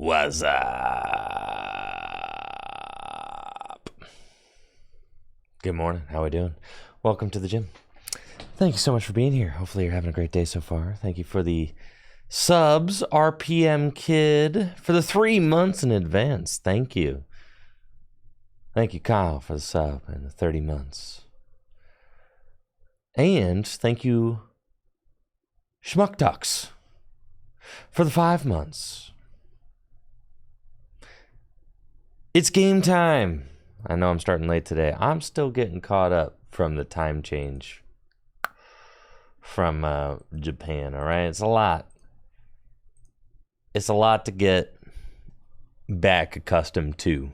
What's up? Good morning. How we doing? Welcome to the gym. Thank you so much for being here. Hopefully you're having a great day so far. Thank you for the subs, RPM Kid, for the 3 months in advance. Thank you. Thank you, Kyle, for the sub and the 30 months. And thank you, Schmuck Ducks, for the 5 months. It's game time. I know I'm starting late today. I'm still getting caught up from the time change from Japan, all right? It's a lot. It's a lot to get back accustomed to.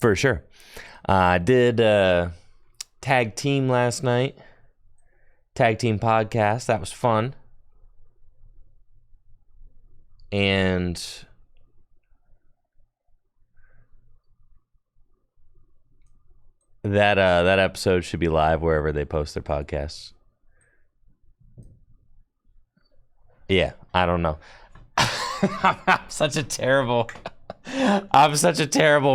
For sure. I did tag team last night. Tag team podcast. That was fun. And that episode should be live wherever they post their podcasts. Yeah, I don't know. I'm such a terrible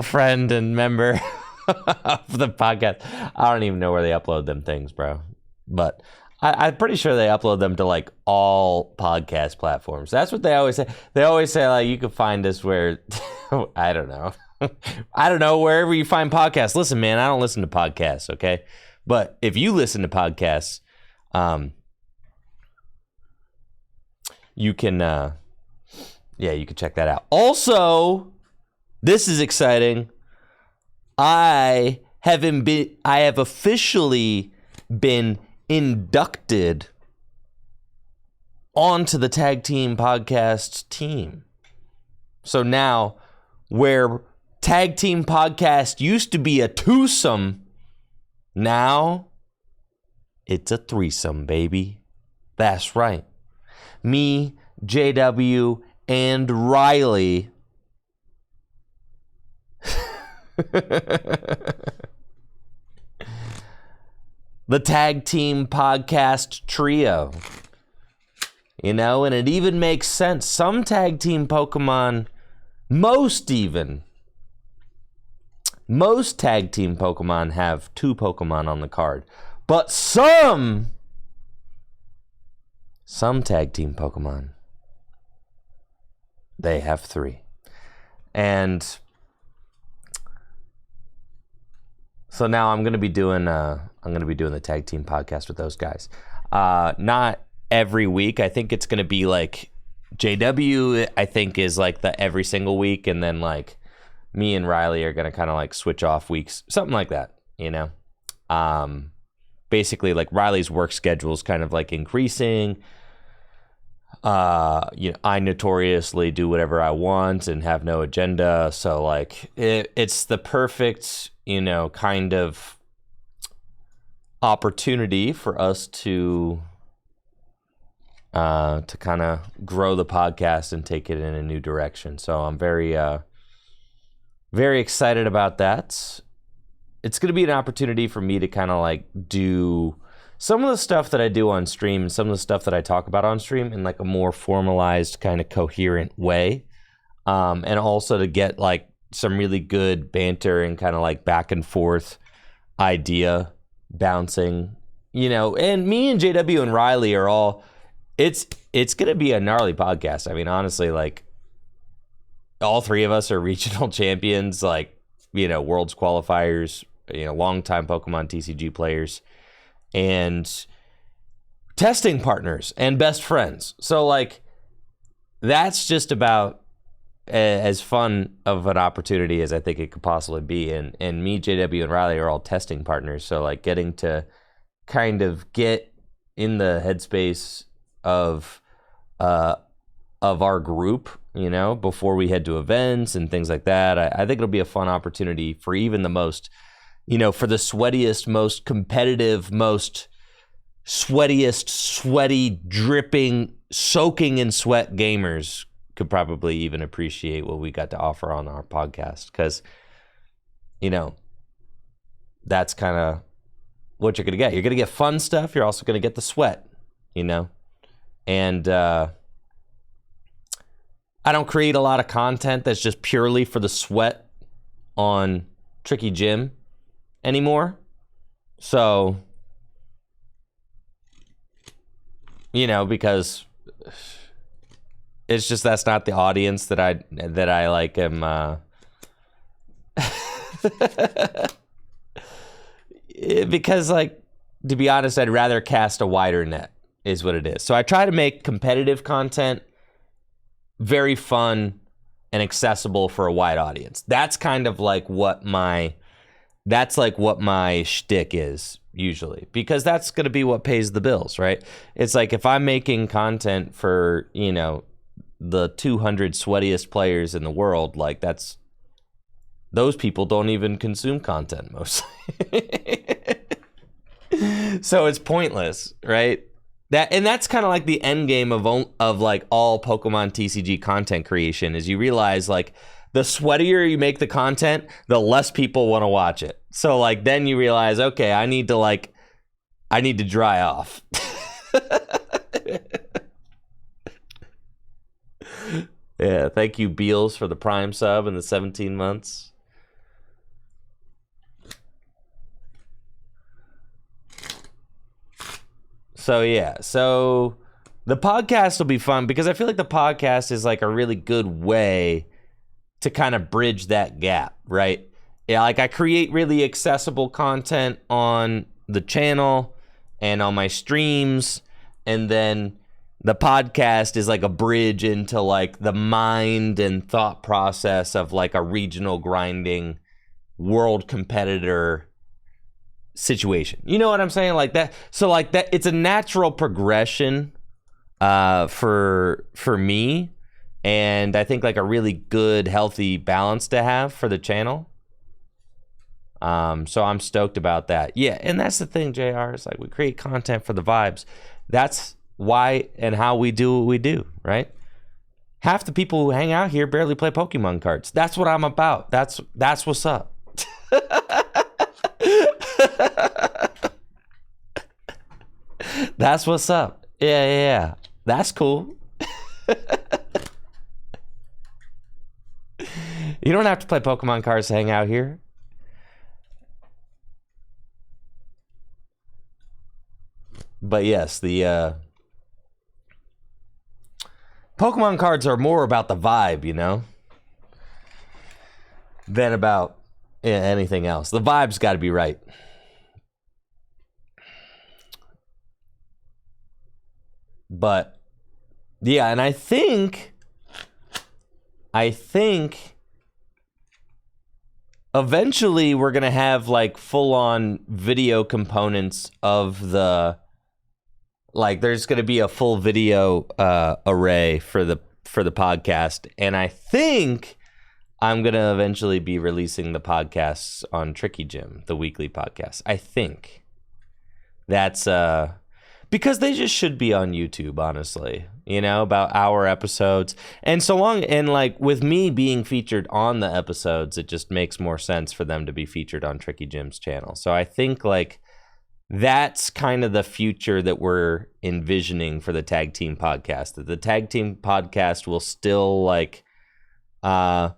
friend and member of the podcast. I don't even know where they upload them things, bro. But I'm pretty sure they upload them to like all podcast platforms. That's what they always say. They always say like you can find us where I don't know. I don't know, wherever you find podcasts. Listen, man, I don't listen to podcasts, okay? But if you listen to podcasts, you can check that out. Also, this is exciting. I have officially been inducted onto the Tag Team Podcast team. So now, where Tag Team Podcast used to be a twosome, now it's a threesome, baby. That's right. Me, JW, and Riley. The Tag Team Podcast trio. You know, and it even makes sense. Some Tag Team Pokemon, most Tag Team Pokemon have 2 Pokemon on the card. But some Tag Team Pokemon, they have 3. And so now I'm going to be doing the Tag Team Podcast with those guys. Not every week. I think it's going to be like JW, I think, is like the every single week, and then like me and Riley are going to kind of like switch off weeks, something like that, you know? Basically, like Riley's work schedule is kind of like increasing. I notoriously do whatever I want and have no agenda. So like it's the perfect, kind of opportunity for us to kind of grow the podcast and take it in a new direction. So I'm very excited about that. It's going to be an opportunity for me to kind of like do some of the stuff that I do on stream and some of the stuff that I talk about on stream in like a more formalized kind of coherent way. And also to get like some really good banter and kind of like back and forth idea bouncing, and me and JW and Riley are all, it's going to be a gnarly podcast. I mean, honestly, like all 3 of us are regional champions, like, world's qualifiers, longtime Pokemon TCG players, and testing partners and best friends. So like that's just about as fun of an opportunity as I think it could possibly be. And me, JW, and Riley are all testing partners. So like getting to kind of get in the headspace of our group, before we head to events and things like that. I think it'll be a fun opportunity for even the most, for the sweatiest, most competitive, most sweaty, dripping, soaking in sweat gamers could probably even appreciate what we got to offer on our podcast. Because, that's kind of what you're going to get. You're going to get fun stuff. You're also going to get the sweat, And I don't create a lot of content that's just purely for the sweat on Tricky Gym anymore. So, because it's just that's not the audience that I like am because, like, to be honest, I'd rather cast a wider net is what it is. So I try to make competitive content very fun and accessible for a wide audience. That's kind of like what my shtick is usually, because that's going to be what pays the bills, right? It's like if I'm making content for, the 200 sweatiest players in the world, like those people don't even consume content mostly. So it's pointless, right? That's kind of like the end game of like all Pokemon TCG content creation is you realize, like, the sweatier you make the content, the less people want to watch it. So, like, then you realize, okay, I need to dry off. Yeah, thank you, Beals, for the Prime sub and the 17 months. So, yeah. So, the podcast will be fun because I feel like the podcast is, like, a really good way to kind of bridge that gap, right? Yeah, like, I create really accessible content on the channel and on my streams, and then the podcast is like a bridge into, like, the mind and thought process of, like, a regional grinding world competitor situation. You know what I'm saying? Like that. So, like, that, it's a natural progression for me, and I think, like, a really good, healthy balance to have for the channel. So I'm stoked about that. Yeah, and that's the thing, JR. It's like we create content for the vibes. That's why and how we do what we do, right? Half the people who hang out here barely play Pokemon cards. That's what I'm about. That's what's up. That's what's up. Yeah. That's cool. You don't have to play Pokemon cards to hang out here. But yes, the Pokemon cards are more about the vibe, than about anything else. The vibe's got to be right. But yeah, and I think eventually we're going to have, like, full-on video components of the, like, there's going to be a full video array for the podcast, and I think I'm going to eventually be releasing the podcasts on Tricky Gym, the weekly podcast. I think that's because they just should be on YouTube, honestly, about hour episodes. And so long, and, like, with me being featured on the episodes, it just makes more sense for them to be featured on Tricky Gym's channel. So I think, like, that's kind of the future that we're envisioning for the Tag Team podcast. That the Tag Team podcast will still, like, yo,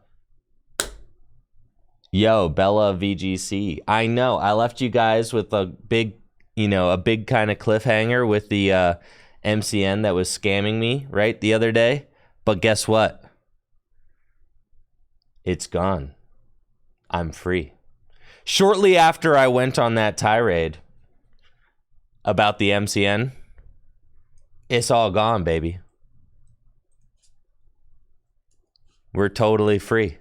Bella VGC. I know, I left you guys with a big kind of cliffhanger with the MCN that was scamming me, right, the other day. But guess what? It's gone. I'm free. Shortly after I went on that tirade about the MCN, it's all gone, baby. We're totally free.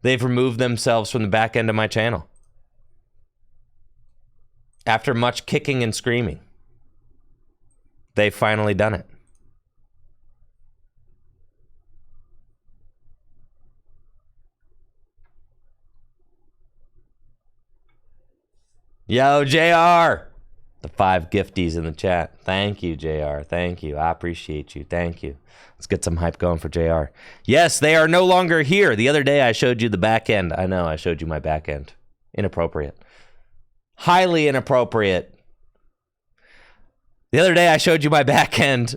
They've removed themselves from the back end of my channel. After much kicking and screaming, they've finally done it. Yo, JR! The 5 gifties in the chat. Thank you, JR. Thank you. I appreciate you. Thank you. Let's get some hype going for JR. Yes, they are no longer here. The other day I showed you the back end. I know, I showed you my back end. Inappropriate. Highly inappropriate. The other day I showed you my back end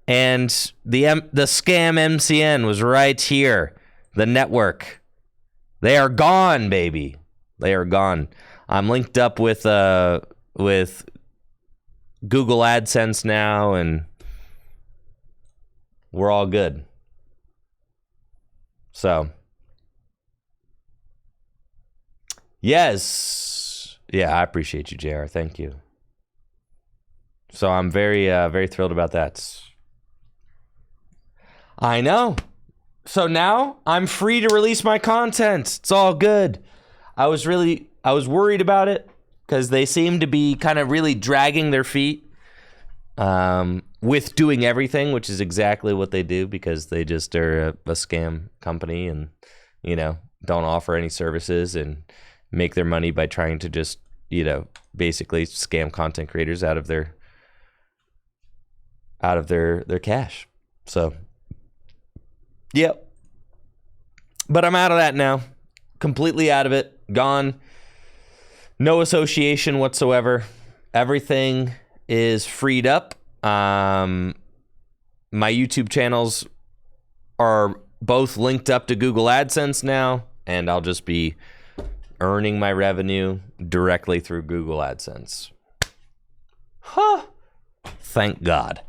And the scam MCN was right here. The network. They are gone, baby. They are gone. I'm linked up with Google AdSense now, and we're all good. So, yes. Yeah, I appreciate you, JR. Thank you. So I'm very, very thrilled about that. I know. So now I'm free to release my content. It's all good. I was worried about it because they seem to be kind of really dragging their feet with doing everything, which is exactly what they do because they just are a scam company and, you know, don't offer any services and make their money by trying to just, you know, basically scam content creators out of their cash. So, yep. But I'm out of that now. Completely out of it. Gone. No association whatsoever. Everything is freed up. My YouTube channels are both linked up to Google AdSense now, and I'll just be earning my revenue directly through Google AdSense. Huh. Thank God.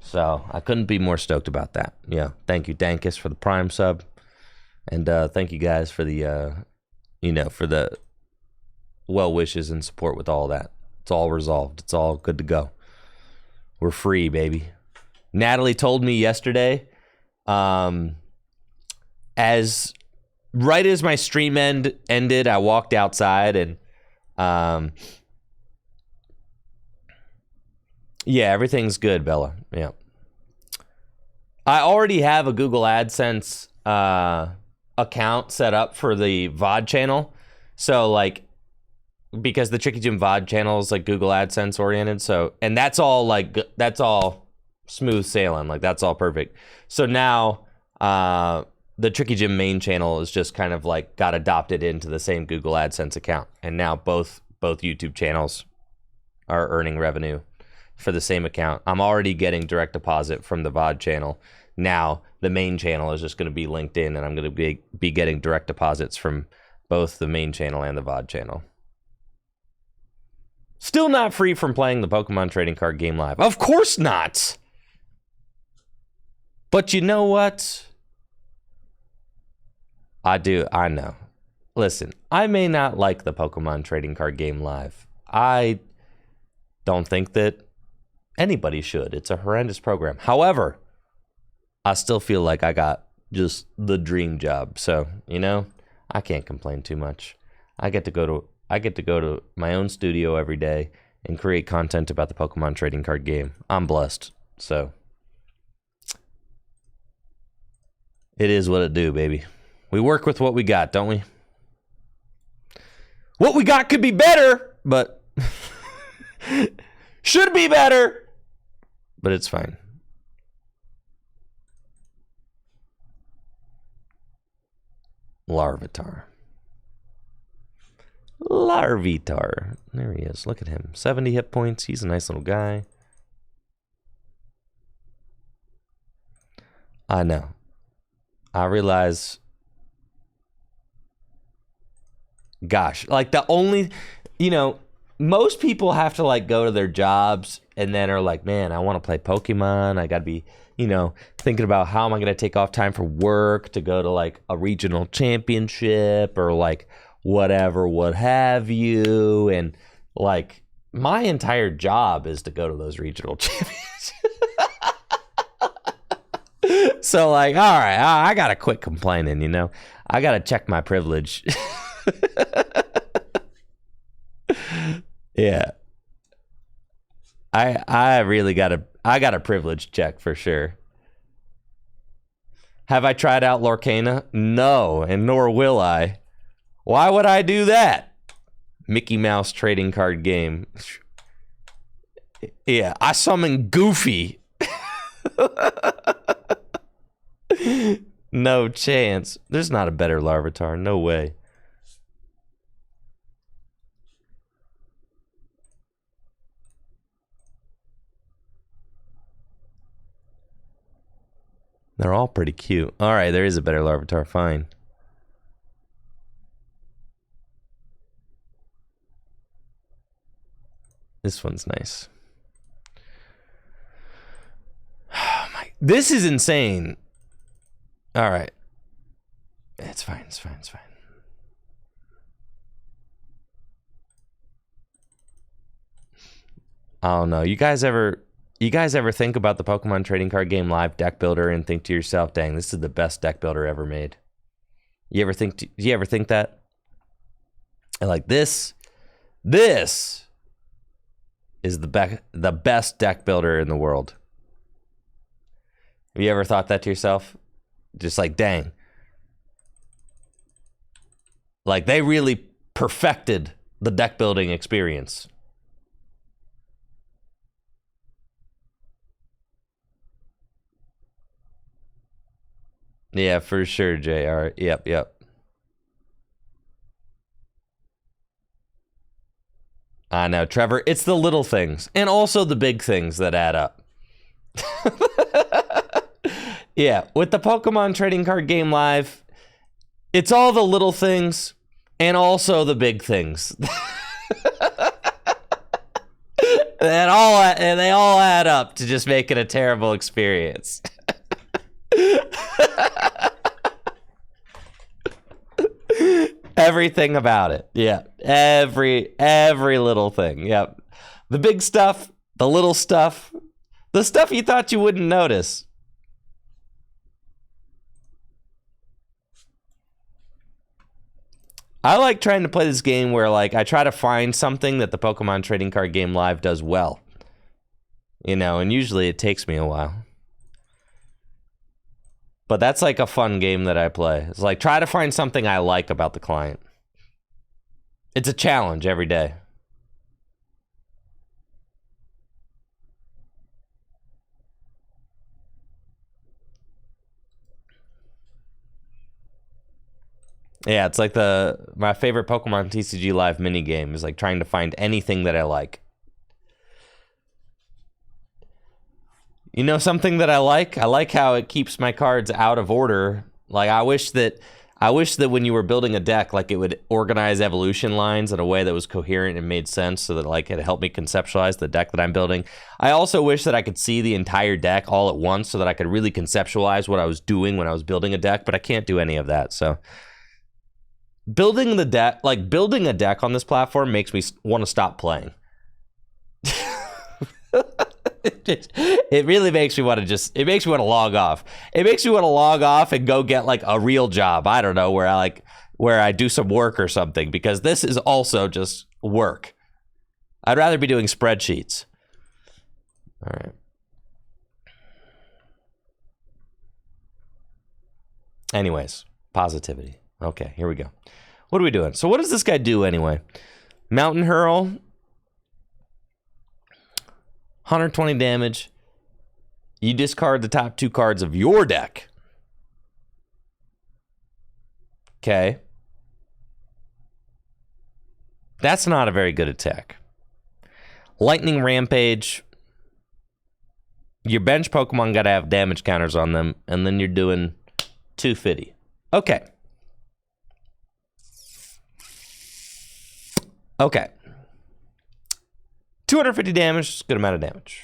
So I couldn't be more stoked about that. Yeah. Thank you, Dankus, for the Prime sub. And thank you guys for the, for the well wishes and support with all that. It's all resolved. It's all good to go. We're free, baby. Natalie told me yesterday, as my stream ended, I walked outside and, yeah, everything's good, Bella. Yeah. I already have a Google AdSense account set up for the VOD channel. So, like, because the Tricky Jim VOD channel is, like, Google AdSense oriented. So, and that's all, like, that's all smooth sailing. Like, that's all perfect. So now, the Tricky Jim main channel is just kind of, like, got adopted into the same Google AdSense account. And now both YouTube channels are earning revenue for the same account. I'm already getting direct deposit from the VOD channel. Now the main channel is just going to be linked in, and I'm going to be getting direct deposits from both the main channel and the VOD channel. Still not free from playing the Pokemon trading card game live. Of course not. But you know what? I know. Listen, I may not like the Pokemon trading card game live. I don't think that anybody should. It's a horrendous program. However, I still feel like I got just the dream job. So, you know, I can't complain too much. I get to go to my own studio every day and create content about the Pokemon trading card game. I'm blessed. So, it is what it do, baby. We work with what we got, don't we? What we got could be better, but should be better. But it's fine. Larvitar. There he is. Look at him. 70 hit points. He's a nice little guy. I know. I realize. Gosh, like the only, most people have to like go to their jobs and then are like, man, I want to play Pokemon. I got to be, thinking about how am I going to take off time for work to go to like a regional championship or like whatever, what have you. And like my entire job is to go to those regional championships. So like, all right, I got to quit complaining, I got to check my privilege. Yeah. I really got a privilege check for sure. Have I tried out Lorcana? No, and nor will I. Why would I do that? Mickey Mouse trading card game. Yeah, I summon Goofy. No chance. There's not a better Larvitar. No way. They're all pretty cute. All right, there is a better Larvitar. Fine. This one's nice. Oh my, this is insane. All right. It's fine, it's fine, it's fine. I don't know. You guys ever think about the Pokemon Trading Card Game Live deck builder and think to yourself, dang, this is the best deck builder ever made? Do you ever think that? And like this is the best deck builder in the world. Have you ever thought that to yourself? Just like, dang. Like, they really perfected the deck building experience. Yeah, for sure, JR. Yep. I know, Trevor. It's the little things and also the big things that add up. Yeah, with the Pokemon Trading Card Game Live, it's all the little things and also the big things. They all add up to just make it a terrible experience. Everything about it. Yeah. Every little thing. Yep. The big stuff, the little stuff, the stuff you thought you wouldn't notice. I like trying to play this game where, like, I try to find something that the Pokemon Trading Card Game Live does well. You know, and usually it takes me a while. But that's like a fun game that I play. It's like, try to find something I like about the client. It's a challenge every day. Yeah, it's like my favorite Pokemon TCG Live minigame is like trying to find anything that I like. You know something that I like? I like how it keeps my cards out of order. Like, I wish that when you were building a deck, like, it would organize evolution lines in a way that was coherent and made sense so that, like, it helped me conceptualize the deck that I'm building. I also wish that I could see the entire deck all at once so that I could really conceptualize what I was doing when I was building a deck, but I can't do any of that, so... Building a deck on this platform makes me want to stop playing. It really makes me want to it makes me want to log off. It makes me want to log off and go get like a real job. I don't know, where I do some work or something, because this is also just work. I'd rather be doing spreadsheets. All right. Anyways, positivity. Okay, here we go. What are we doing? So what does this guy do anyway? Mountain Hurl. 120 damage. You discard the top 2 cards of your deck. Okay. That's not a very good attack. Lightning Rampage. Your bench Pokemon got to have damage counters on them, and then you're doing 250. Okay. Okay. 250 damage, good amount of damage.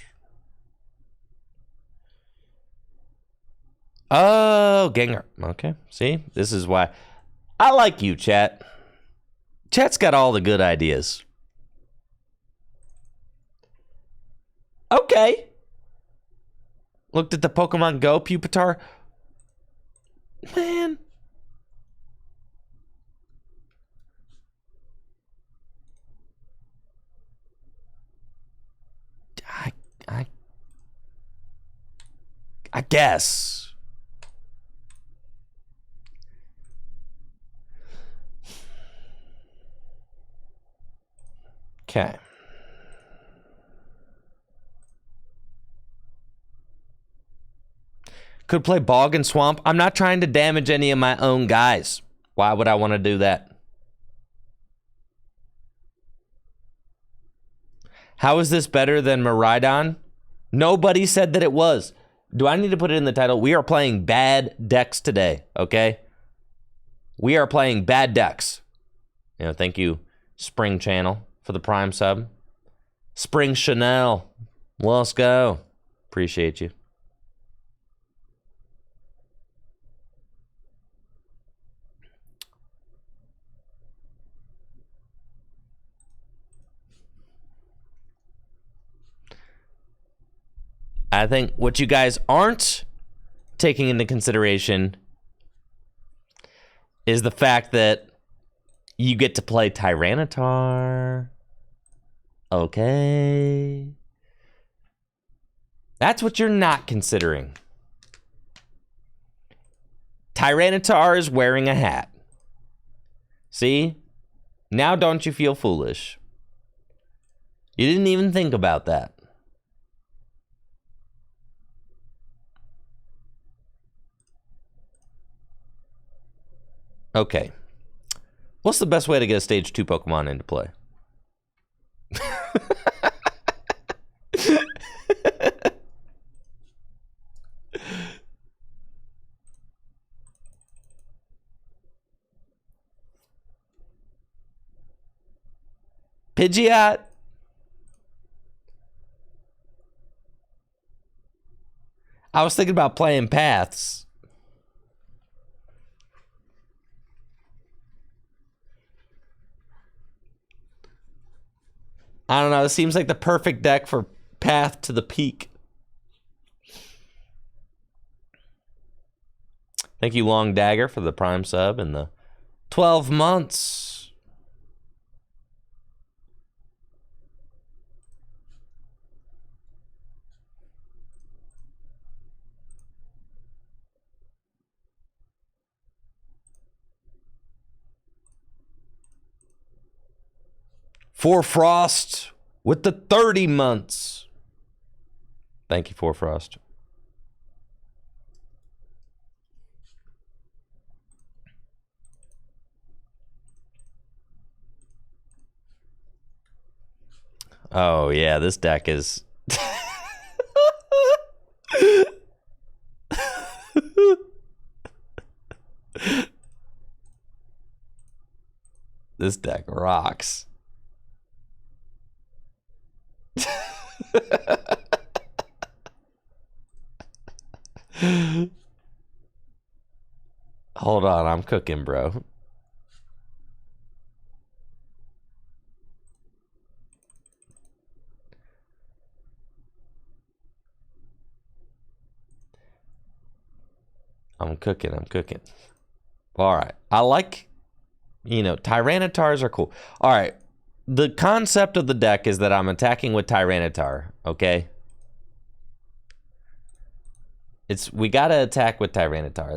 Oh, Gengar. Okay, see? This is why I like you, chat. Chat's got all the good ideas. Okay. Looked at the Pokemon Go, Pupitar. Man. I guess. Okay. Could play Bog and Swamp. I'm not trying to damage any of my own guys. Why would I want to do that? How is this better than Miraidon? Nobody said that it was. Do I need to put it in the title? We are playing bad decks today, okay? We are playing bad decks. You know, thank you, Spring Channel, for the Prime sub. Spring Chanel, let's go. Appreciate you. I think what you guys aren't taking into consideration is the fact that you get to play Tyranitar. Okay. That's what you're not considering. Tyranitar is wearing a hat. See? Now don't you feel foolish? You didn't even think about that. Okay. What's the best way to get a stage 2 Pokemon into play? Pidgeot? I was thinking about playing Paths. I don't know. It seems like the perfect deck for Path to the Peak. Thank you, Long Dagger, for the Prime sub and the 12 months. For Frost with the 30 months. Thank you, For Frost. Oh, yeah, this deck is... This deck rocks. Hold on, I'm cooking, bro. I'm cooking. All right. I like, you know, Tyranitars are cool. All right. The concept of the deck is that I'm attacking with Tyranitar, okay? We got to attack with Tyranitar.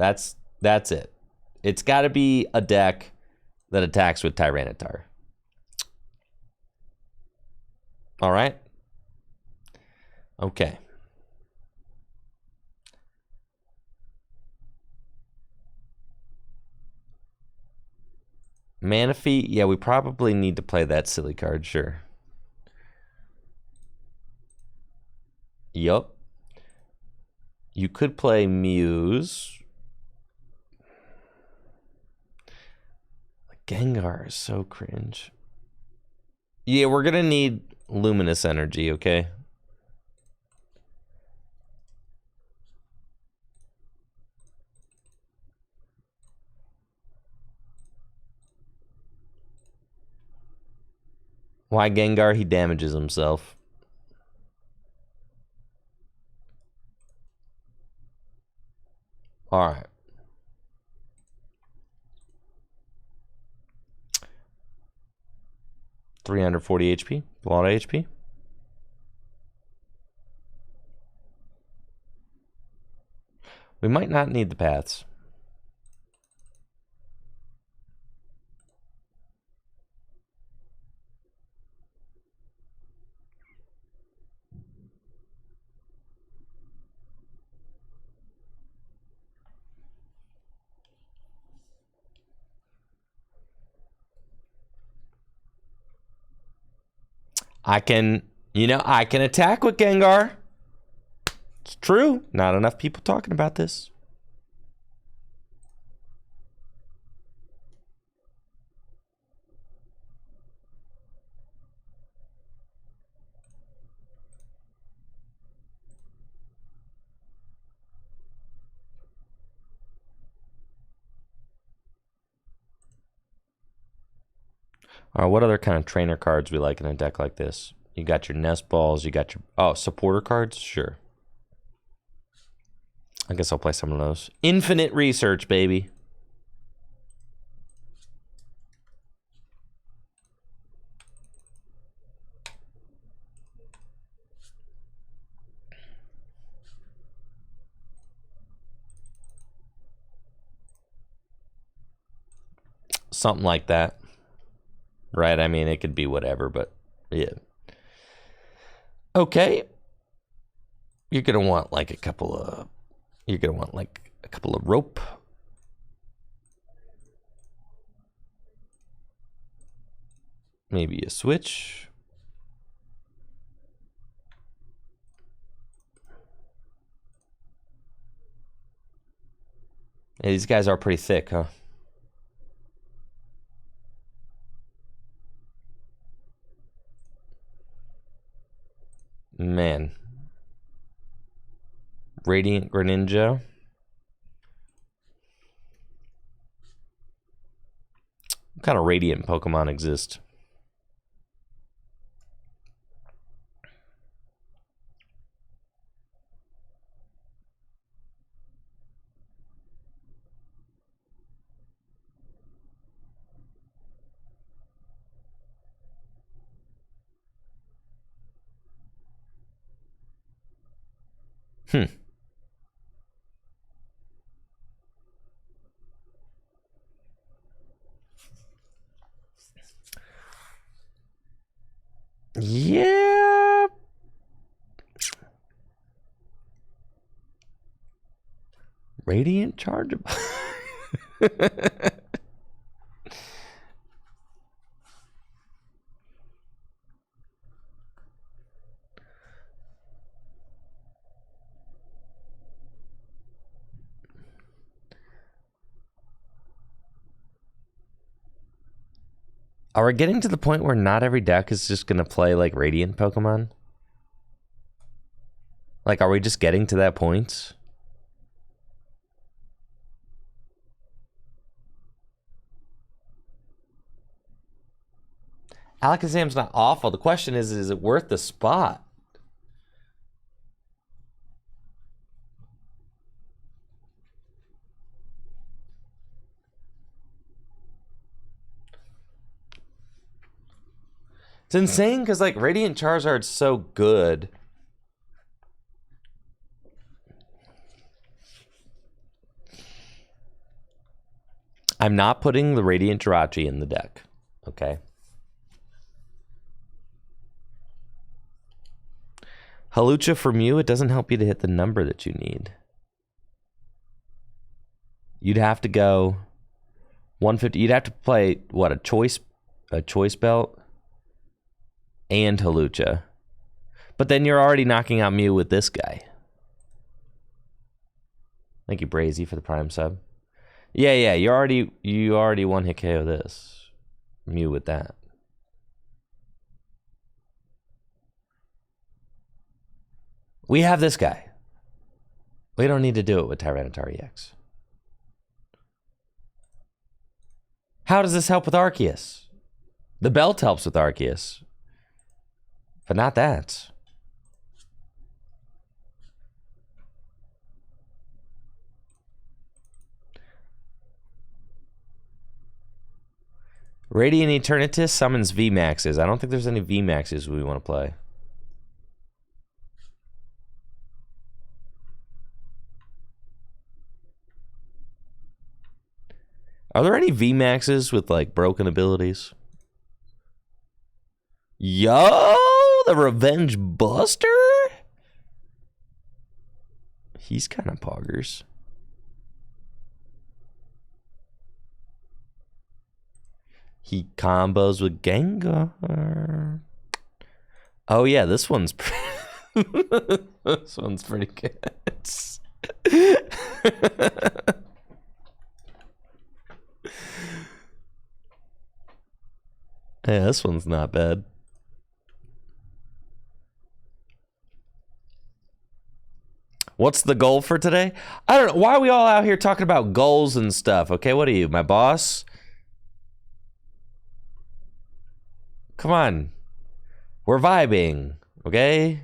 That's it. It's got to be a deck that attacks with Tyranitar. All right? Okay. Manaphy, yeah, we probably need to play that silly card, sure. Yup. You could play Muse. Gengar is so cringe. Yeah, we're gonna need Luminous Energy, okay? Why Gengar? He damages himself. All right. $340 HP. A lot of HP. We might not need the paths. I can attack with Gengar. It's true. Not enough people talking about this. All right, what other kind of trainer cards we like in a deck like this? You got your nest balls, you got your... Oh, supporter cards? Sure. I guess I'll play some of those. Infinite research, baby. Something like that. Right? I mean, it could be whatever, but yeah. Okay. You're going to want like a couple of... You're going to want like a couple of rope. Maybe a switch. Yeah, these guys are pretty thick, huh? Man. Radiant Greninja. What kind of Radiant Pokemon exist? Yeah. Radiant Chargeable. Are we getting to the point where not every deck is just going to play like Radiant Pokemon? Like, are we just getting to that point? Alakazam's not awful. The question is it worth the spot? It's insane because, like, Radiant Charizard's so good. I'm not putting the Radiant Jirachi in the deck, okay? Halucha from you, it doesn't help you to hit the number that you need. You'd have to go 150. You'd have to play, what, a choice belt and Halucha. But then you're already knocking out Mew with this guy. Thank you, Brazy, for the Prime sub. Yeah, you already one hit KO this. Mew with that. We have this guy. We don't need to do it with Tyranitar EX. How does this help with Arceus? The belt helps with Arceus. But not that. Radiant Eternatus summons VMAXs. I don't think there's any VMAXs we want to play. Are there any VMAXs with, like, broken abilities? Yo, the Revenge Buster? He's kind of poggers. He combos with Gengar. Oh, yeah, this one's... This one's pretty good. Yeah, this one's not bad. What's the goal for today? I don't know. Why are we all out here talking about goals and stuff? Okay, what are you, my boss? Come on. We're vibing, okay?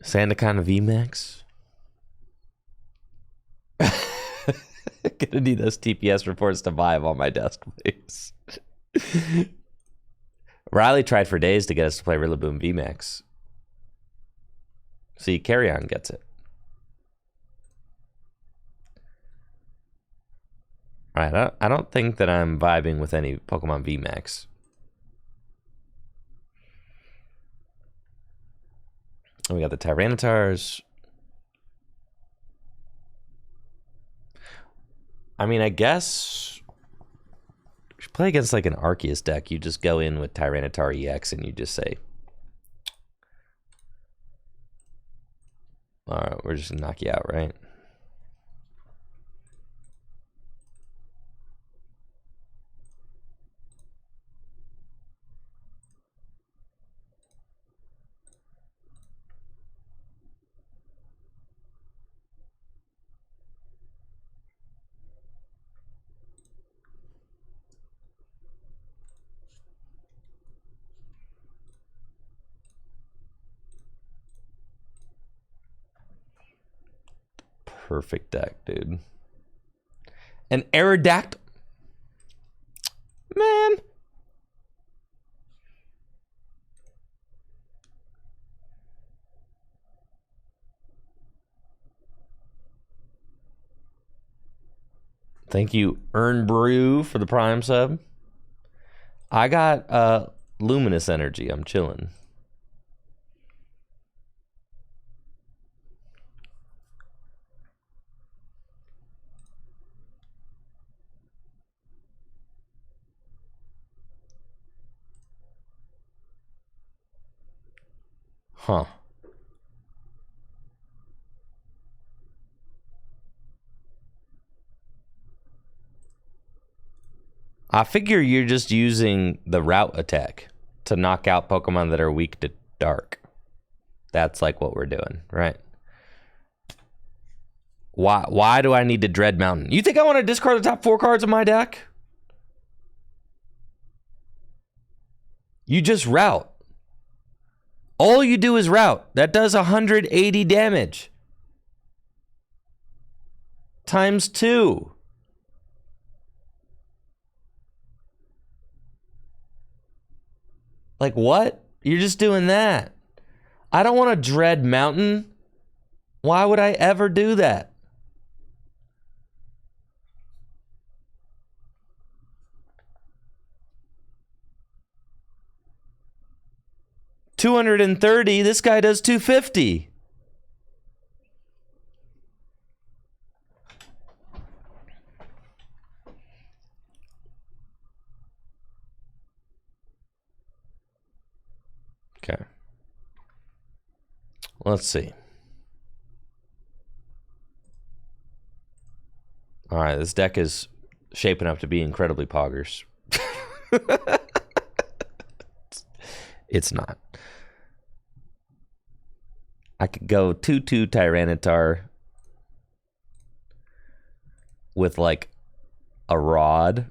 Sandaconda VMAX. Gonna need those TPS reports to vibe on my desk, please. Riley tried for days to get us to play Rillaboom VMAX. See, Carry On gets it. Alright, I don't think that I'm vibing with any Pokemon VMAX. We got the Tyranitars. I mean, I guess we should play against like an Arceus deck. You just go in with Tyranitar EX and you just say, all right, we're just gonna knock you out, right? Perfect deck, dude. An Aerodactyl. Man. Thank you, Earn Brew, for the Prime sub. I got Luminous Energy. I'm chilling. Huh. I figure you're just using the route attack to knock out Pokemon that are weak to dark. That's like what we're doing, right? Why do I need to Dread Mountain? You think I want to discard the top 4 cards of my deck? You just route. All you do is route. That does 180 damage. Times 2. Like what? You're just doing that. I don't want to Dread Mountain. Why would I ever do that? $230. This guy does 250. Okay. Let's see. All right, this deck is shaping up to be incredibly poggers. It's not. I could go 2/2 Tyranitar with like a rod.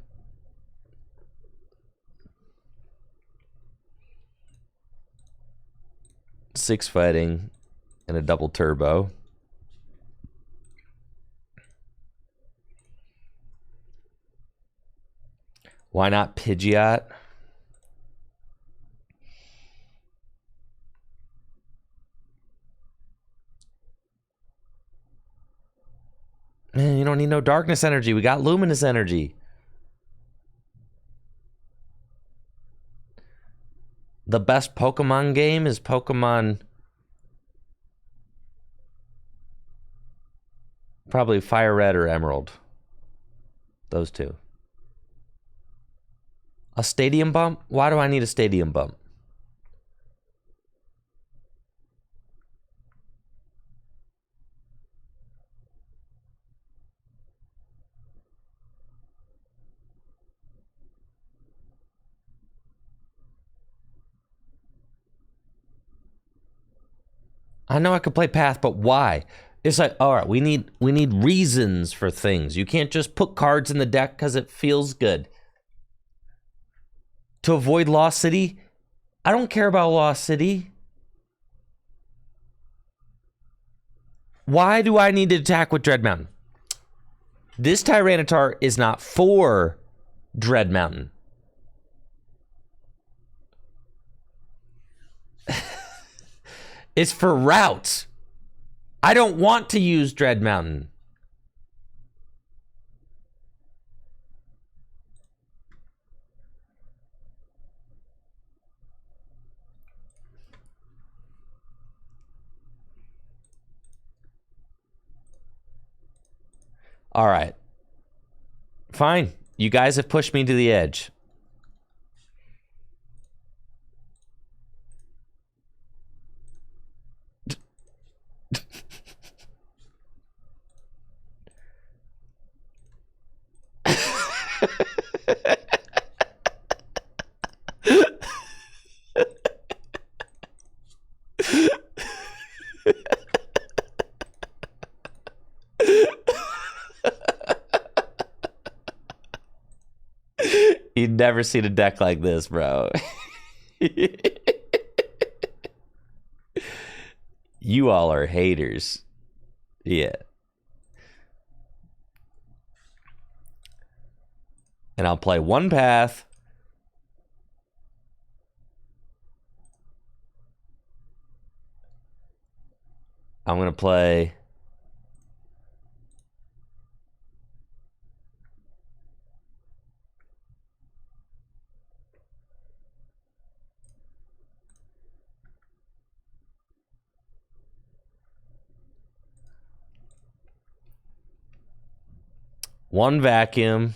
Six fighting and a double turbo. Why not Pidgeot? Man, you don't need no darkness energy. We got luminous energy. The best Pokemon game is Pokemon... Probably Fire Red or Emerald. Those two. A stadium bump? Why do I need a stadium bump? I know I could play Path, but why? It's like, all right, we need reasons for things. You can't just put cards in the deck because it feels good. To avoid Lost City? I don't care about Lost City. Why do I need to attack with Dread Mountain? This Tyranitar is not for Dread Mountain. It's for routes. I don't want to use Dread Mountain. All right. Fine. You guys have pushed me to the edge. You'd never seen a deck like this, bro. You all are haters. Yeah. And I'll play one path. I'm going to play... one vacuum.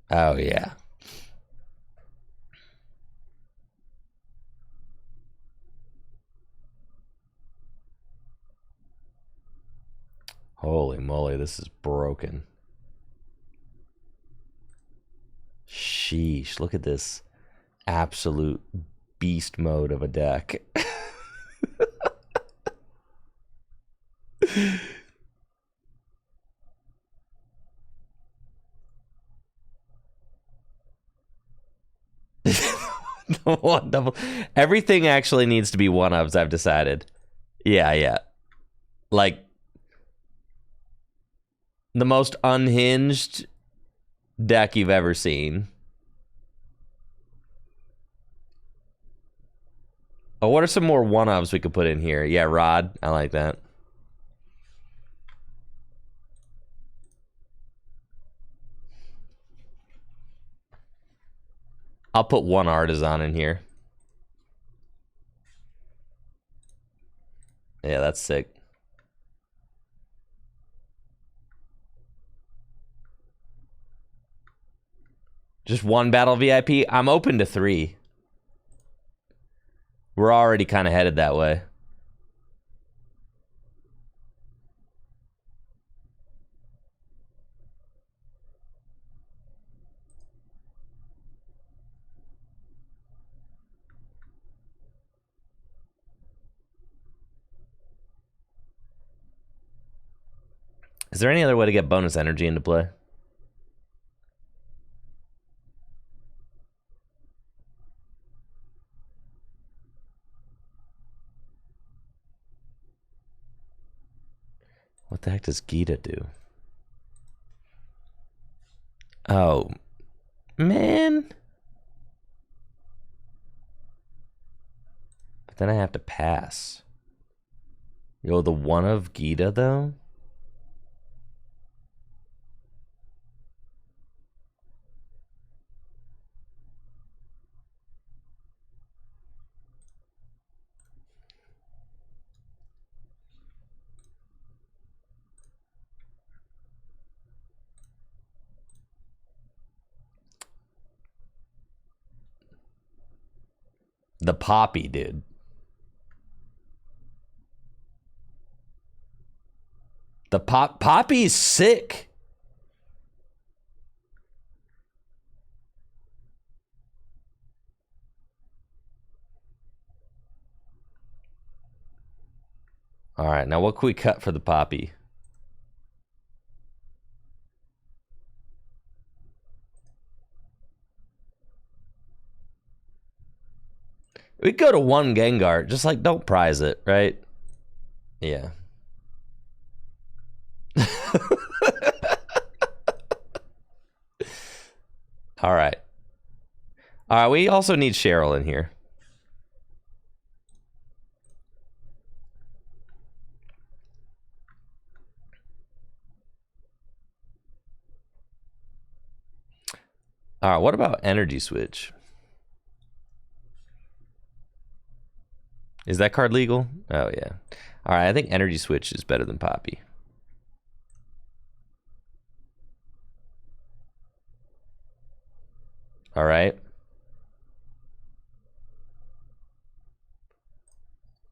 Oh, yeah. Holy moly, this is broken. Sheesh, look at this absolute beast mode of a deck. One double. Everything actually needs to be one-ups, I've decided. Yeah. Like, the most unhinged deck you've ever seen. Oh, what are some more one-ups we could put in here? Yeah, Rod. I like that. I'll put one Artisan in here. Yeah, that's sick. Just one battle VIP? I'm open to 3. We're already kind of headed that way. Is there any other way to get bonus energy into play? What the heck does Gita do? Oh, man. But then I have to pass. Yo, the one of Gita, though? The Poppy, dude. The Poppy's sick. All right, now what can we cut for the Poppy? We go to one Gengar, just like don't prize it, right? Yeah. All right. All right, we also need Cheryl in here. All right, what about Energy Switch? Is that card legal? Oh, yeah. All right, I think Energy Switch is better than Poppy. All right.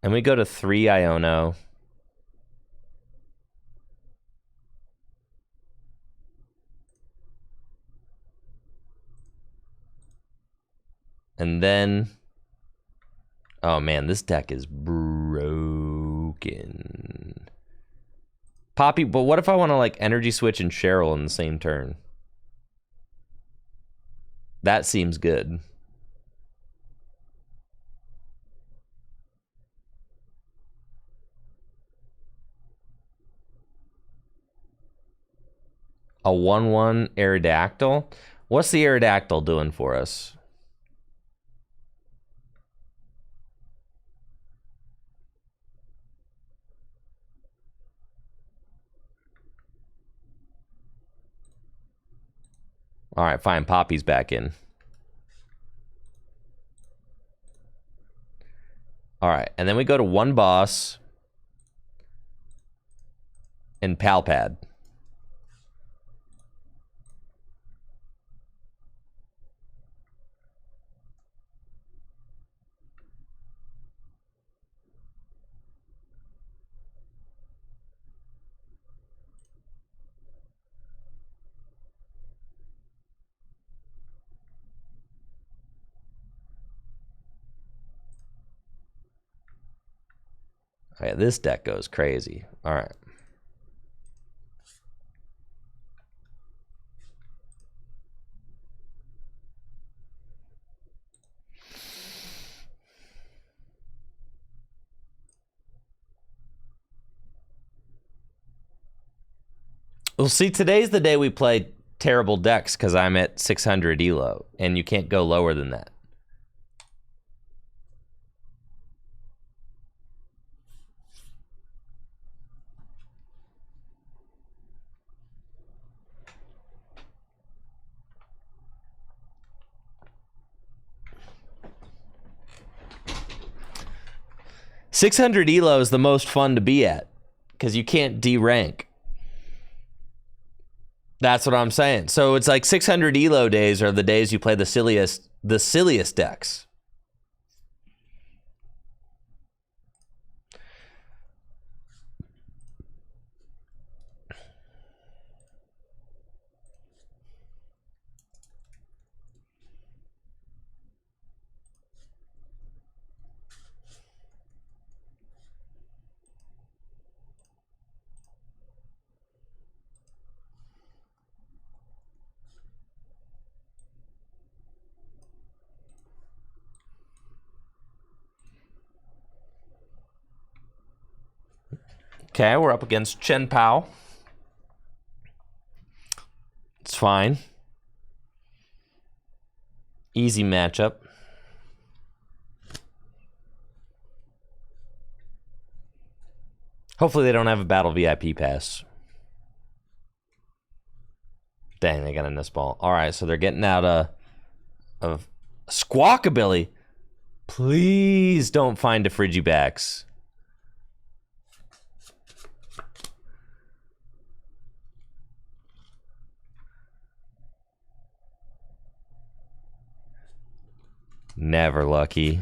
And we go to 3 Iono. And then... Oh, man, this deck is broken. Poppy, but what if I want to, like, Energy Switch and Cheryl in the same turn? That seems good. A 1/1 Aerodactyl? What's the Aerodactyl doing for us? All right, fine. Poppy's back in. All right, and then we go to 1 Boss and Palpad. Okay, this deck goes crazy. All right. Well, see, today's the day we play terrible decks because I'm at 600 elo, and you can't go lower than that. $600 elo is the most fun to be at because you can't D-rank. That's what I'm saying. So it's like 600 elo days are the days you play the silliest decks. Okay, we're up against Chen Pao. It's fine. Easy matchup. Hopefully they don't have a battle VIP pass. Dang, they got a Nistball. All right, so they're getting out of Squawkabilly. Please don't find a Frigibax. Never lucky.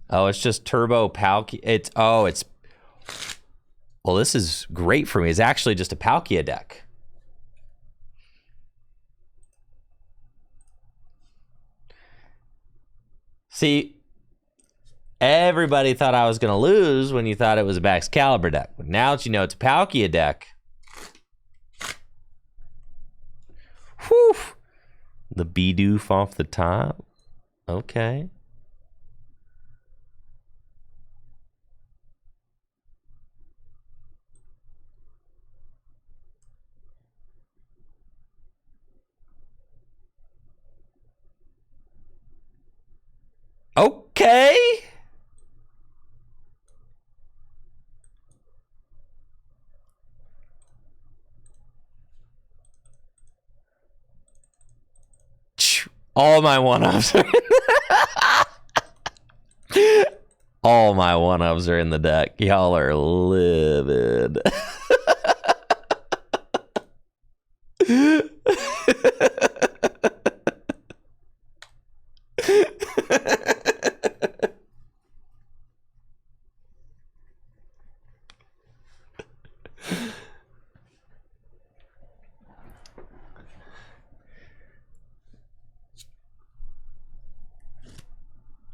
Oh, it's just Turbo Palkia. It's well, this is great for me. It's actually just a Palkia deck. See, everybody thought I was going to lose when you thought it was a Baxcalibur deck. But now that you know it's a Palkia deck. Whew. The Bidoof off the top. Okay. Okay. All my one-ups are all my one-ups are in the deck. Y'all are livid.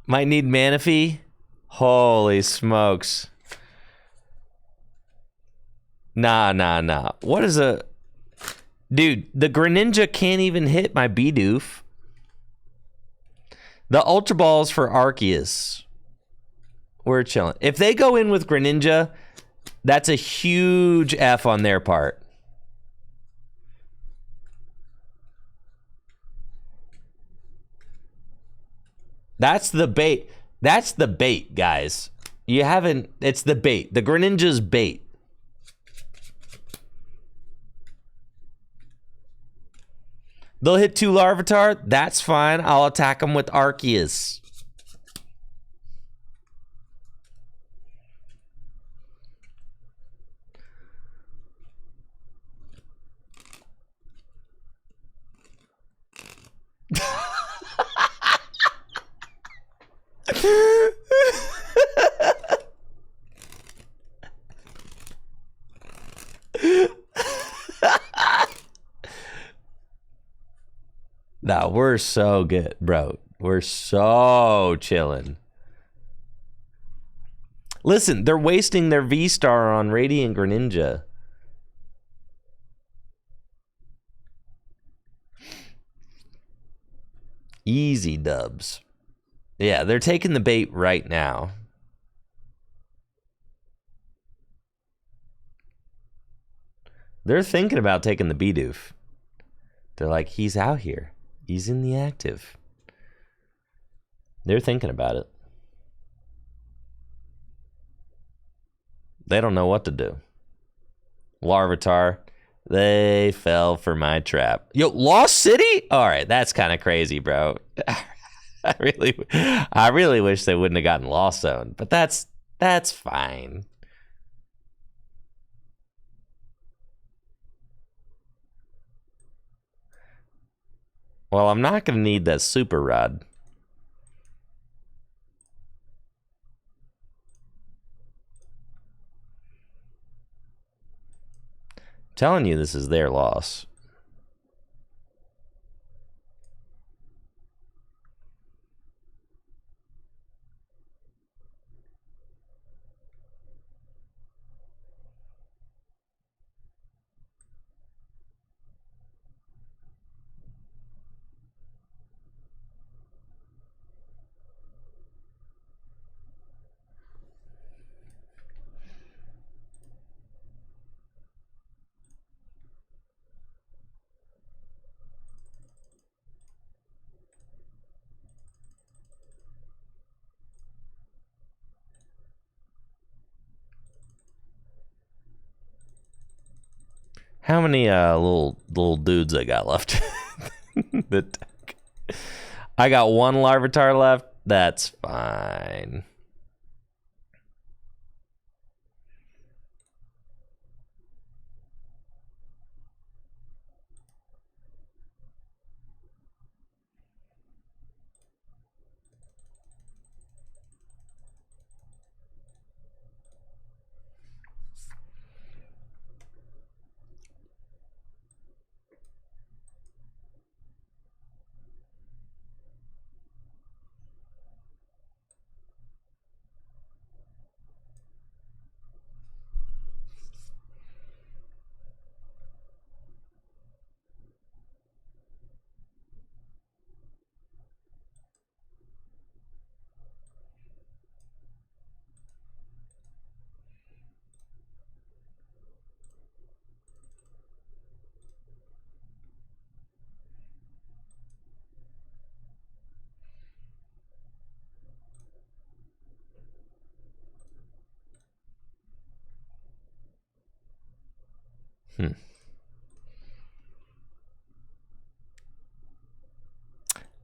Might need Manaphy. Holy smokes. Nah. What is a... Dude, the Greninja can't even hit my Bidoof. The Ultra Balls for Arceus. We're chilling. If they go in with Greninja, that's a huge F on their part. That's the bait. That's the bait, guys. You haven't... It's the bait. The Greninja's bait. They'll hit 2 Larvitar. That's fine. I'll attack them with Arceus. No, we're so good, bro. We're so chilling. Listen, they're wasting their V-Star on Radiant Greninja. Easy dubs. Yeah, they're taking the bait right now. They're thinking about taking the Bidoof. They're like, he's out here. He's in the active. They're thinking about it. They don't know what to do. Larvitar, they fell for my trap. Yo, Lost City? All right, that's kind of crazy, bro. I really wish they wouldn't have gotten Lost Zone, but that's fine. Well, I'm not going to need that Super Rod. I'm telling you, this is their loss. How many little dudes I got left? The deck. I got 1 Larvitar left. That's fine.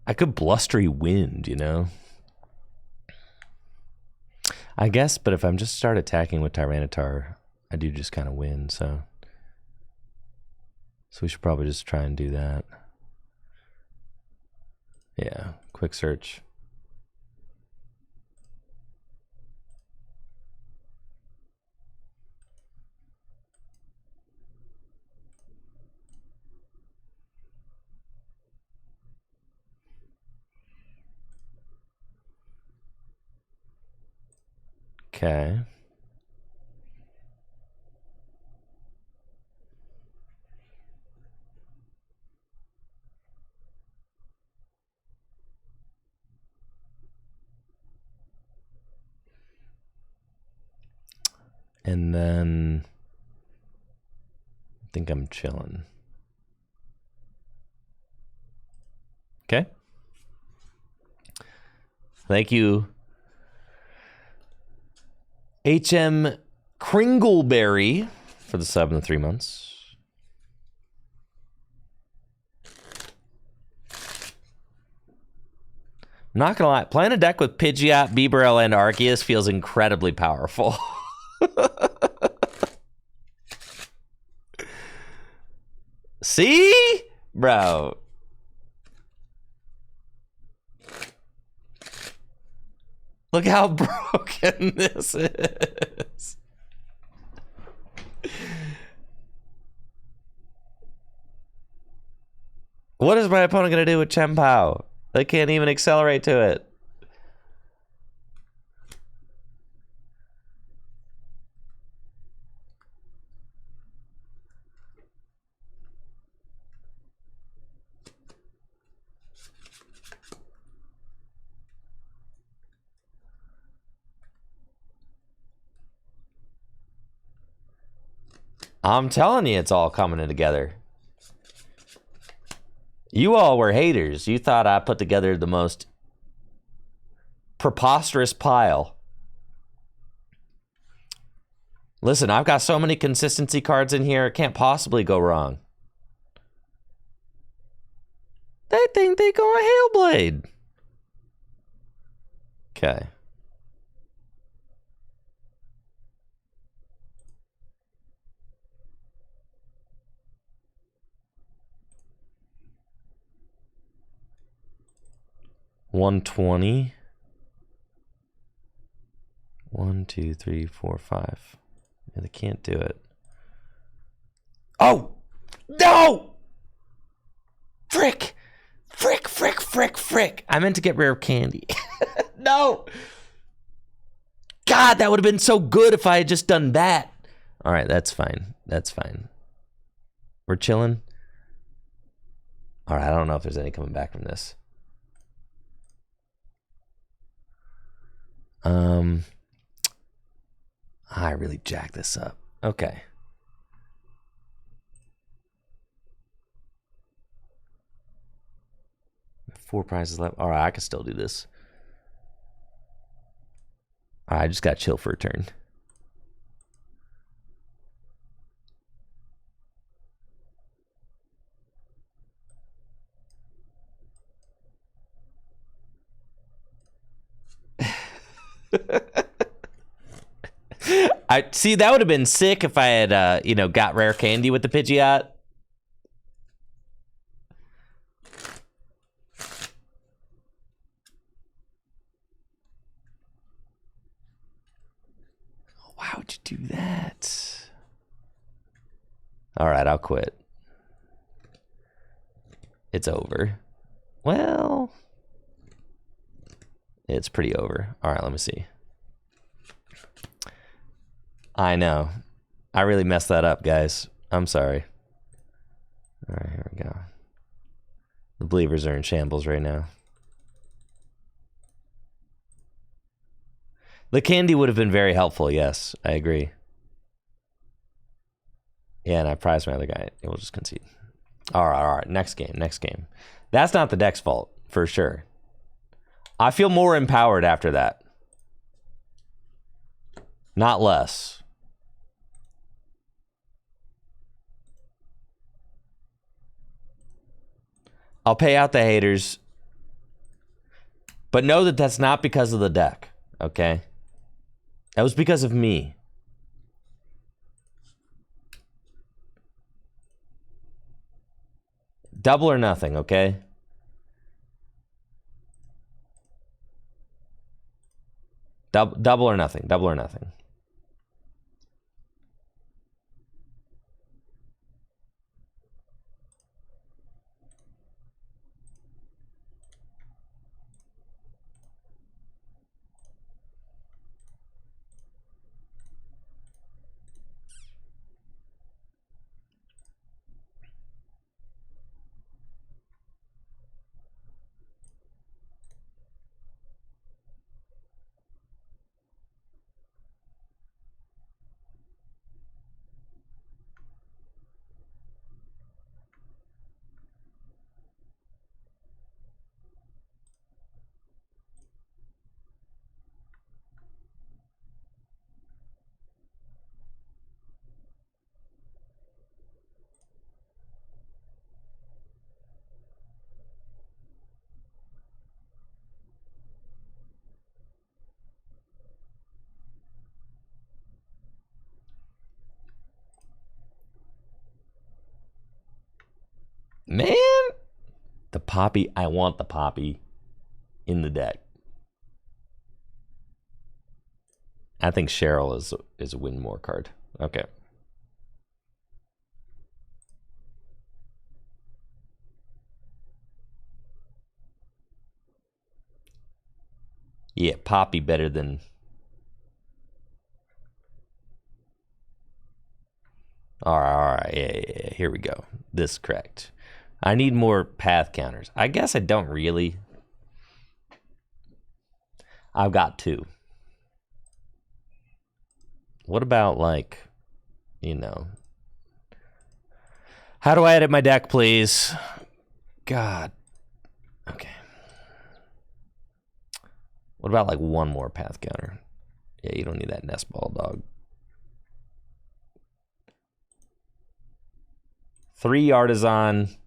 I could Blustery Wind, you know? I guess, but if I'm just start attacking with Tyranitar, I do just kind of win, so we should probably just try and do that. Yeah, quick search. Okay. And then I think I'm chilling. Okay. Thank you, HM Kringleberry, for the sub in the 3 months. I'm not gonna lie, playing a deck with Pidgeot, Bibarel, and Arceus feels incredibly powerful. See? Bro. Look how broken this is. What is my opponent going to do with Chien-Pao? They can't even accelerate to it. I'm telling you, it's all coming in together. You all were haters. You thought I put together the most preposterous pile. Listen, I've got so many consistency cards in here, it can't possibly go wrong. They think they going Hailblade. Okay. $120. 1, 2, 3, 4, 5. Yeah, they can't do it. Oh! No! Frick! Frick, frick, frick, frick. I meant to get rare candy. No! God, that would have been so good if I had just done that. All right, that's fine. That's fine. We're chilling. All right, I don't know if there's any coming back from this. I really jacked this up. Okay. Four prizes left. All right, I can still do this. All right, I just got chill for a turn. I see, that would have been sick if I had you know, got rare candy with the Pidgeot. Why would you do that? All right, I'll quit. It's over. Well, it's pretty over. All right, let me see. I know. I really messed that up, guys. I'm sorry. All right, here we go. The believers are in shambles right now. The candy would have been very helpful, yes. I agree. Yeah, and I prized my other guy. We'll just concede. All right. Next game. That's not the deck's fault, for sure. I feel more empowered after that. Not less. I'll pay out the haters. But know that that's not because of the deck, okay? That was because of me. Double or nothing, okay? Double or nothing. Double or nothing. Man, the Poppy. I want the Poppy in the deck. I think Cheryl is a win more card. Okay. Yeah, Poppy better than... All right, yeah, here we go. This is correct. I need more path counters. I guess I don't really. I've got 2. What about, like, you know... How do I edit my deck, please? God. Okay. What about, like, 1 more path counter? Yeah, you don't need that nest ball, dog. 3 Artisan.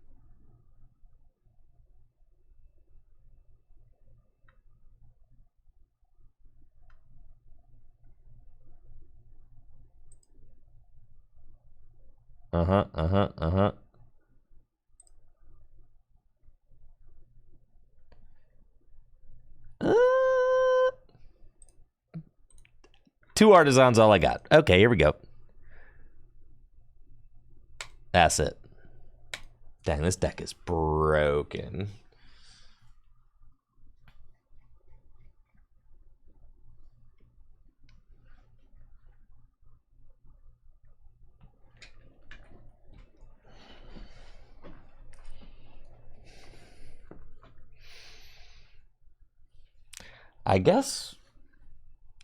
Uh-huh. 2 Artisans, all I got. Okay, here we go. That's it. Dang, this deck is broken. I guess...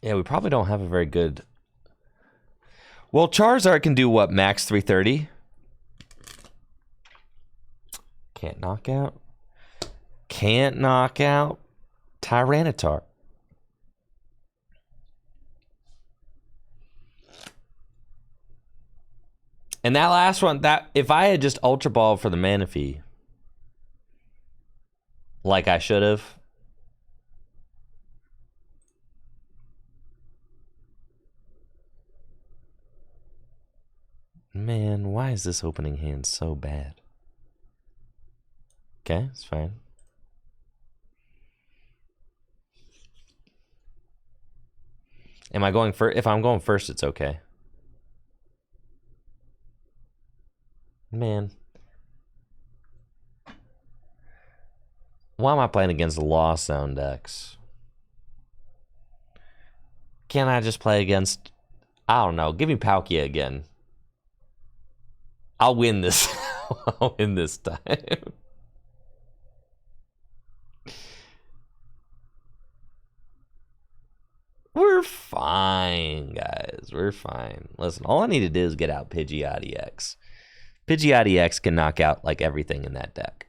Yeah, we probably don't have a very good... Well, Charizard can do what? Max 330? Can't knock out. Can't knock out Tyranitar. And that last one, that if I had just Ultra Ball for the Manaphy, like I should have, man, why is this opening hand so bad? Okay, it's fine. Am I going first? If I'm going first, it's okay. Man. Why am I playing against the Lost Zone decks? Can't I just play against... I don't know. Give me Palkia again. I'll win this. I'll win this time. We're fine, guys. We're fine. Listen, all I need to do is get out Pidgeot EX. Pidgeot EX can knock out like everything in that deck.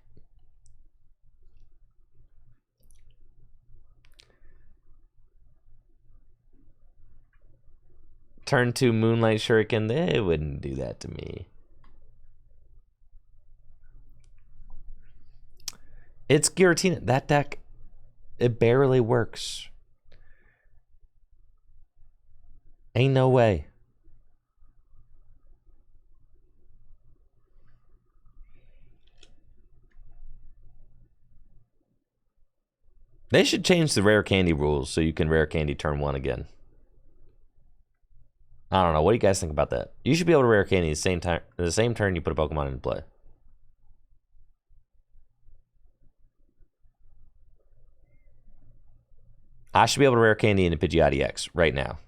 Turn 2 Moonlight Shuriken. They wouldn't do that to me. It's Giratina. That deck, it barely works. Ain't no way. They should change the rare candy rules so you can rare candy turn 1 again. I don't know. What do you guys think about that? You should be able to rare candy the same turn you put a Pokemon into play. I should be able to rare candy into Pidgeot EX right now.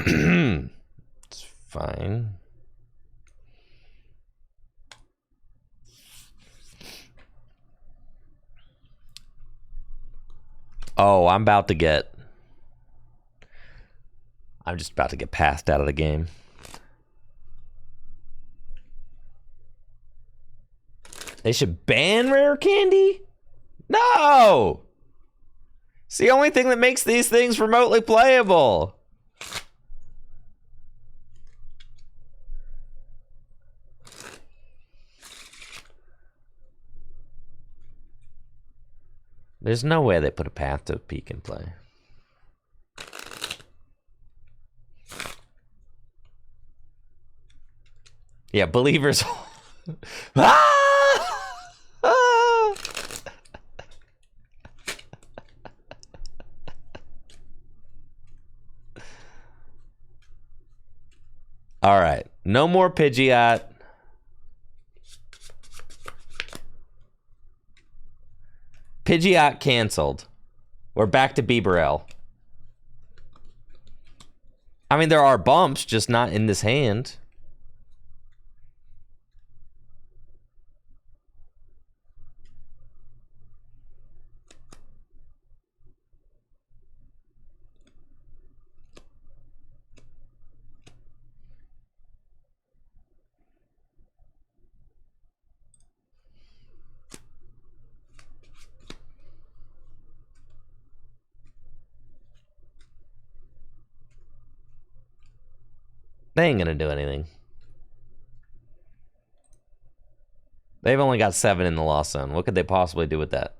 It's fine. Oh, I'm just about to get passed out of the game. They should ban rare candy? No! It's the only thing that makes these things remotely playable. There's no way they put a Path to Peak in play. Yeah, believers. All right, no more Pidgeot. Pidgeot canceled. We're back to Bibarel. I mean, there are bumps, just not in this hand. They ain't gonna do anything. They've only got 7 in the Lost Zone. What could they possibly do with that?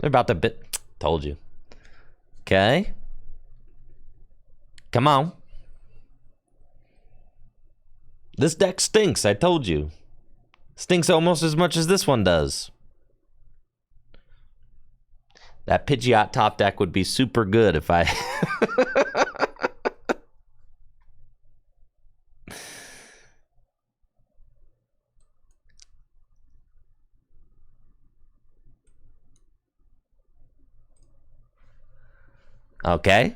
They're about to bit. Told you. Okay. Come on. This deck stinks, I told you. Stinks almost as much as this one does. That Pidgeot top deck would be super good if I... Okay.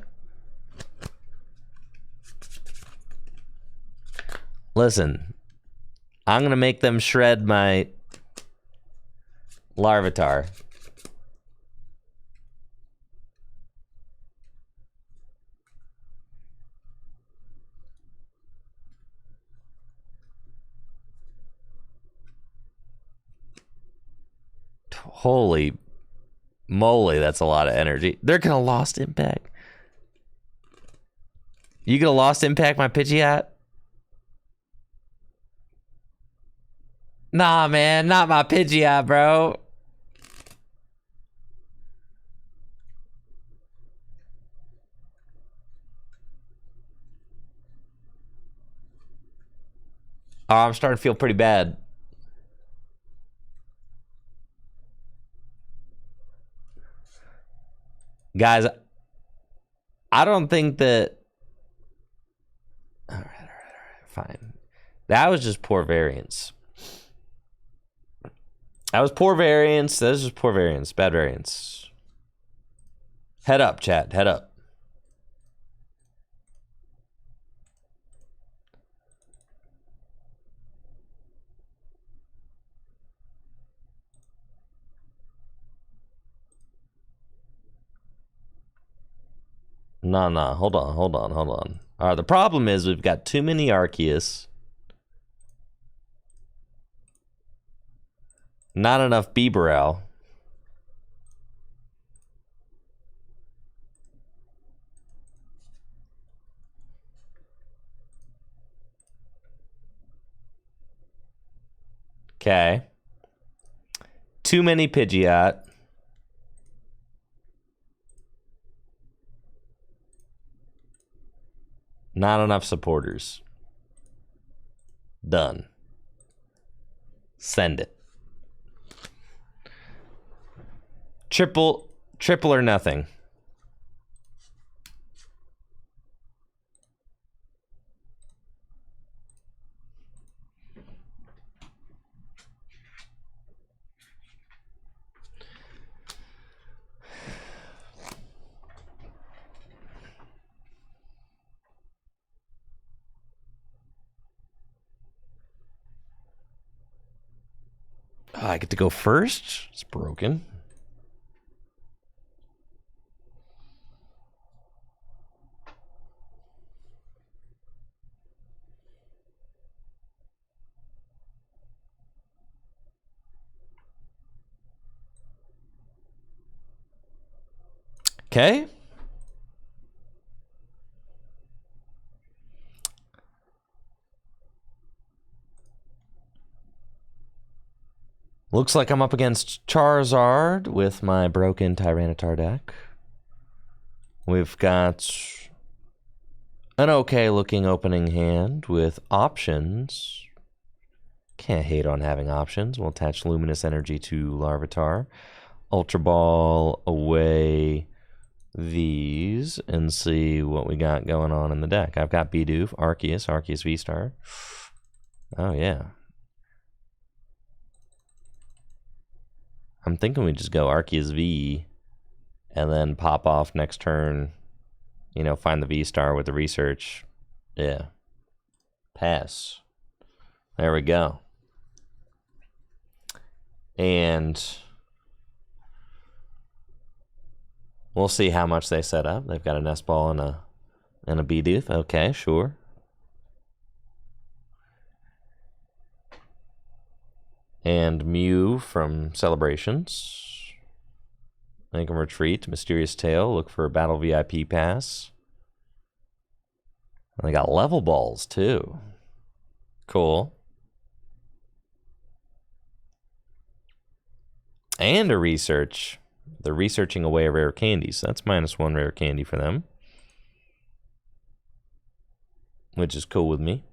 Listen. I'm going to make them shred my Larvitar. Holy moly, that's a lot of energy. They're going to Lost Impact. You going to Lost Impact my Pidgeot? Nah, man, not my Pidgeot, bro. Oh, I'm starting to feel pretty bad. Guys, I don't think that... All right, fine. That was just poor variance. That was poor variance. That was just poor variance. Bad variance. Head up, chat. Head up. No. Hold on. The problem is we've got too many Arceus. Not enough Bibarel. Okay. Too many Pidgeot. Not enough supporters. Done. Send it. Triple or nothing. Oh, I get to go first? It's broken. Okay. Looks like I'm up against Charizard with my broken Tyranitar deck. We've got an okay looking opening hand with options. Can't hate on having options. We'll attach Luminous Energy to Larvitar. Ultra Ball away these and see what we got going on in the deck. I've got Bidoof, Arceus V-Star. Oh, yeah. I'm thinking we just go Arceus V and then pop off next turn, you know, find the V-Star with the research. Yeah. Pass. There we go. And we'll see how much they set up. They've got a Nest Ball and a Bidoof. Okay, sure. And Mew from Celebrations. I can retreat. Mysterious Tail. Look for a Battle VIP pass. And they got level balls too. Cool. And a research. They're researching away a rare candy, so that's -1 rare candy for them. Which is cool with me.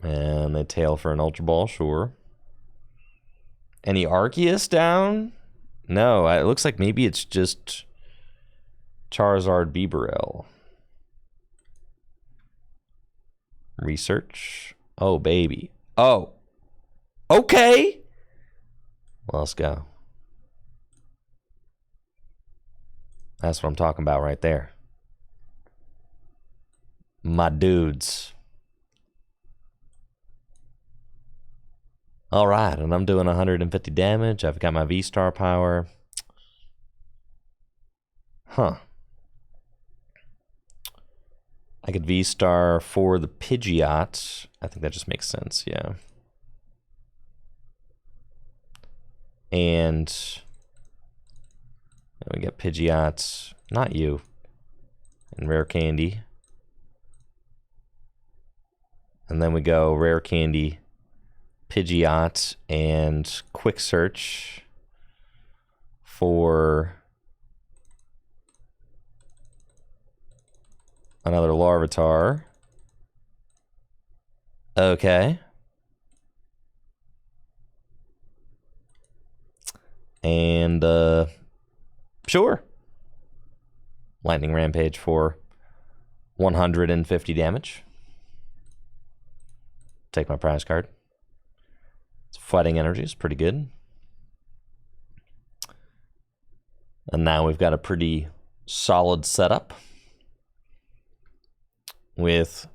And they tail for an Ultra Ball, sure. Any Arceus down? No, it looks like maybe it's just Charizard Bibarel. Research. Oh, baby. Oh. Okay. Well, let's go. That's what I'm talking about right there. My dudes. All right, and I'm doing 150 damage. I've got my V-Star power. Huh. I could V-Star for the Pidgeot. I think that just makes sense, yeah. And we get Pidgeot, not you, and Rare Candy. And then we go Rare Candy, Pidgeot, and Quick Search for another Larvitar. Okay. And, sure. Lightning Rampage for 150 damage. Take my prize card. It's Fighting Energy is pretty good. And now we've got a pretty solid setup with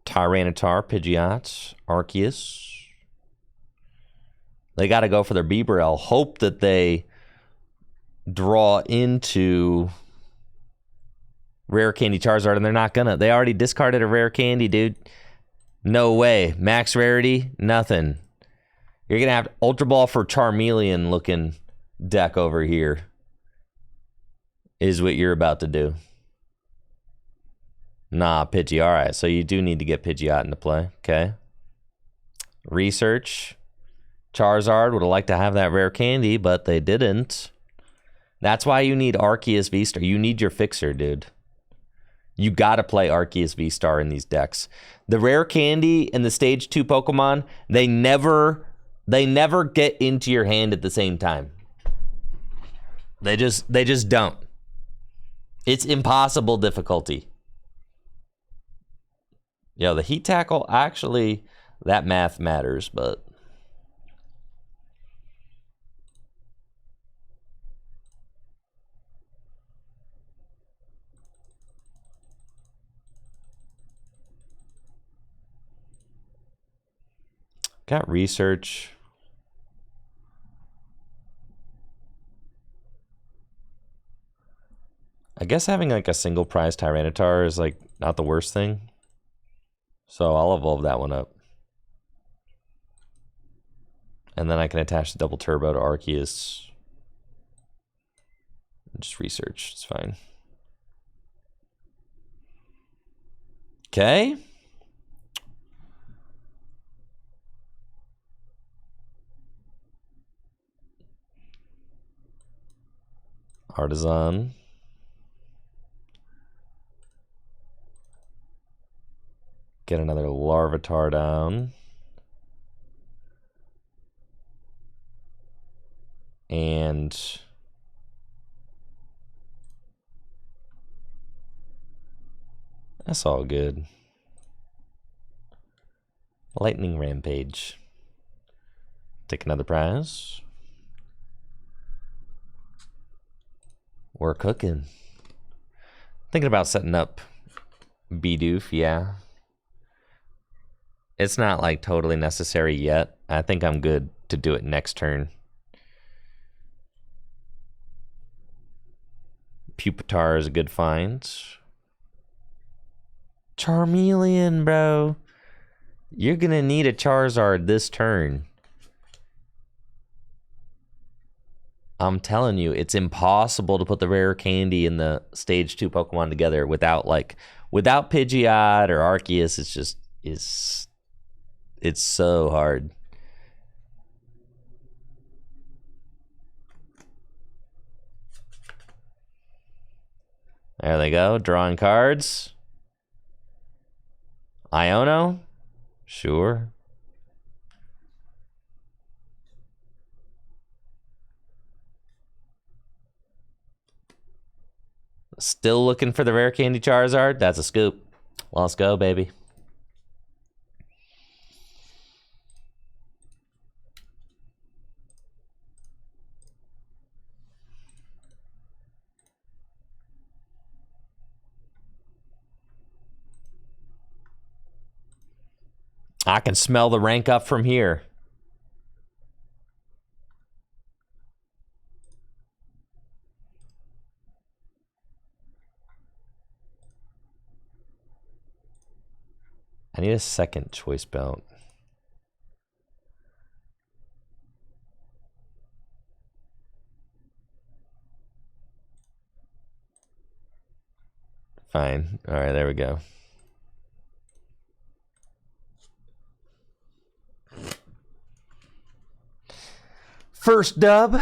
Tyranitar, Pidgeot, Arceus. They got to go for their Bibarel. Hope that they draw into rare candy Charizard, and they're not gonna. They already discarded a rare candy, dude. No way. Max rarity, nothing. You're gonna have Ultra Ball for Charmeleon looking deck over here. Is what you're about to do. Nah, Pidgey. All right, so you do need to get Pidgeot into play. Okay. Research. Charizard would have liked to have that rare candy, but they didn't. That's why you need Arceus V-Star. You need your fixer, dude. You gotta play Arceus V-Star in these decks. The rare candy and the stage 2 Pokemon, they never get into your hand at the same time. They just don't. It's impossible difficulty. Yo, the Heat Tackle, actually, that math matters, but... Got research. I guess having like a single prize Tyranitar is like not the worst thing. So I'll evolve that one up. And then I can attach the double turbo to Arceus. Just research, it's fine. Okay. Artisan. Get another Larvitar down. And that's all good. Lightning Rampage. Take another prize. We're cooking. Thinking about setting up Bidoof, yeah. It's not like totally necessary yet. I think I'm good to do it next turn. Pupitar is a good find. Charmeleon, bro. You're gonna need a Charizard this turn. I'm telling you, it's impossible to put the rare candy and the stage 2 Pokemon together without Pidgeot or Arceus. It's just it's so hard. There they go, drawing cards. Iono? Sure. Still looking for the rare candy Charizard? That's a scoop. Let's go, baby. I can smell the rank up from here. I need a second choice belt. Fine. All right, there we go. First dub.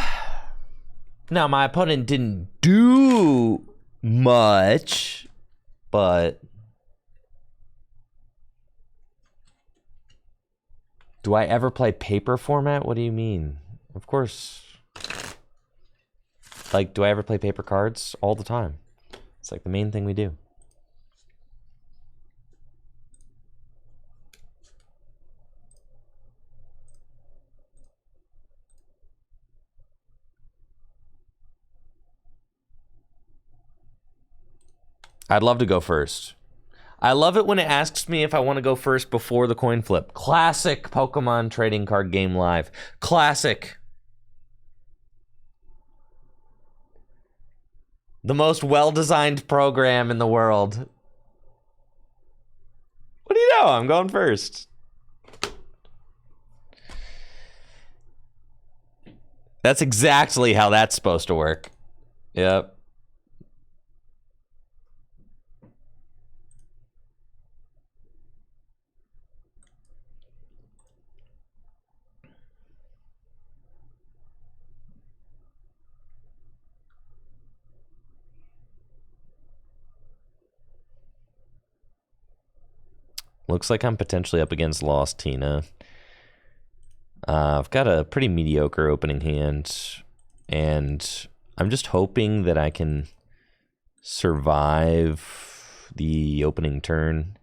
Now, my opponent didn't do much, but... Do I ever play paper format? What do you mean? Of course. Like, do I ever play paper cards? All the time. It's like the main thing we do. I'd love to go first. I love it when it asks me if I want to go first before the coin flip. Classic Pokemon trading card game live. Classic. The most well-designed program in the world. What do you know? I'm going first. That's exactly how that's supposed to work. Yep. Looks like I'm potentially up against Lost Tina. I've got a pretty mediocre opening hand, and I'm just hoping that I can survive the opening turn.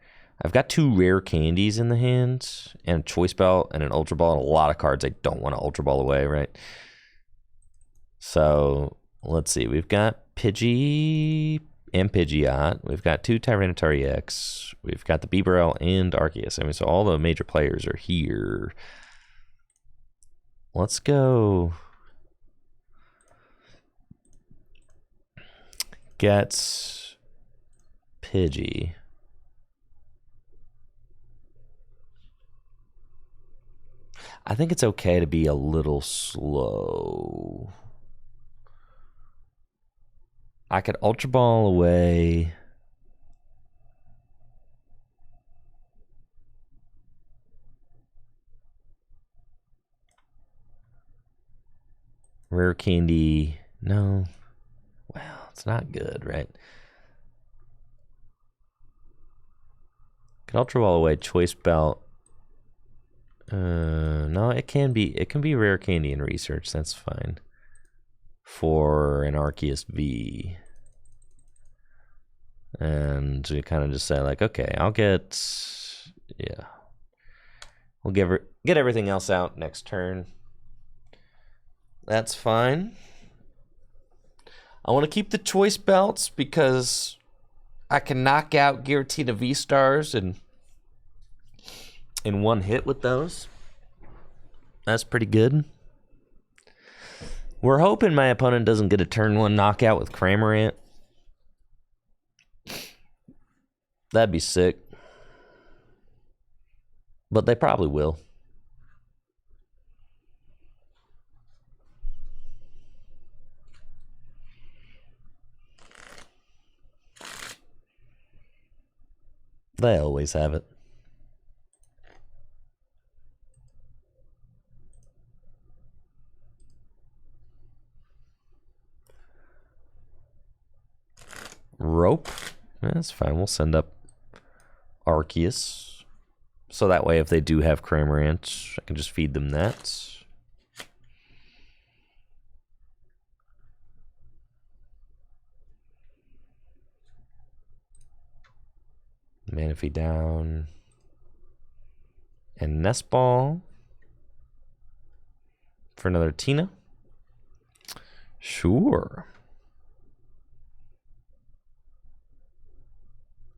I've got 2 rare candies in the hand, and a choice belt, and an ultra ball, and a lot of cards I don't want to ultra ball away, right? So let's see. We've got Pidgey and Pidgeot. We've got 2 Tyranitar EX. We've got the Bibarel and Arceus. I mean, so all the major players are here. Let's go get Pidgey. I think it's okay to be a little slow. I could Ultra Ball away. Rare candy. No. Well, it's not good, right? Could Ultra Ball away. Choice Belt. No, it can be rare candy in research. That's fine. For an Arceus V. And we kind of just say like, okay, I'll get, yeah. We'll get everything else out next turn. That's fine. I want to keep the choice belts because I can knock out Giratina V-Stars in one hit with those. That's pretty good. We're hoping my opponent doesn't get a turn 1 knockout with Cramorant. That'd be sick. But they probably will. They always have it. Rope. That's fine. We'll send up Arceus. So that way if they do have Cramorant, I can just feed them that. Manaphy down. And Nest Ball. For another Tina. Sure.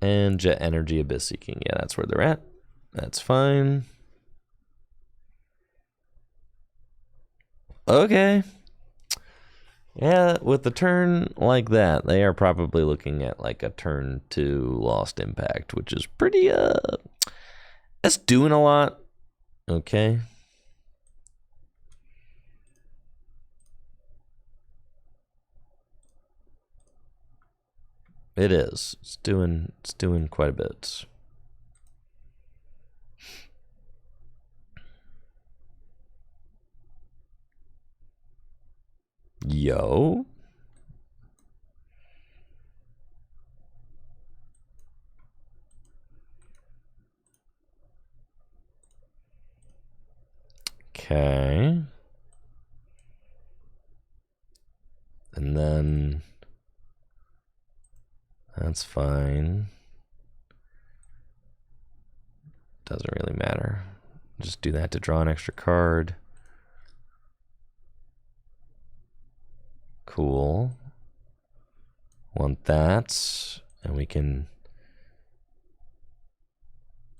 And Jet Energy Abyss Seeking. Yeah, that's where they're at. That's fine. Okay. Yeah, with the turn like that, they are probably looking at like a turn 2 Lost Impact, which is pretty, that's doing a lot. Okay. It is. It's doing quite a bit. Yo. Okay. And then that's fine. Doesn't really matter. Just do that to draw an extra card. Cool. Want that. And we can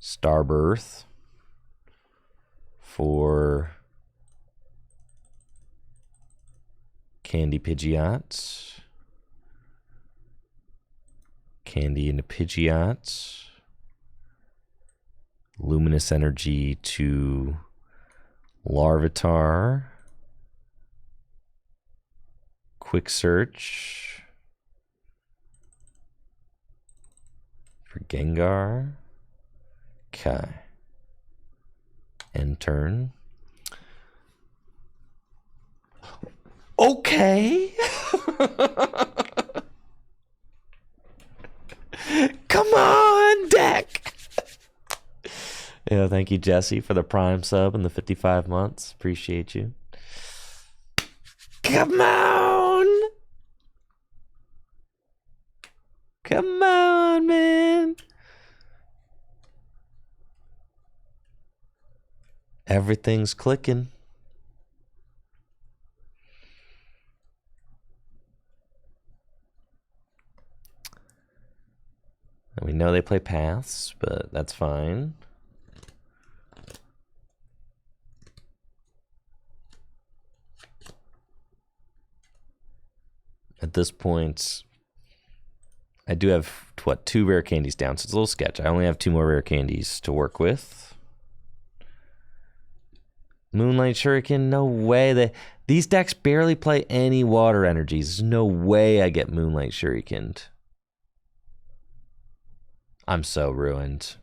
Starbirth for Candy Pidgeot. candy into Pidgeot. Luminous Energy to Larvitar. Quick Search for Gengar. Okay. End turn. Okay. Come on, deck. Yeah, thank you, Jesse, for the Prime sub and the 55 months. Appreciate you. Come on. Come on, man. Everything's clicking. And we know they play paths, but that's fine. At this point, I do have, what, 2 rare candies down, so it's a little sketch. I only have 2 more rare candies to work with. Moonlight Shuriken, no way. These decks barely play any water energies. There's no way I get Moonlight Shurikened. I'm so ruined.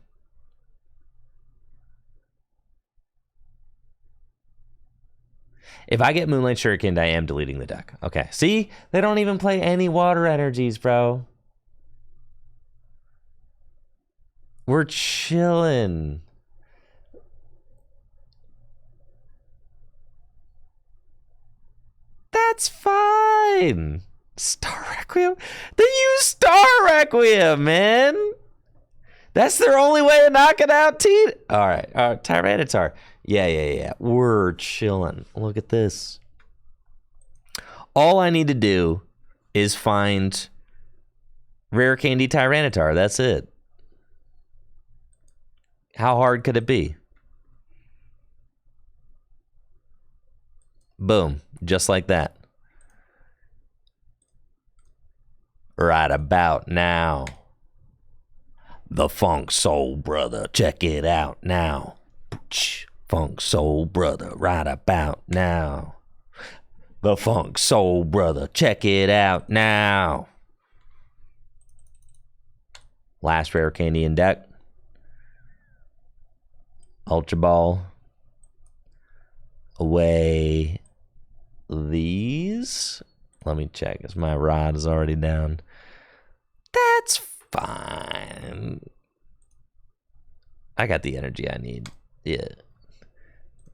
If I get Moonlight Shurikened, I am deleting the deck. Okay, see? They don't even play any water energies, bro. We're chilling. That's fine. Star Requiem? They use Star Requiem, man. That's their only way of knocking out T. All right, Tyranitar. Yeah. We're chilling. Look at this. All I need to do is find Rare Candy Tyranitar. That's it. How hard could it be? Boom. Just like that. Right about now. The Funk Soul Brother. Check it out now. Funk Soul Brother. Right about now. The Funk Soul Brother. Check it out now. Last rare candy in deck. Ultra Ball. Away these. Let me check, because my rod is already down. That's fine. I got the energy I need. Yeah.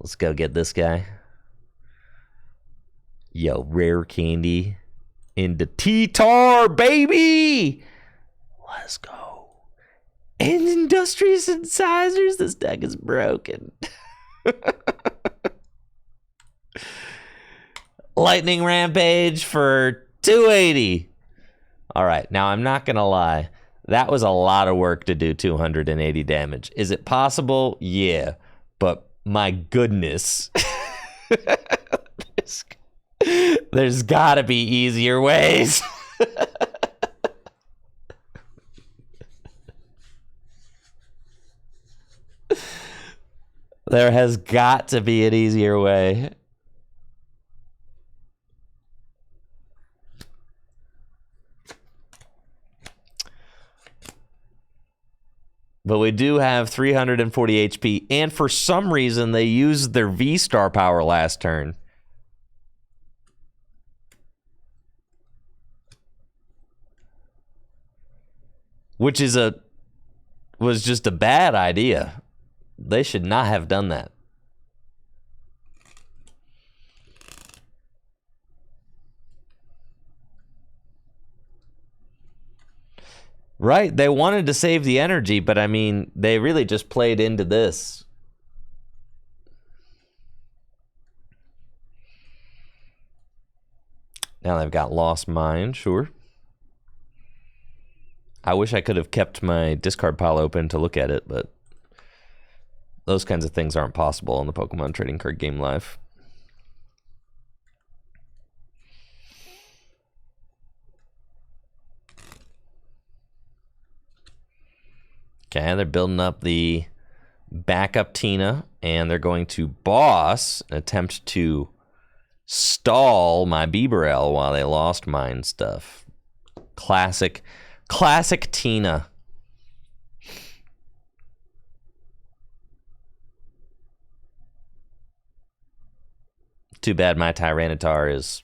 Let's go get this guy. Yo, rare candy into T-Tar, baby! Let's go. And Industrious Incisors, this deck is broken. Lightning Rampage for 280. All right, now I'm not gonna lie. That was a lot of work to do 280 damage. Is it possible? Yeah, but my goodness. There's gotta be easier ways. There has got to be an easier way. But we do have 340 HP, and for some reason they used their V-Star power last turn. Which was just a bad idea. They should not have done that. Right, they wanted to save the energy, but I mean, they really just played into this. Now they've got Lost Mine, sure. I wish I could have kept my discard pile open to look at it, but those kinds of things aren't possible on the Pokemon Trading Card Game Live. Okay, they're building up the backup Tina, and they're going to boss and attempt to stall my Bibarel while they lost mine stuff. Classic Tina. Too bad my Tyranitar is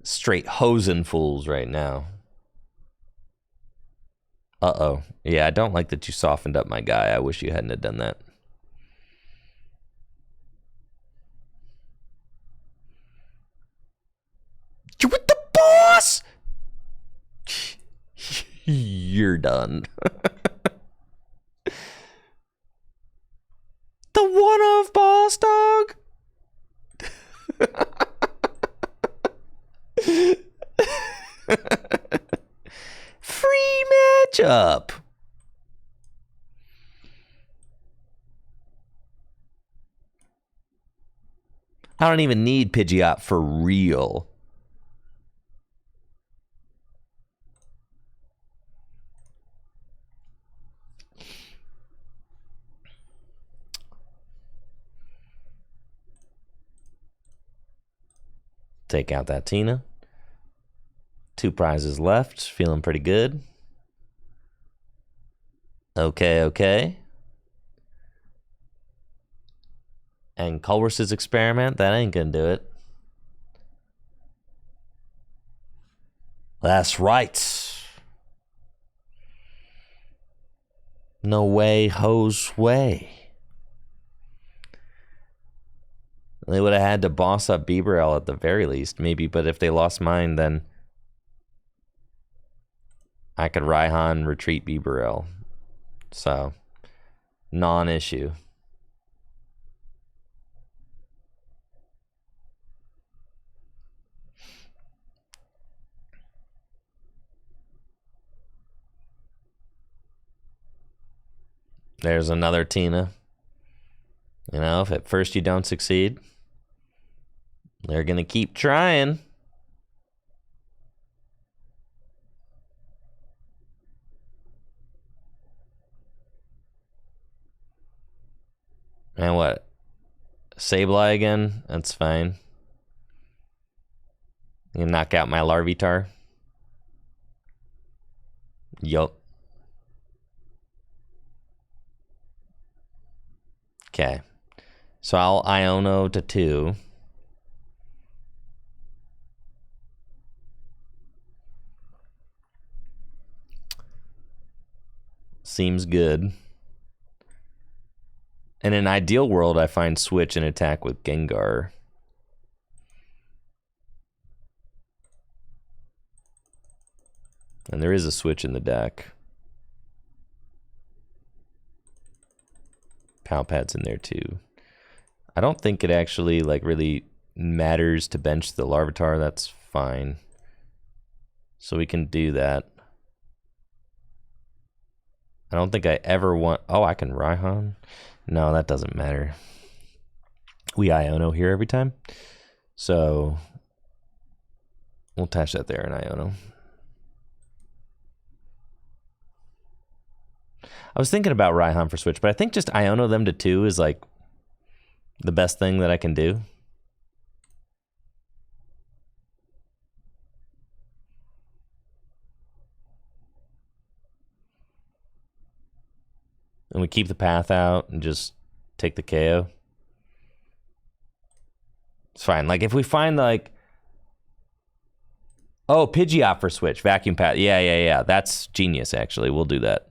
straight hosing fools right now. Uh-oh. Yeah, I don't like that you softened up my guy. I wish you hadn't have done that. You with the boss? You're done. The one-of boss dog? Free matchup. I don't even need Pidgeot for real. Take out that Tina. 2 prizes left. Feeling pretty good. Okay. And Culver's experiment, that ain't gonna do it. That's right. No way, hose way. They would have had to boss up Bibarel at the very least, maybe, but if they lost mine, then I could Raihan retreat Bibarel. So, non-issue. There's another Tina. You know, if at first you don't succeed, they're going to keep trying. And what? Sableye again? That's fine. You can knock out my Larvitar. Yup. Okay. So I'll Iono to 2. Seems good. In an ideal world, I find switch and attack with Gengar. And there is a switch in the deck. Palpad's in there too. I don't think it actually like really matters to bench the Larvitar. That's fine. So we can do that. I don't think I ever want... Oh, I can Raihan? No, that doesn't matter. We Iono here every time. So we'll attach that there in Iono. I was thinking about Raihan for Switch, but I think just Iono them to 2 is like the best thing that I can do. And we keep the path out and just take the KO. It's fine. Like if we find like... Oh, Pidgeot for Switch. Vacuum path. Yeah. That's genius, actually. We'll do that.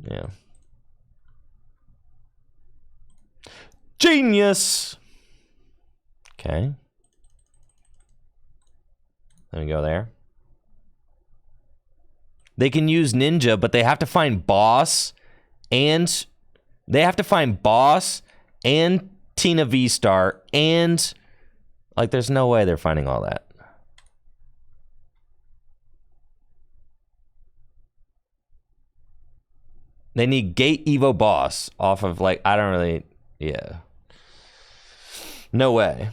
Yeah. Genius! Okay. Let me go there. They can use Ninja, but they have to find Boss and... They have to find Boss and Tina V-Star and... Like, there's no way they're finding all that. They need Gate Evo Boss off of, like, I don't really... Yeah. No way.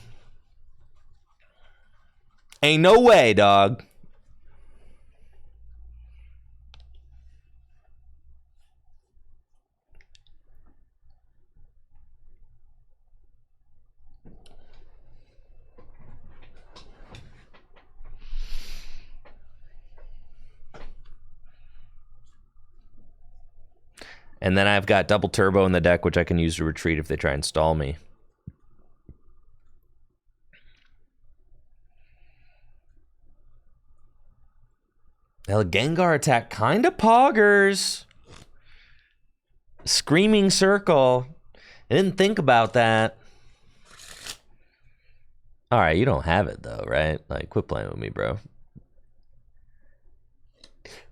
Ain't no way, dog. And then I've got double turbo in the deck, which I can use to retreat if they try and stall me. Now, the Gengar attack kind of poggers. Screaming Circle. I didn't think about that. All right, you don't have it, though, right? Like, quit playing with me, bro.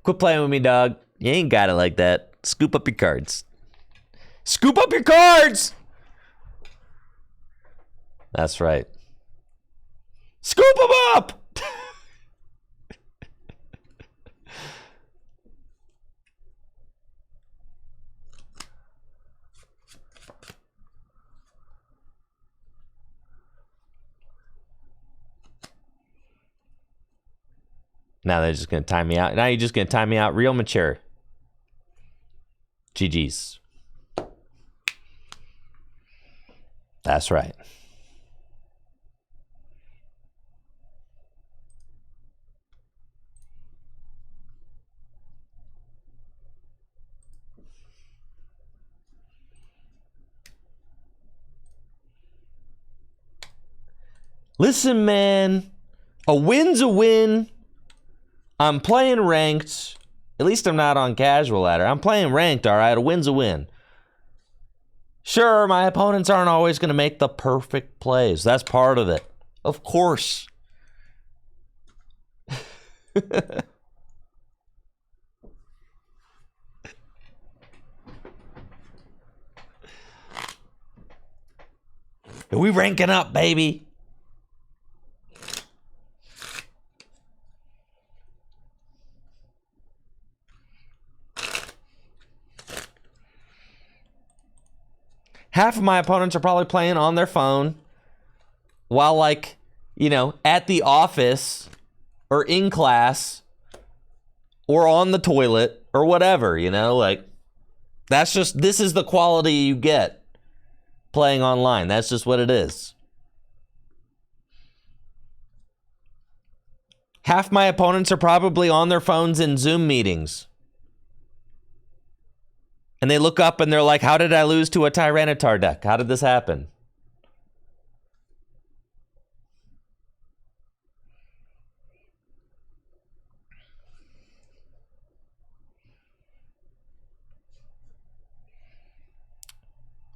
Quit playing with me, dog. You ain't got it like that. Scoop up your cards. Scoop up your cards! That's right. Scoop them up! Now they're just going to time me out. Now you're just going to time me out real mature. GG's. That's right. Listen, man. A win's a win. I'm playing ranked. At least I'm not on casual ladder. I'm playing ranked, all right? A win's a win. Sure, my opponents aren't always going to make the perfect plays. That's part of it. Of course. We ranking up, baby. Half of my opponents are probably playing on their phone while, like, you know, at the office or in class or on the toilet or whatever, you know, like, that's just, this is the quality you get playing online. That's just what it is. Half my opponents are probably on their phones in Zoom meetings. And they look up and they're like, how did I lose to a Tyranitar deck? How did this happen?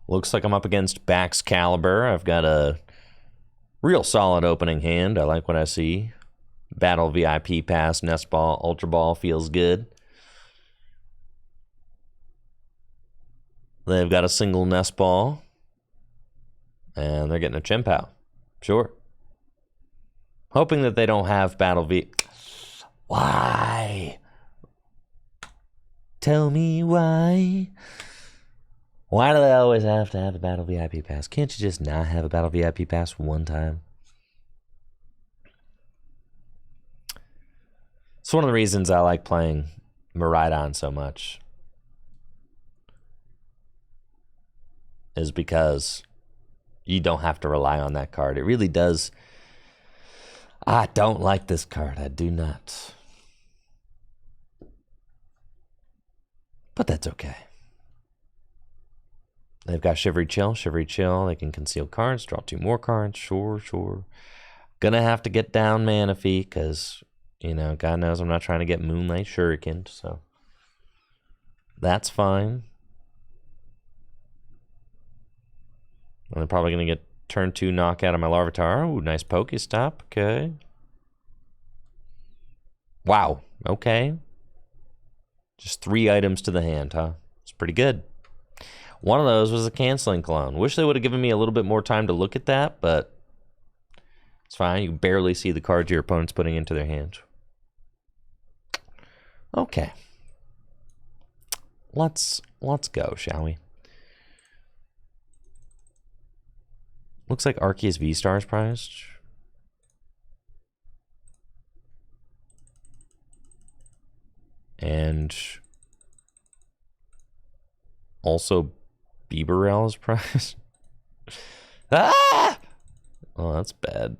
Looks like I'm up against Bax Caliber. I've got a real solid opening hand. I like what I see. Battle VIP Pass, Nest Ball, Ultra Ball feels good. They've got a single Nest Ball. And they're getting a Chimpow. Sure. Hoping that they don't have Battle V. Why? Tell me why. Why do they always have to have a Battle VIP Pass? Can't you just not have a Battle VIP Pass one time? It's one of the reasons I like playing Miraidon so much. Is because you don't have to rely on that card. It really does. I don't like this card. I do not. But that's okay. They've got Shivery Chill. Shivery Chill. They can conceal cards. Draw 2 more cards. Sure. Gonna have to get down Manaphy because, you know, God knows I'm not trying to get Moonlight Shuriken. So that's fine. I'm probably going to get turn 2 knockout of my Larvitar. Ooh, nice Pokestop. Okay. Wow. Okay. Just 3 items to the hand, huh? It's pretty good. One of those was a canceling clone. Wish they would have given me a little bit more time to look at that, but it's fine. You can barely see the cards your opponent's putting into their hands. Okay. Let's go, shall we? Looks like Arceus V-Star is priced. And also Bieberell is prized. Ah! Oh, that's bad.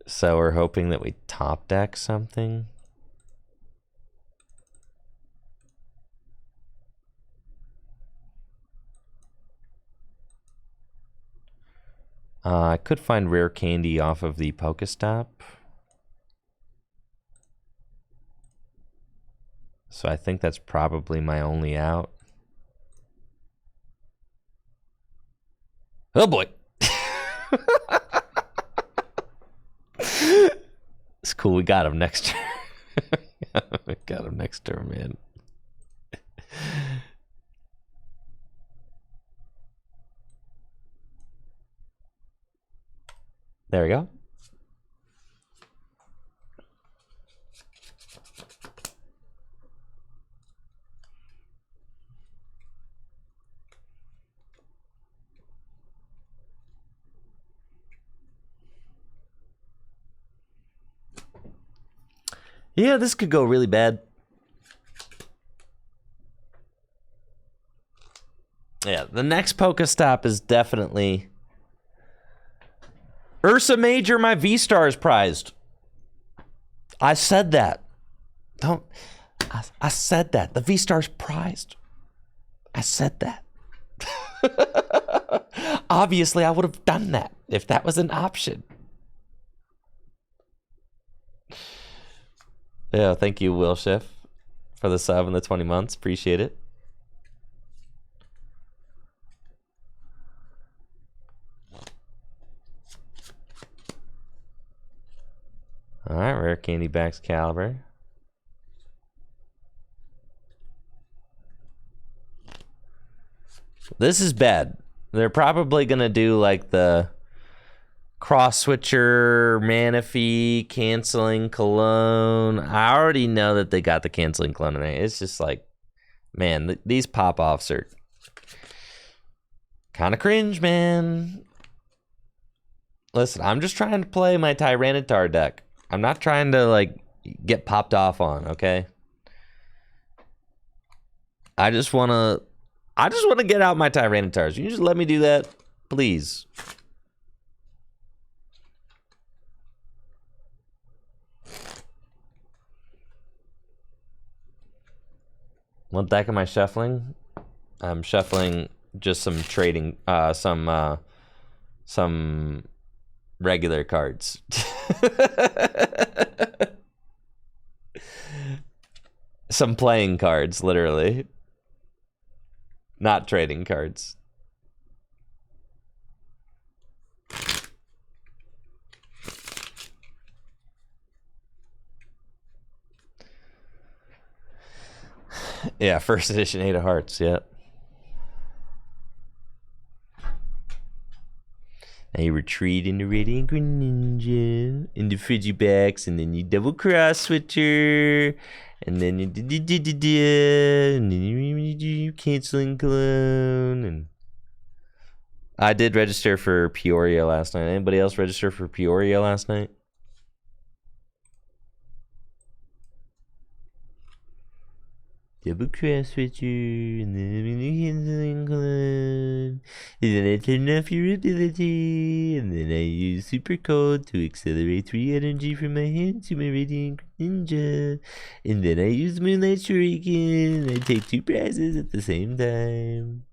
So we're hoping that we top deck something. I could find rare candy off of the Pokestop. So I think that's probably my only out. Oh boy. It's cool. We got him next turn. We got him next turn, man. There we go. Yeah, this could go really bad. Yeah, the next Pokestop is definitely Ursa Major. My V-Star is prized. I said that. Don't. I said that. The V-Star's prized. I said that. Obviously, I would have done that if that was an option. Yeah, thank you, Will Schiff, for the sub and the 20 months. Appreciate it. All right, rare candy backs Caliber. This is bad. They're probably gonna do like the cross switcher, Manaphy, canceling cologne. I already know that they got the canceling cologne in there. It's just like, man, these pop offs are kind of cringe, man. Listen, I'm just trying to play my Tyranitar deck. I'm not trying to like get popped off on, okay? I just wanna get out my Tyranitars. You just let me do that, please. What deck am I shuffling? I'm shuffling just some trading, some regular cards. Some playing cards, literally. Not trading cards. Yeah, first edition 8 of Hearts, yeah. Now you retreat into Radiant Greninja, into Frigibacks, and then you double cross switcher, and then you and then you canceling cologne. And I did register for Peoria last night. Anybody else register for Peoria last night? Double cross switcher, and then canceling cologne. And then I turn off your ability, and then I use super cold to accelerate 3 energy from my hand to my Radiant Ninja. And then I use Moonlight Shuriken, and I take 2 prizes at the same time.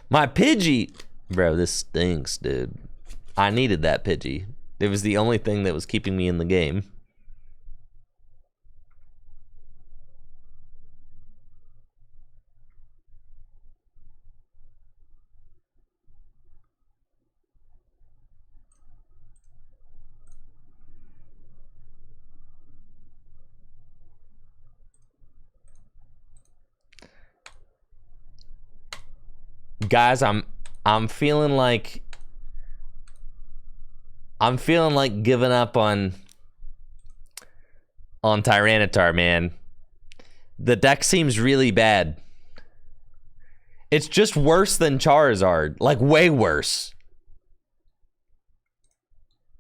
My Pidgey! Bro, this stinks, dude. I needed that Pidgey. It was the only thing that was keeping me in the game. Guys, I'm feeling like giving up on Tyranitar, man. The deck seems really bad. It's just worse than Charizard, like way worse.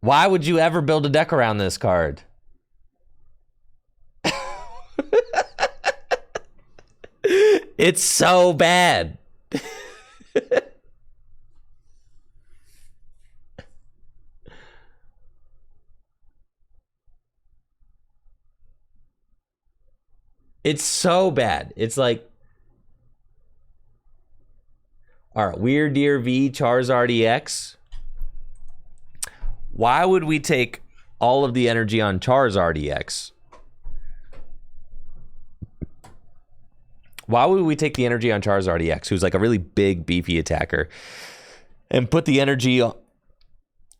Why would you ever build a deck around this card? It's so bad. It's so bad. It's like, all right, Weird Deer V Charizard EX. Why would we take all of the energy on Charizard EX? Why would we take the energy on Charizard EX, who's like a really big, beefy attacker, and put the energy on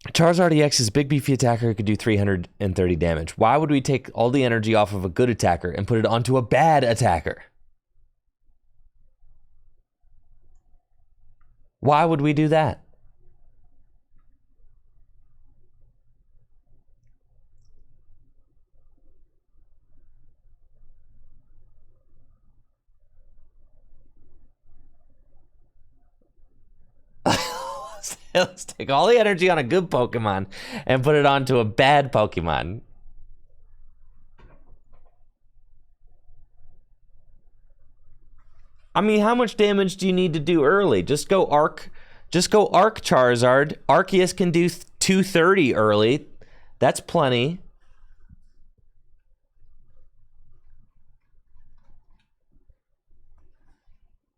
Charizard EX is big, beefy attacker who could do 330 damage. Why would we take all the energy off of a good attacker and put it onto a bad attacker? Why would we do that? Let's take all the energy on a good Pokemon and put it onto a bad Pokemon. I mean, how much damage do you need to do early? Just go Arc Charizard. Arceus can do 230 early. That's plenty.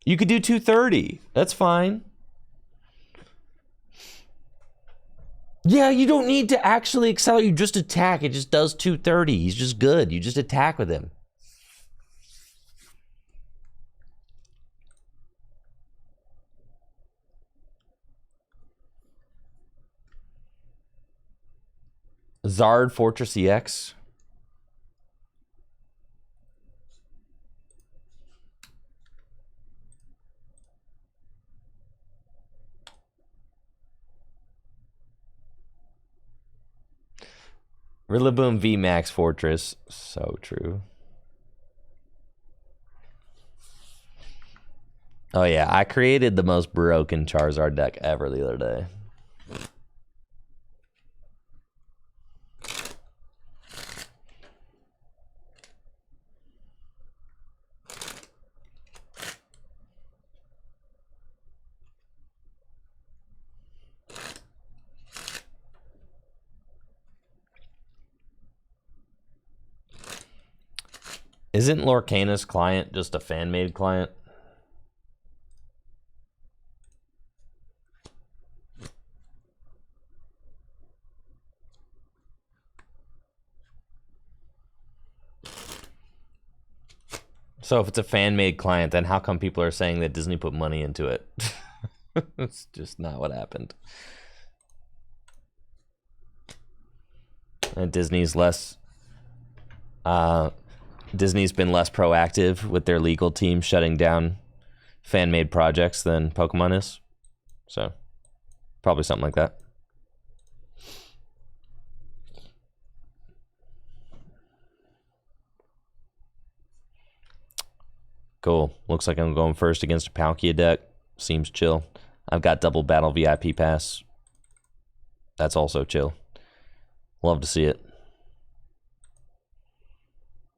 You could do 230. That's fine. Yeah, you don't need to actually accelerate. You just attack. It just does 230. He's just good. You just attack with him. Zard Fortress EX. Rillaboom V Max Fortress. So true. Oh yeah, I created the most broken Charizard deck ever the other day. Isn't Lorcana's client just a fan-made client? So if it's a fan-made client, then how come people are saying that Disney put money into it? It's just not what happened. And Disney's been less proactive with their legal team shutting down fan-made projects than Pokemon is. So, probably something like that. Cool. Looks like I'm going first against a Palkia deck. Seems chill. I've got double battle VIP pass. That's also chill. Love to see it.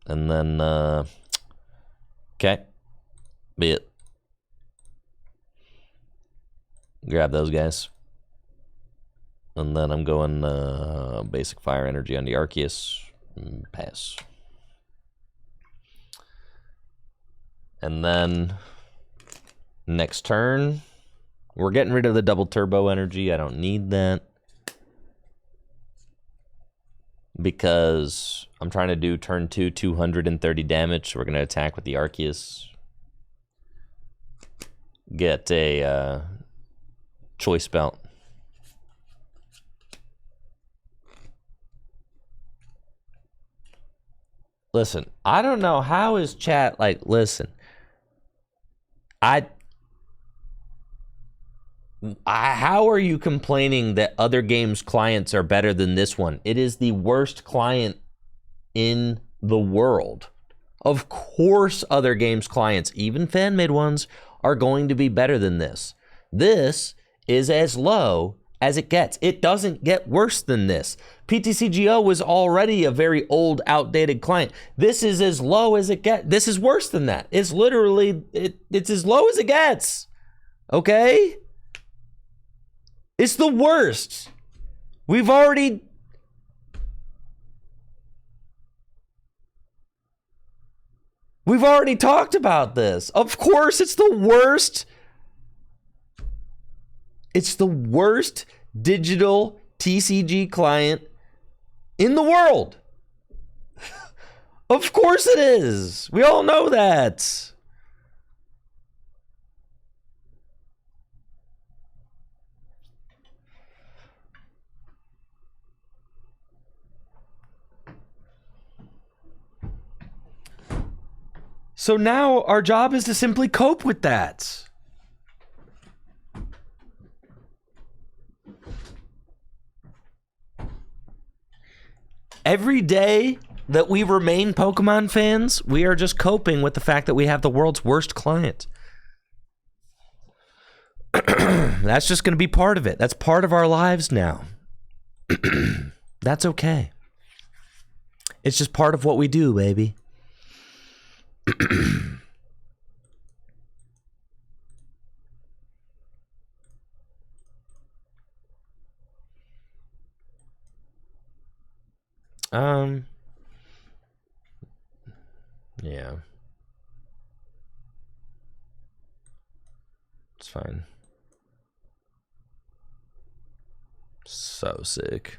And then, okay. Be it. Grab those guys. And then I'm going basic fire energy on the Arceus. Pass. And then next turn, we're getting rid of the double turbo energy. I don't need that because I'm trying to do turn 2, 230 damage. So we're going to attack with the Arceus. Get a choice belt. Listen, I don't know how is chat like, listen. How are you complaining that other games' clients are better than this one? It is the worst client in the world. Of course, other games' clients, even fan-made ones, are going to be better than this. This is as low as it gets. It doesn't get worse than this. PTCGO was already a very old, outdated client. This is as low as it gets. This is worse than that. It's literally, it's as low as it gets. Okay? It's the worst. We've already talked about this. Of course, it's the worst. It's the worst digital TCG client in the world. Of course it is. We all know that. So now our job is to simply cope with that. Every day that we remain Pokemon fans, we are just coping with the fact that we have the world's worst client. That's just going to be part of it. That's part of our lives now. That's okay. It's just part of what we do, baby. Yeah. It's fine. So sick.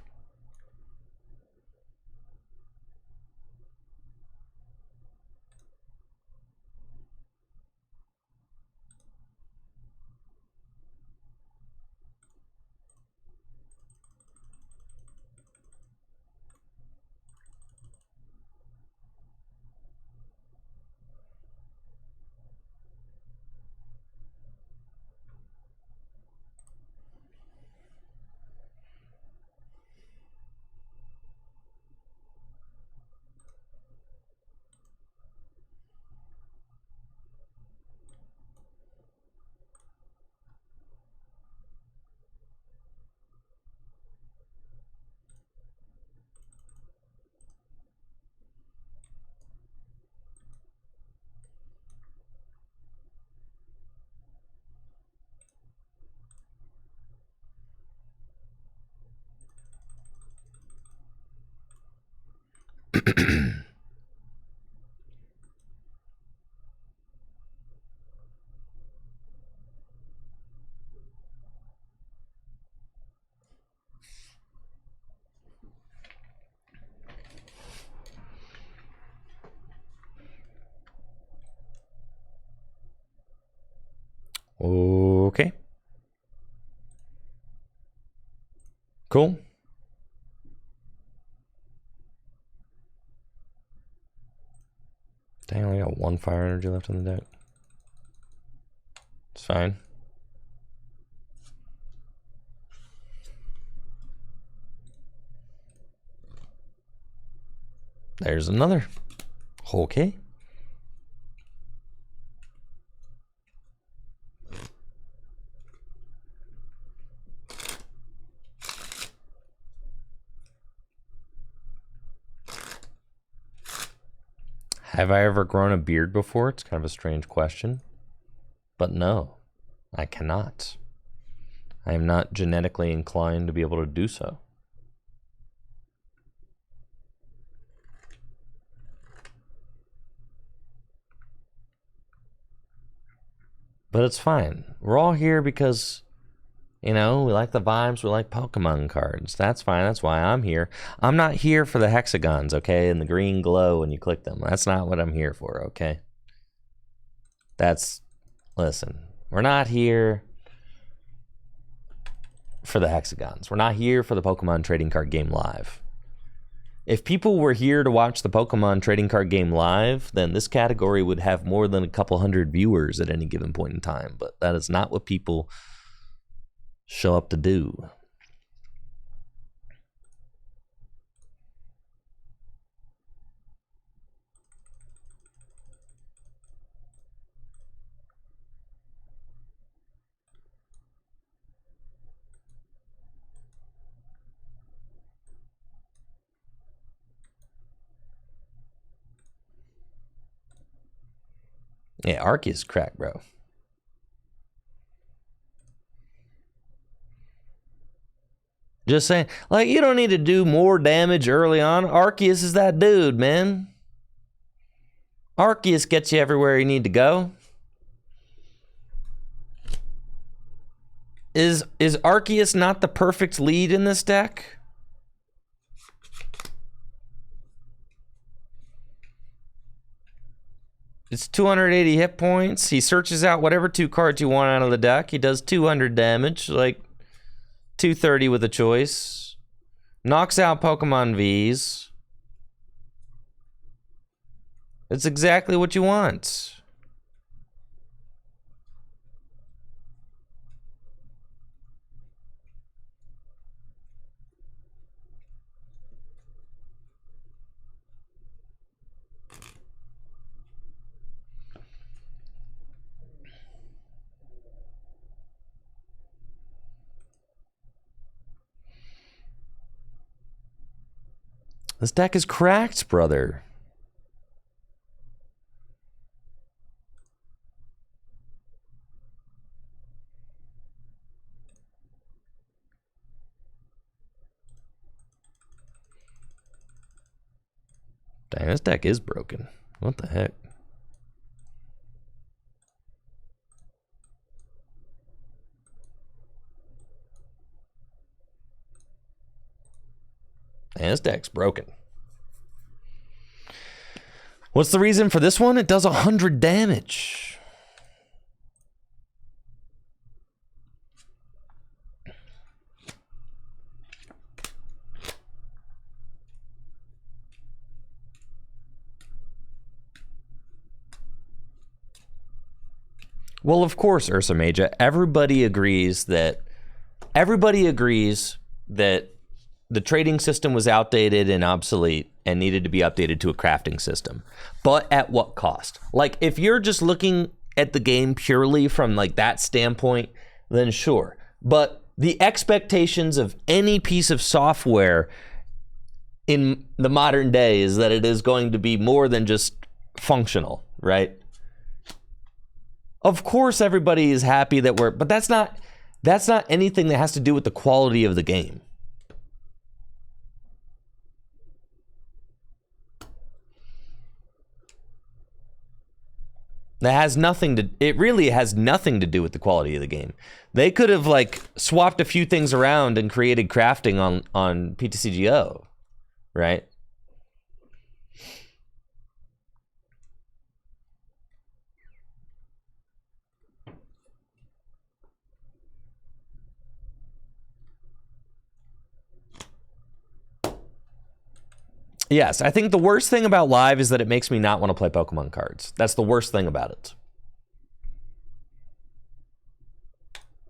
Okay. Cool. Dang, I only got one fire energy left in the deck. It's fine. There's another. Okay. Have I ever grown a beard before? It's kind of a strange question. But no, I cannot. I am not genetically inclined to be able to do so. But it's fine. We're all here because, you know, we like the vibes, we like Pokemon cards. That's fine, that's why I'm here. I'm not here for the hexagons, okay, and the green glow when you click them. That's not what I'm here for, okay? Listen, we're not here for the hexagons. We're not here for the Pokemon trading card game live. If people were here to watch the Pokemon trading card game live, then this category would have more than a couple hundred viewers at any given point in time. But that is not what people show up to do. Yeah, Arceus crack, bro. Just saying, like, you don't need to do more damage early on. Arceus is that dude, man. Arceus gets you everywhere you need to go. Is Arceus not the perfect lead in this deck? It's 280 hit points. He searches out whatever 2 cards you want out of the deck. He does 200 damage, like 230 with a choice. Knocks out Pokemon Vs. It's exactly what you want. This deck is cracked, brother. Dang, this deck is broken. What the heck? Man, this deck's broken. What's the reason for this one? It does 100 damage. Well, of course, Ursa Major. Everybody agrees that the trading system was outdated and obsolete and needed to be updated to a crafting system. But at what cost? Like, if you're just looking at the game purely from like that standpoint, then sure. But the expectations of any piece of software in the modern day is that it is going to be more than just functional, right? Of course everybody is happy that but that's not anything that has to do with the quality of the game. It really has nothing to do with the quality of the game. They could have like swapped a few things around and created crafting on PTCGO, right? Yes, I think the worst thing about live is that it makes me not want to play Pokemon cards. That's the worst thing about it.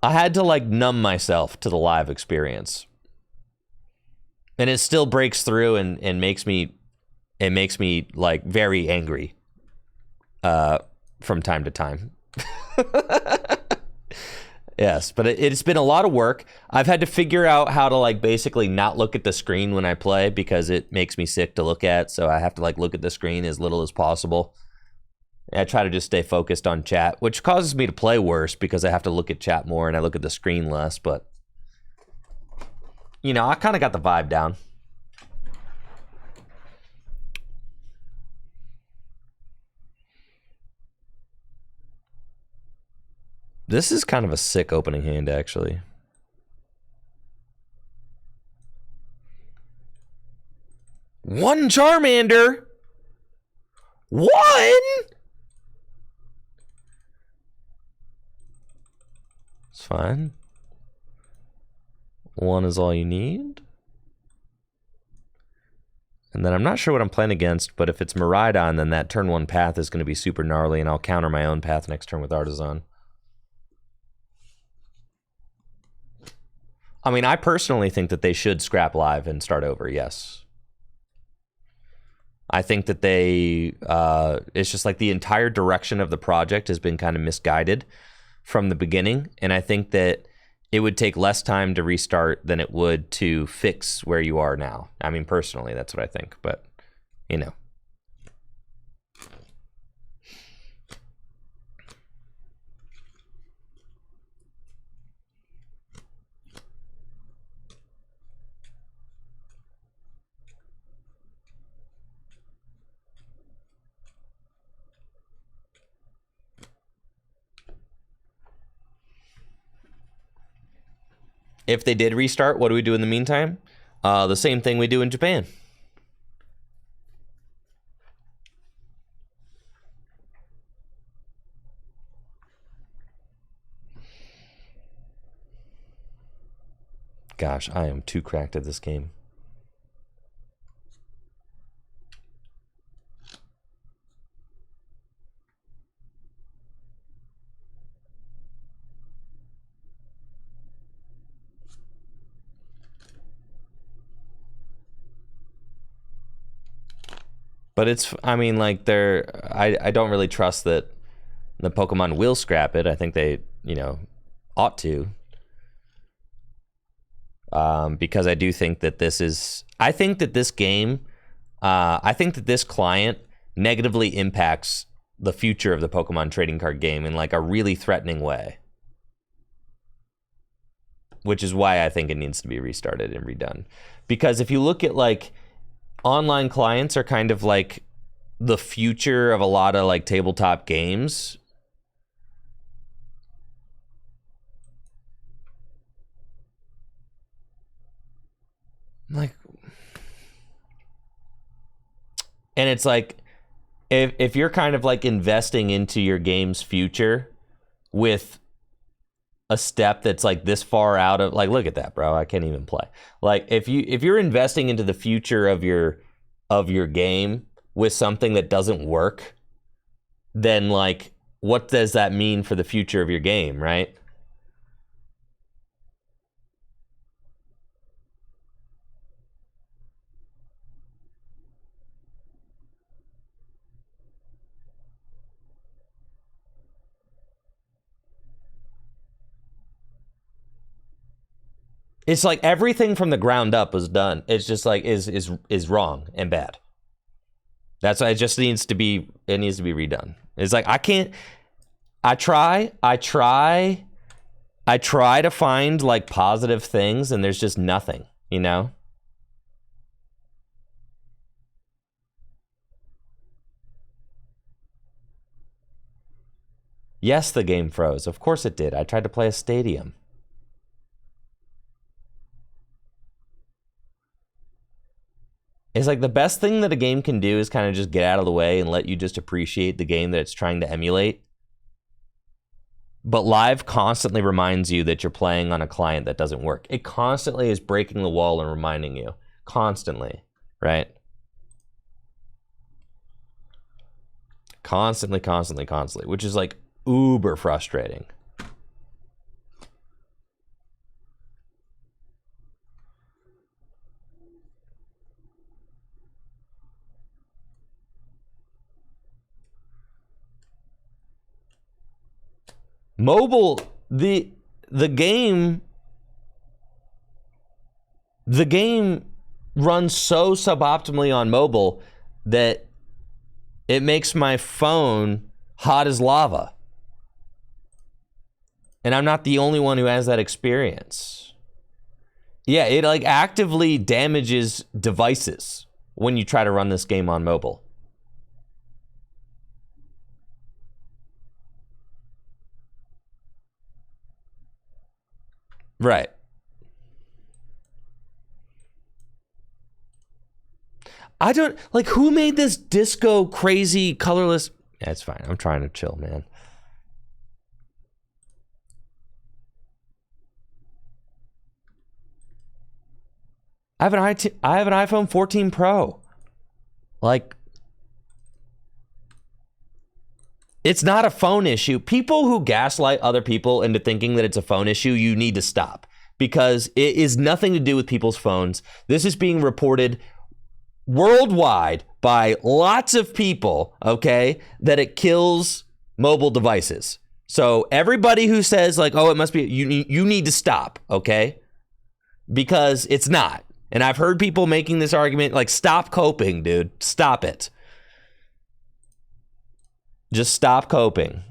I had to like numb myself to the live experience. And it still breaks through and makes me like very angry from time to time. Yes, but it's been a lot of work. I've had to figure out how to like basically not look at the screen when I play because it makes me sick to look at. So I have to like look at the screen as little as possible. And I try to just stay focused on chat, which causes me to play worse because I have to look at chat more and I look at the screen less. But, you know, I kind of got the vibe down. This is kind of a sick opening hand, actually. One Charmander? One? It's fine. One is all you need. And then I'm not sure what I'm playing against, but if it's Miraidon, then that turn 1 path is going to be super gnarly, and I'll counter my own path next turn with Artisan. I mean, I personally think that they should scrap live and start over, yes. I think that it's just like the entire direction of the project has been kind of misguided from the beginning. And I think that it would take less time to restart than it would to fix where you are now. I mean, personally, that's what I think, but you know. If they did restart, what do we do in the meantime? The same thing we do in Japan. Gosh, I am too cracked at this game. But it's, I mean, like, I don't really trust that the Pokemon will scrap it. I think they, you know, ought to. Because I do think that I think that this game, I think that this client negatively impacts the future of the Pokemon trading card game in like a really threatening way. Which is why I think it needs to be restarted and redone. Because if you look at like, online clients are kind of like the future of a lot of like tabletop games. Like, and it's like, if you're kind of like investing into your game's future with a step that's like this far out of, like, look at that, bro, I can't even play. Like, if you're investing into the future of your game with something that doesn't work, then like, what does that mean for the future of your game, right? It's like everything from the ground up was done. It's just like is wrong and bad. That's why it just needs to be redone. It's like I try to find like positive things and there's just nothing, you know? Yes, the game froze. Of course it did. I tried to play a stadium. It's like the best thing that a game can do is kind of just get out of the way and let you just appreciate the game that it's trying to emulate. But live constantly reminds you that you're playing on a client that doesn't work. It constantly is breaking the wall and reminding you. Constantly, right? Constantly, which is like uber frustrating. Mobile, the game runs so suboptimally on mobile that it makes my phone hot as lava. And I'm not the only one who has that experience. Yeah, it like actively damages devices when you try to run this game on mobile. Right. I don't, like, who made this disco crazy colorless? Yeah, it's fine. I'm trying to chill, man. I have an iPhone 14 Pro. Like, it's not a phone issue. People who gaslight other people into thinking that it's a phone issue, you need to stop. because it is nothing to do with people's phones. This is being reported worldwide by lots of people, okay, that it kills mobile devices. So everybody who says like, oh, it must be, you need to stop, okay? Because it's not. And I've heard people making this argument like, stop coping, dude. Stop it. Just stop coping.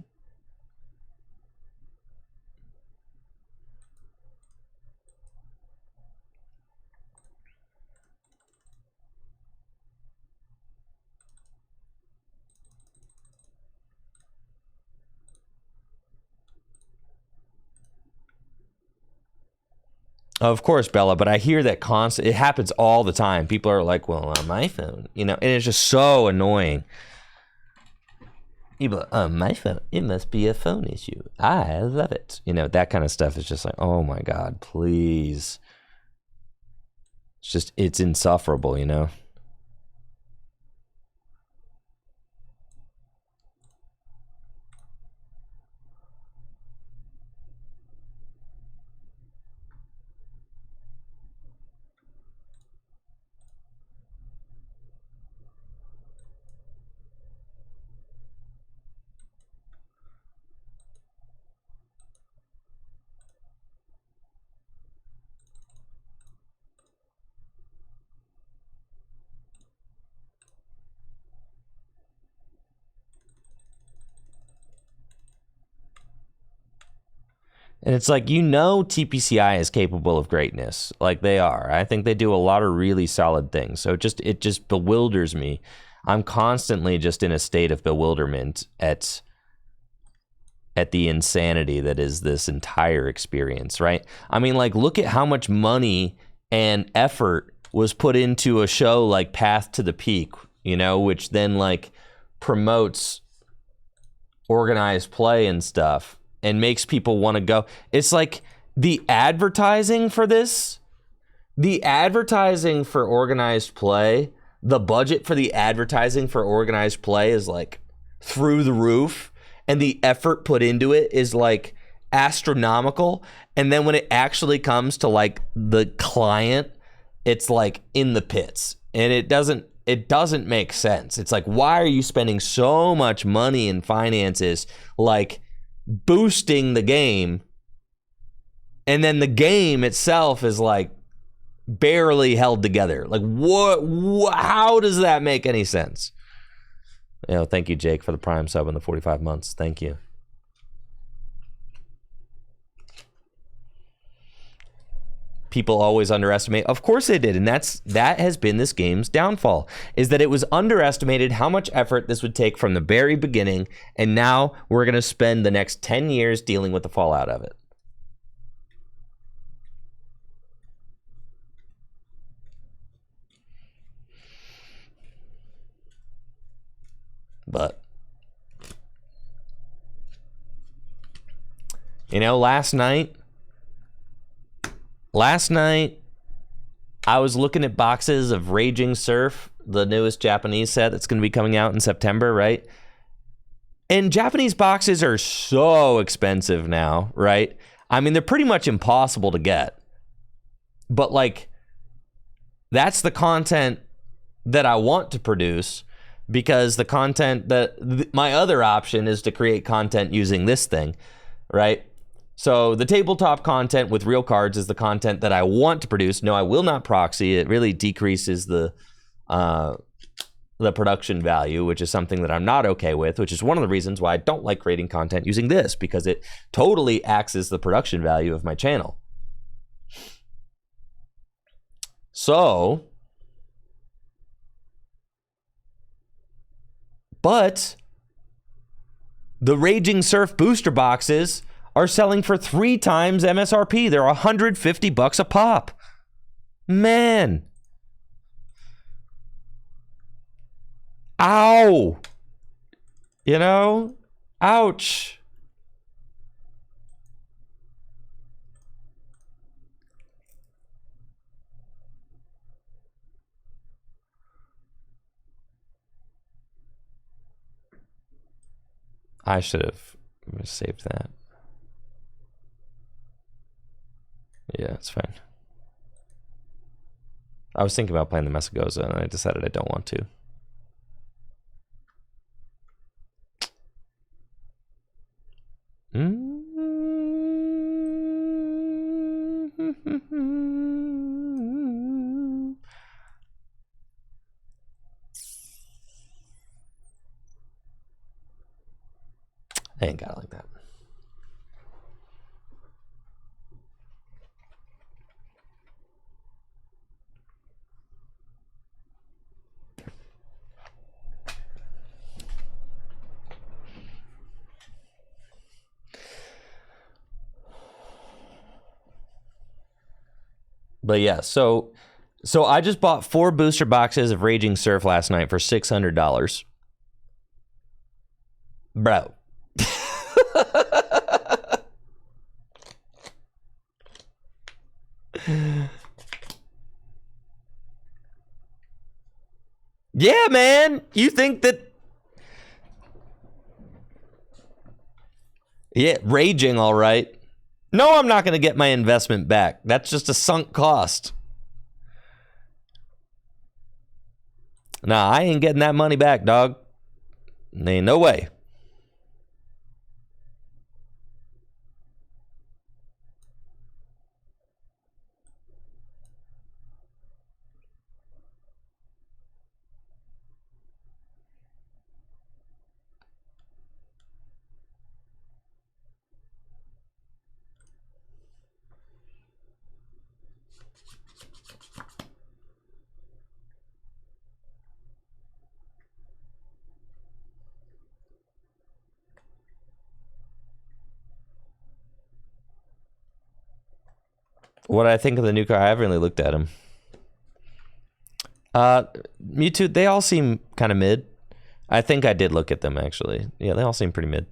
Of course, Bella, but I hear that constant. It happens all the time. People are like, well, on my phone, you know, and it's just so annoying. Yeah, but on my phone, it must be a phone issue. I love it. You know, that kind of stuff is just like, oh my God, please. It's just, it's insufferable, you know? And it's like, you know, TPCI is capable of greatness. Like they are. I think they do a lot of really solid things. So it just bewilders me. I'm constantly just in a state of bewilderment at the insanity that is this entire experience, right? I mean, like, look at how much money and effort was put into a show like Path to the Peak, you know, which then like promotes organized play and stuff and makes people want to go. It's like the advertising for this, the advertising for organized play, the budget for the advertising for organized play is like through the roof, and the effort put into it is like astronomical. And then when it actually comes to like the client, it's like in the pits, and it doesn't make sense. It's like, why are you spending so much money and finances like boosting the game, and then the game itself is like barely held together? Like, what how does that make any sense? You know, thank you, Jake, for the Prime sub in the 45 months. Thank you. People always underestimate. Of course they did, and that has been this game's downfall, is that it was underestimated how much effort this would take from the very beginning, and now we're going to spend the next 10 years dealing with the fallout of it. But, you know, last night, I was looking at boxes of Raging Surf, the newest Japanese set that's going to be coming out in September, right? And Japanese boxes are so expensive now, right? I mean, they're pretty much impossible to get. But, like, that's the content that I want to produce, because the content that my other option is to create content using this thing, right? So the tabletop content with real cards is the content that I want to produce. No, I will not proxy. It really decreases the production value, which is something that I'm not okay with, which is one of the reasons why I don't like creating content using this, because it totally axes the production value of my channel. So, but the Raging Surf booster boxes are selling for 3 times MSRP. They're $150 a pop. Man. Ow. You know? Ouch. I should have saved that. Yeah, it's fine. I was thinking about playing the Messagoza, and I decided I don't want to. I ain't got it like that. But yeah, so I just bought 4 booster boxes of Raging Surf last night for $600. Bro. Yeah, man. You think that... Yeah, raging, all right. No, I'm not going to get my investment back. That's just a sunk cost. Nah, I ain't getting that money back, dog. Ain't no way. What I think of the new car, I haven't really looked at them. Mewtwo, they all seem kind of mid. I think I did look at them, actually. Yeah, they all seem pretty mid.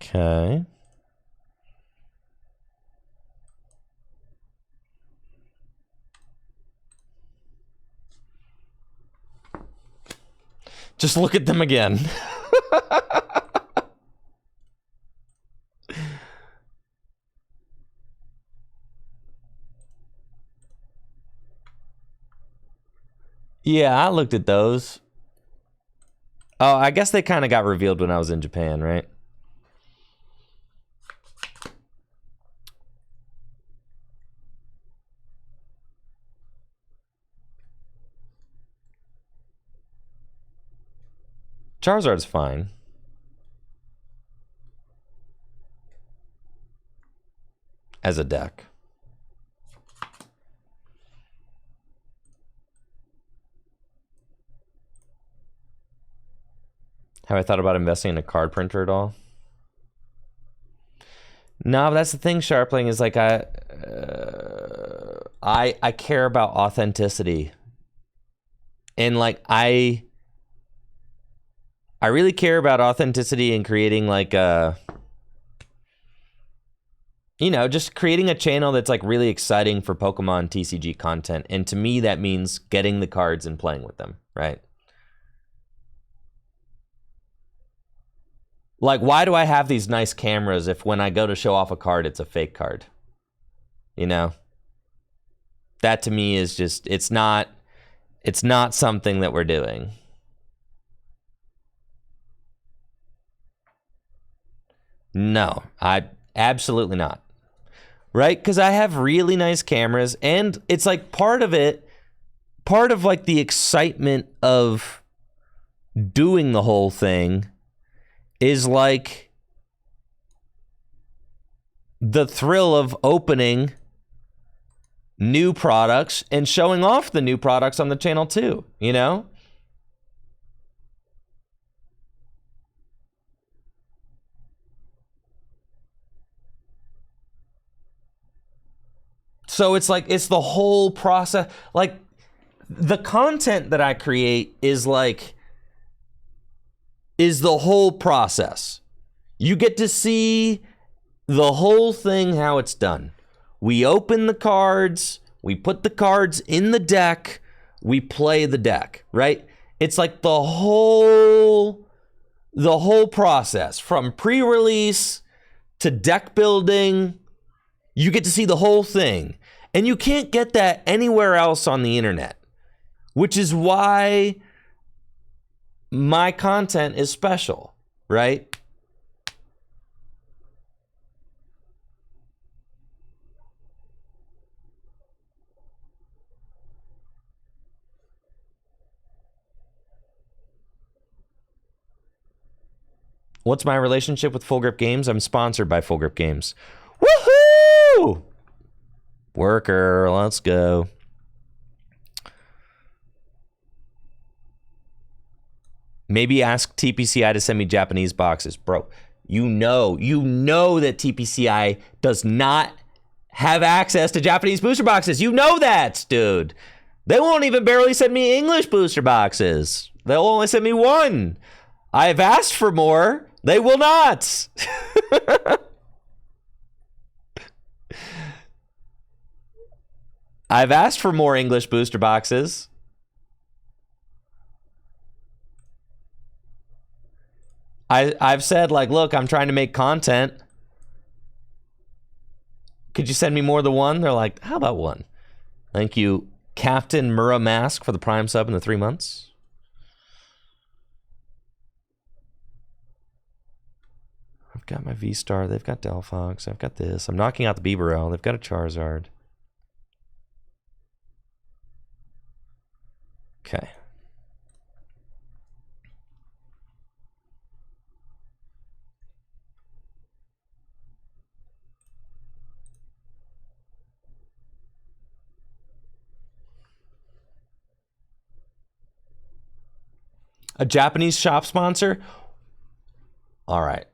Okay. Just look at them again. Yeah, I looked at those. Oh, I guess they kind of got revealed when I was in Japan, right? Charizard's fine. As a deck. Have I thought about investing in a card printer at all? No, but that's the thing, Sharpling, is like I care about authenticity. And like I really care about authenticity and creating like a, you know, just creating a channel that's like really exciting for Pokemon TCG content. And to me, that means getting the cards and playing with them, right? Like, why do I have these nice cameras if when I go to show off a card, it's a fake card? You know? That to me is just, it's not something that we're doing. No, absolutely not. Right? Because I have really nice cameras, and it's like part of like the excitement of doing the whole thing is like the thrill of opening new products and showing off the new products on the channel too, you know? So it's like, it's the whole process. Like, the content that I create is the whole process. You get to see the whole thing, how it's done. We open the cards, we put the cards in the deck, we play the deck, right? It's like the whole process from pre-release to deck building. You get to see the whole thing. And you can't get that anywhere else on the internet, which is why my content is special, right? What's my relationship with Full Grip Games? I'm sponsored by Full Grip Games. Woohoo! Worker, let's go. Maybe ask TPCI to send me Japanese boxes. Bro, you know that TPCI does not have access to Japanese booster boxes. You know that, dude. They won't even barely send me English booster boxes. They'll only send me one. I've asked for more. They will not. I've asked for more English booster boxes. I've said, like, look, I'm trying to make content. Could you send me more than one? They're like, how about one? Thank you, Captain Muramask, for the Prime sub in the 3 months. I've got my V-Star. They've got Delphox. I've got this. I'm knocking out the Bibarel. They've got a Charizard. Okay. A Japanese shop sponsor? All right.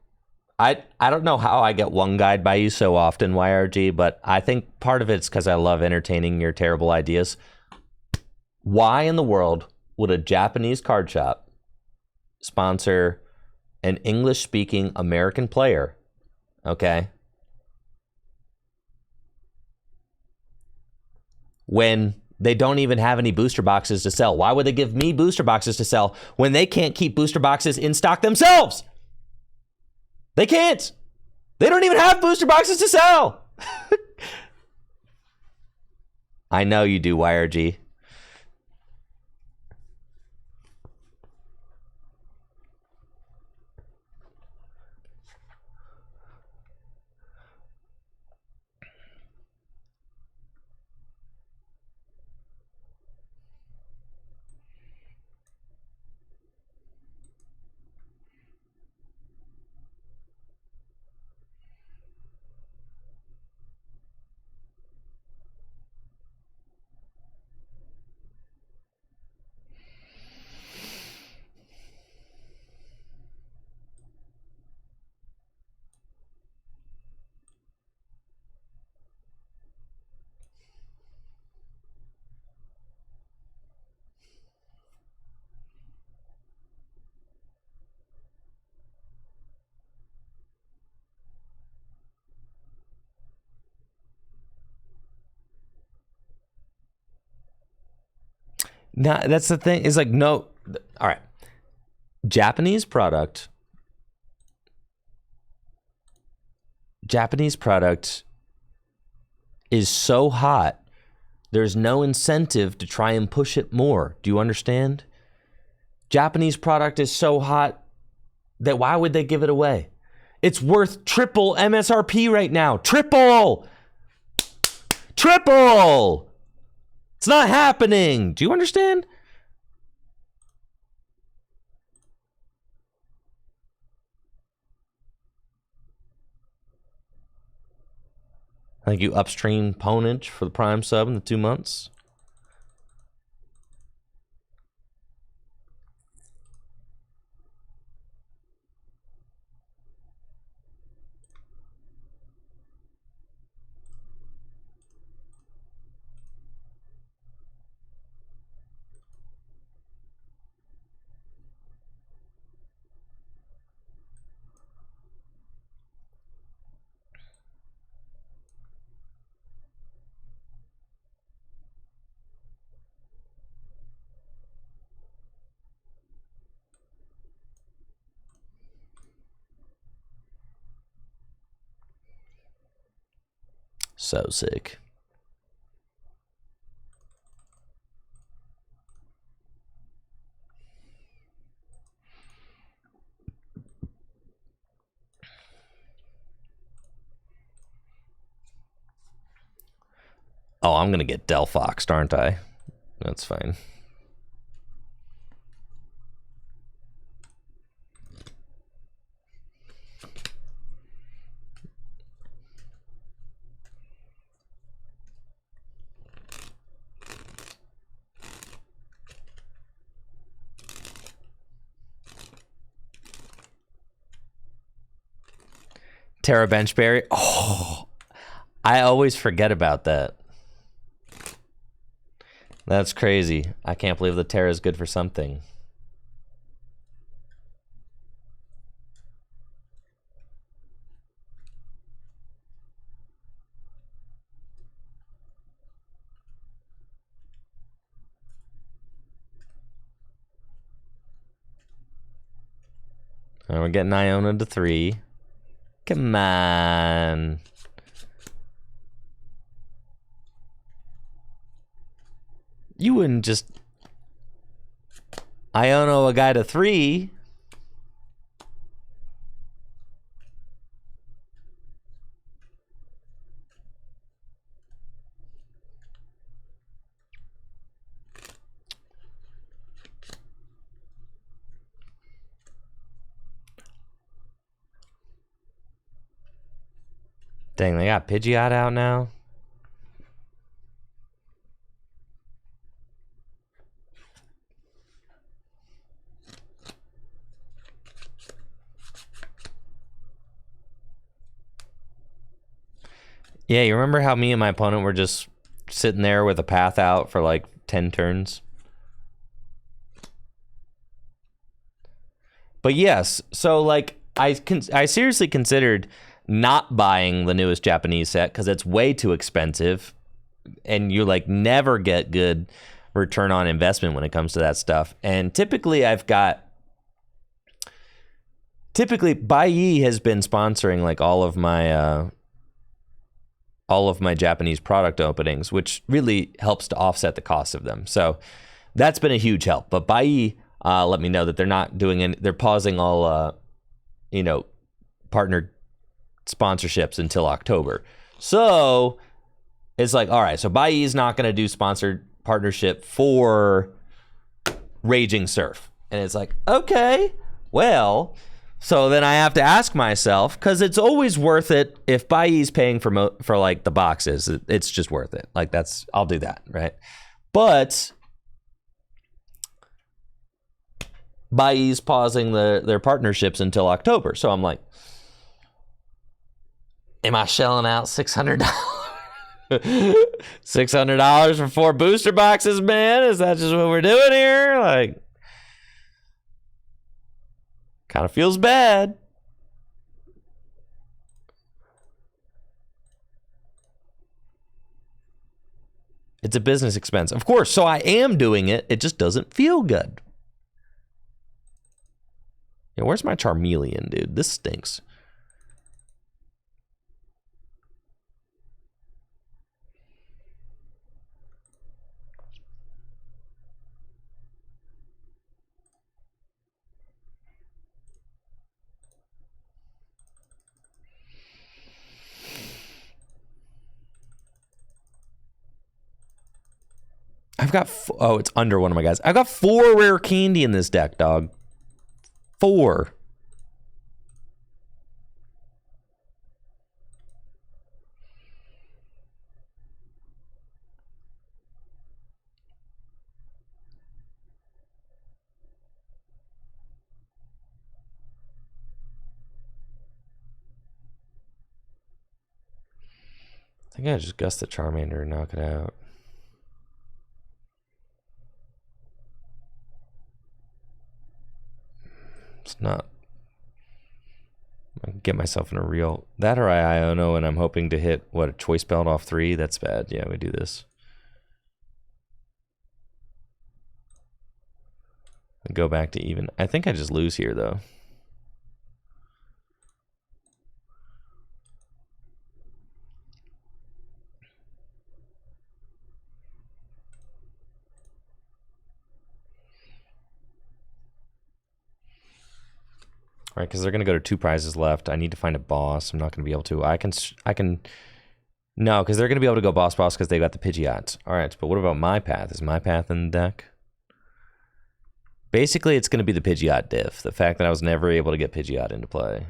I don't know how I get one guide by you so often, YRG, but I think part of it's because I love entertaining your terrible ideas. Why in the world would a Japanese card shop sponsor an English-speaking American player, okay, when they don't even have any booster boxes to sell? Why would they give me booster boxes to sell when they can't keep booster boxes in stock themselves? They can't. They don't even have booster boxes to sell. I know you do, YRG. No, that's the thing. It's like, no. All right. Japanese product is so hot, there's no incentive to try and push it more. Do you understand? Japanese product is so hot that why would they give it away? It's worth triple MSRP right now. Triple! It's not happening. Do you understand? Thank you, Upstream Ponage, for the Prime sub in the 2 months. So sick. Oh, I'm gonna get Delphoxed, aren't I? That's fine. Terra Benchberry. Oh, I always forget about that. That's crazy. I can't believe the Terra is good for something. And we're getting Iona to 3. Come on. You wouldn't just Iono a guy to 3. Dang, they got Pidgeot out now. Yeah, you remember how me and my opponent were just sitting there with a path out for like 10 turns? But yes, so like I seriously considered not buying the newest Japanese set because it's way too expensive, and you like never get good return on investment when it comes to that stuff. And typically Baiyi has been sponsoring like all of my Japanese product openings, which really helps to offset the cost of them. So that's been a huge help. But Baiyi let me know that they're not doing any, they're pausing all partner sponsorships until October. So it's like, all right, so Baiyi is not going to do sponsored partnership for Raging Surf. And it's like, okay, well, so then I have to ask myself, because it's always worth it if Baiyi's paying for like the boxes, it's just worth it. Like I'll do that, right? But Baiyi's pausing their partnerships until October. So I'm like, am I shelling out $600? $600 for 4 booster boxes, man? Is that just what we're doing here? Like, kind of feels bad. It's a business expense, of course. So I am doing it. It just doesn't feel good. Yeah, where's my Charmeleon, dude? This stinks. I've got, oh, it's under one of my guys. I've got 4 rare candy in this deck, dog. 4. I think I just gust the Charmander and knock it out. It's not. I can get myself in a real. That or I Iono, and I'm hoping to hit, what, a choice belt off 3? That's bad. Yeah, we do this. Go back to even. I think I just lose here, though. Right, because they're going to go to 2 prizes left. I need to find a boss. I'm not going to be able to. I can... No, because they're going to be able to go boss because they got the Pidgeots. All right, but what about my path? Is my path in the deck? Basically, it's going to be the Pidgeot diff. The fact that I was never able to get Pidgeot into play.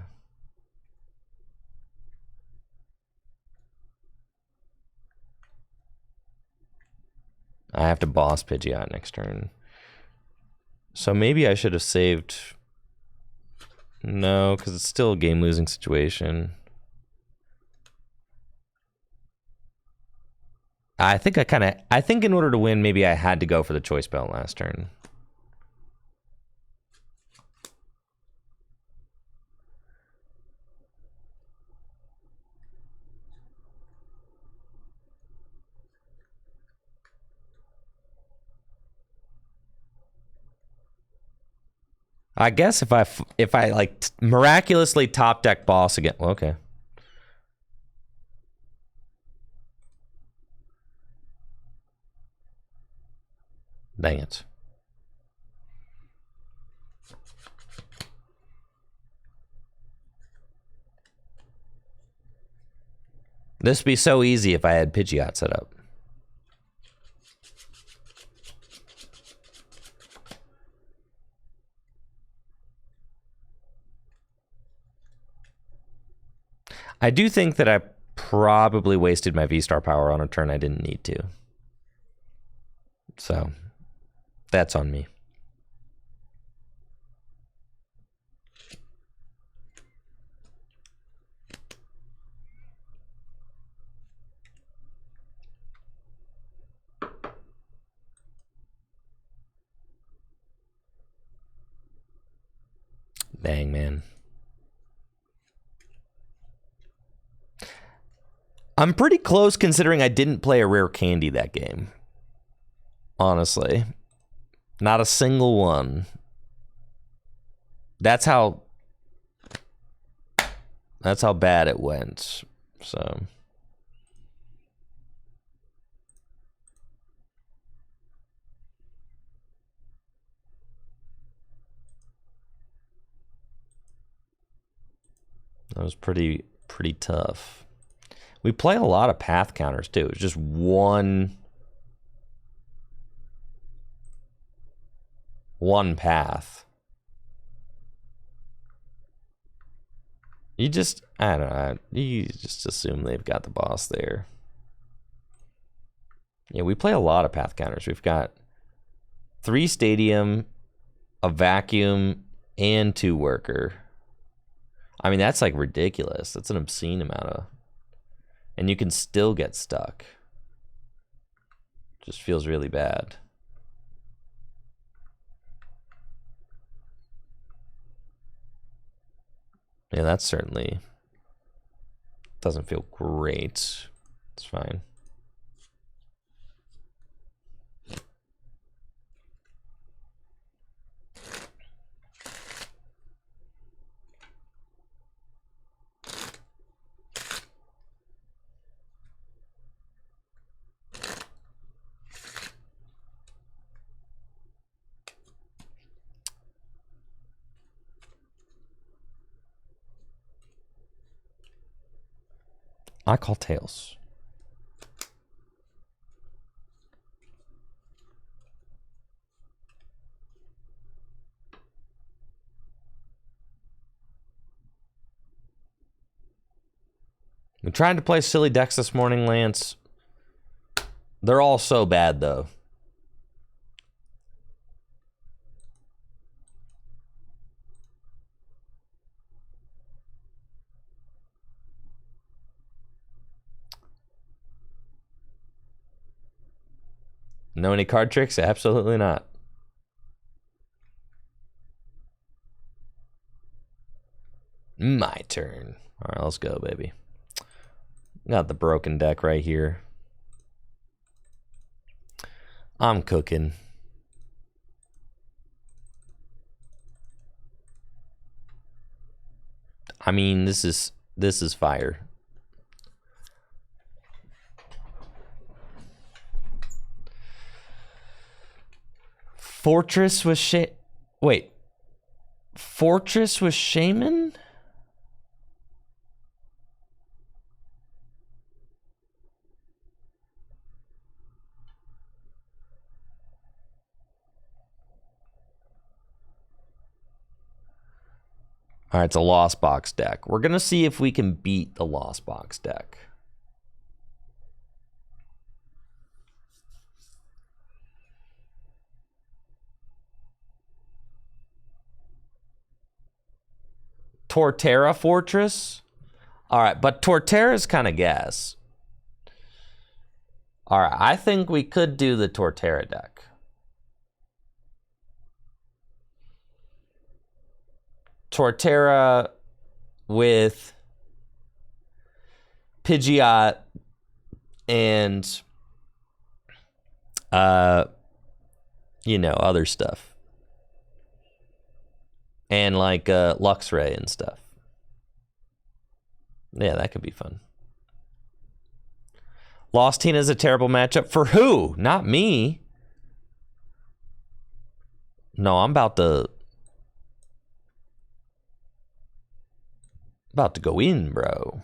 I have to boss Pidgeot next turn. So maybe I should have saved... No, because it's still a game-losing situation. I think in order to win, maybe I had to go for the choice belt last turn. I guess if I like miraculously top deck boss again, well, okay. Dang it. This would be so easy if I had Pidgeot set up. I do think that I probably wasted my V-Star power on a turn I didn't need to. So, that's on me. Dang, man. I'm pretty close considering I didn't play a rare candy that game. Honestly. Not a single one. That's how bad it went. So... That was pretty tough. We play a lot of path counters too. It's just one path. I don't know. You just assume they've got the boss there. Yeah, we play a lot of path counters. We've got 3 stadium, a vacuum, and 2 worker. I mean, that's like ridiculous. That's an obscene amount of... And you can still get stuck. Just feels really bad. Yeah, that certainly doesn't feel great. It's fine. I call tails. I'm trying to play silly decks this morning, Lance. They're all so bad, though. Know any card tricks? Absolutely not. My turn. All right, let's go, baby. Got the broken deck right here. I'm cooking. I mean, this is fire. Fortress was shit. Wait. Fortress with Shaman? All right, it's a Lost Box deck. We're going to see if we can beat the Lost Box deck. Torterra Fortress? All right, but Torterra's kind of gas. All right, I think we could do the Torterra deck. Torterra with Pidgeot and you know, other stuff. And like Luxray and stuff. Yeah, that could be fun. Lost Tina's a terrible matchup for who? Not me. No, I'm about to go in, bro.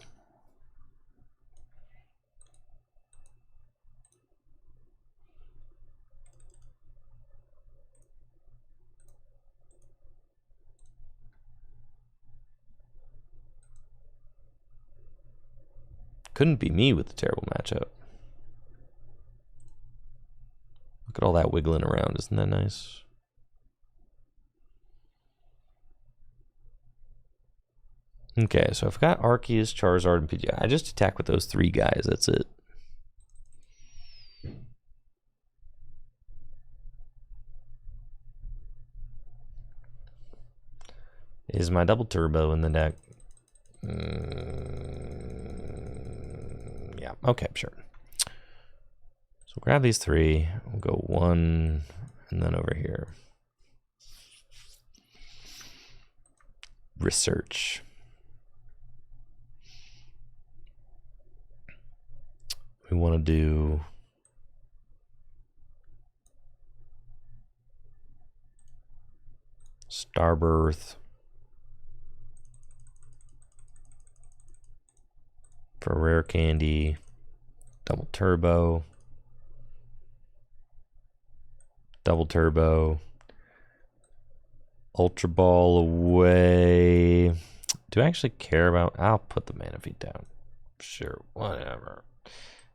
Couldn't be me with the terrible matchup. Look at all that wiggling around. Isn't that nice? Okay, so I've got Arceus, Charizard, and Pidgeot. I just attack with those three guys. That's it. Is my double turbo in the deck? Yeah, okay, sure. So we'll grab these three. We'll go one and then over here. Research. We want to do Starbirth for rare candy, double turbo, Ultra Ball away. Do I actually care about? I'll put the mana feed down. Sure, whatever.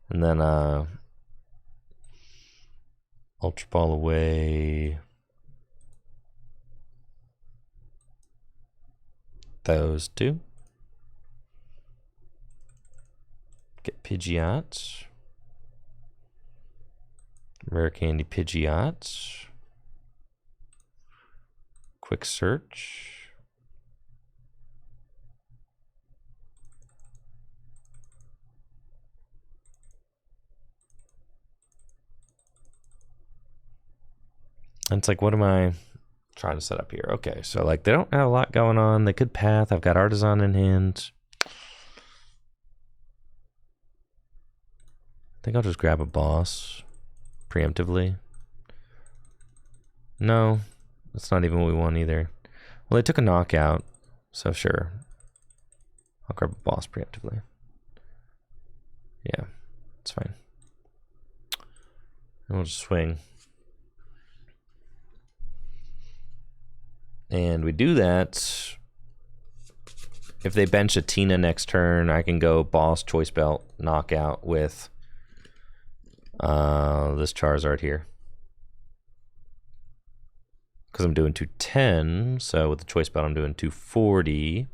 And then Ultra Ball away. Those two. Get Pidgeot. Rare Candy Pidgeot. Quick search. And it's like, what am I trying to set up here? Okay, so like they don't have a lot going on. They could path. I've got Artisan in hand. I think I'll just grab a boss preemptively. No, that's not even what we want either. Well, they took a knockout, so sure. I'll grab a boss preemptively. Yeah, it's fine. And we'll just swing. And we do that. If they bench a Tina next turn, I can go boss, choice belt, knockout with this Charizard here. Because I'm doing 210, so with the choice belt I'm doing 240.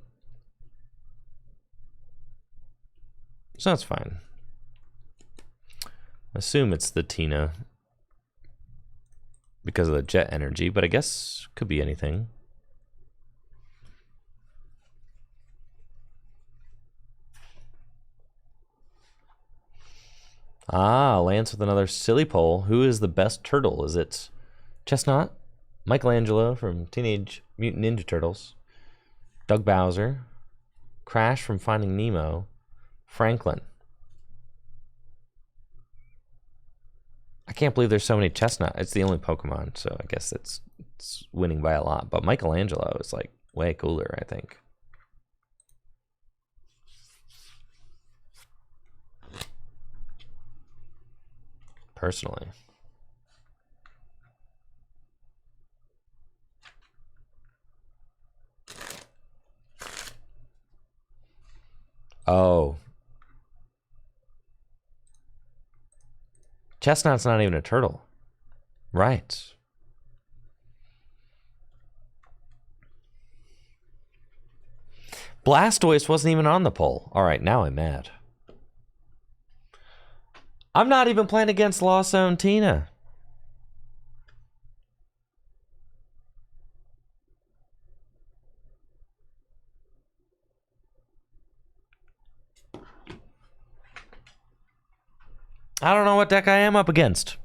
So that's fine. I assume it's the Tina because of the jet energy, but I guess could be anything. Ah, Lance with another silly poll. Who is the best turtle? Is it Chestnut, Michelangelo from Teenage Mutant Ninja Turtles, Doug Bowser, Crash from Finding Nemo, Franklin? I can't believe there's so many Chestnut. It's the only Pokemon, so I guess it's winning by a lot. But Michelangelo is like way cooler, I think. Personally. Oh. Chestnut's not even a turtle. Right. Blastoise wasn't even on the poll. All right, now I'm mad. I'm not even playing against Lost Zone Tina. I don't know what deck I am up against.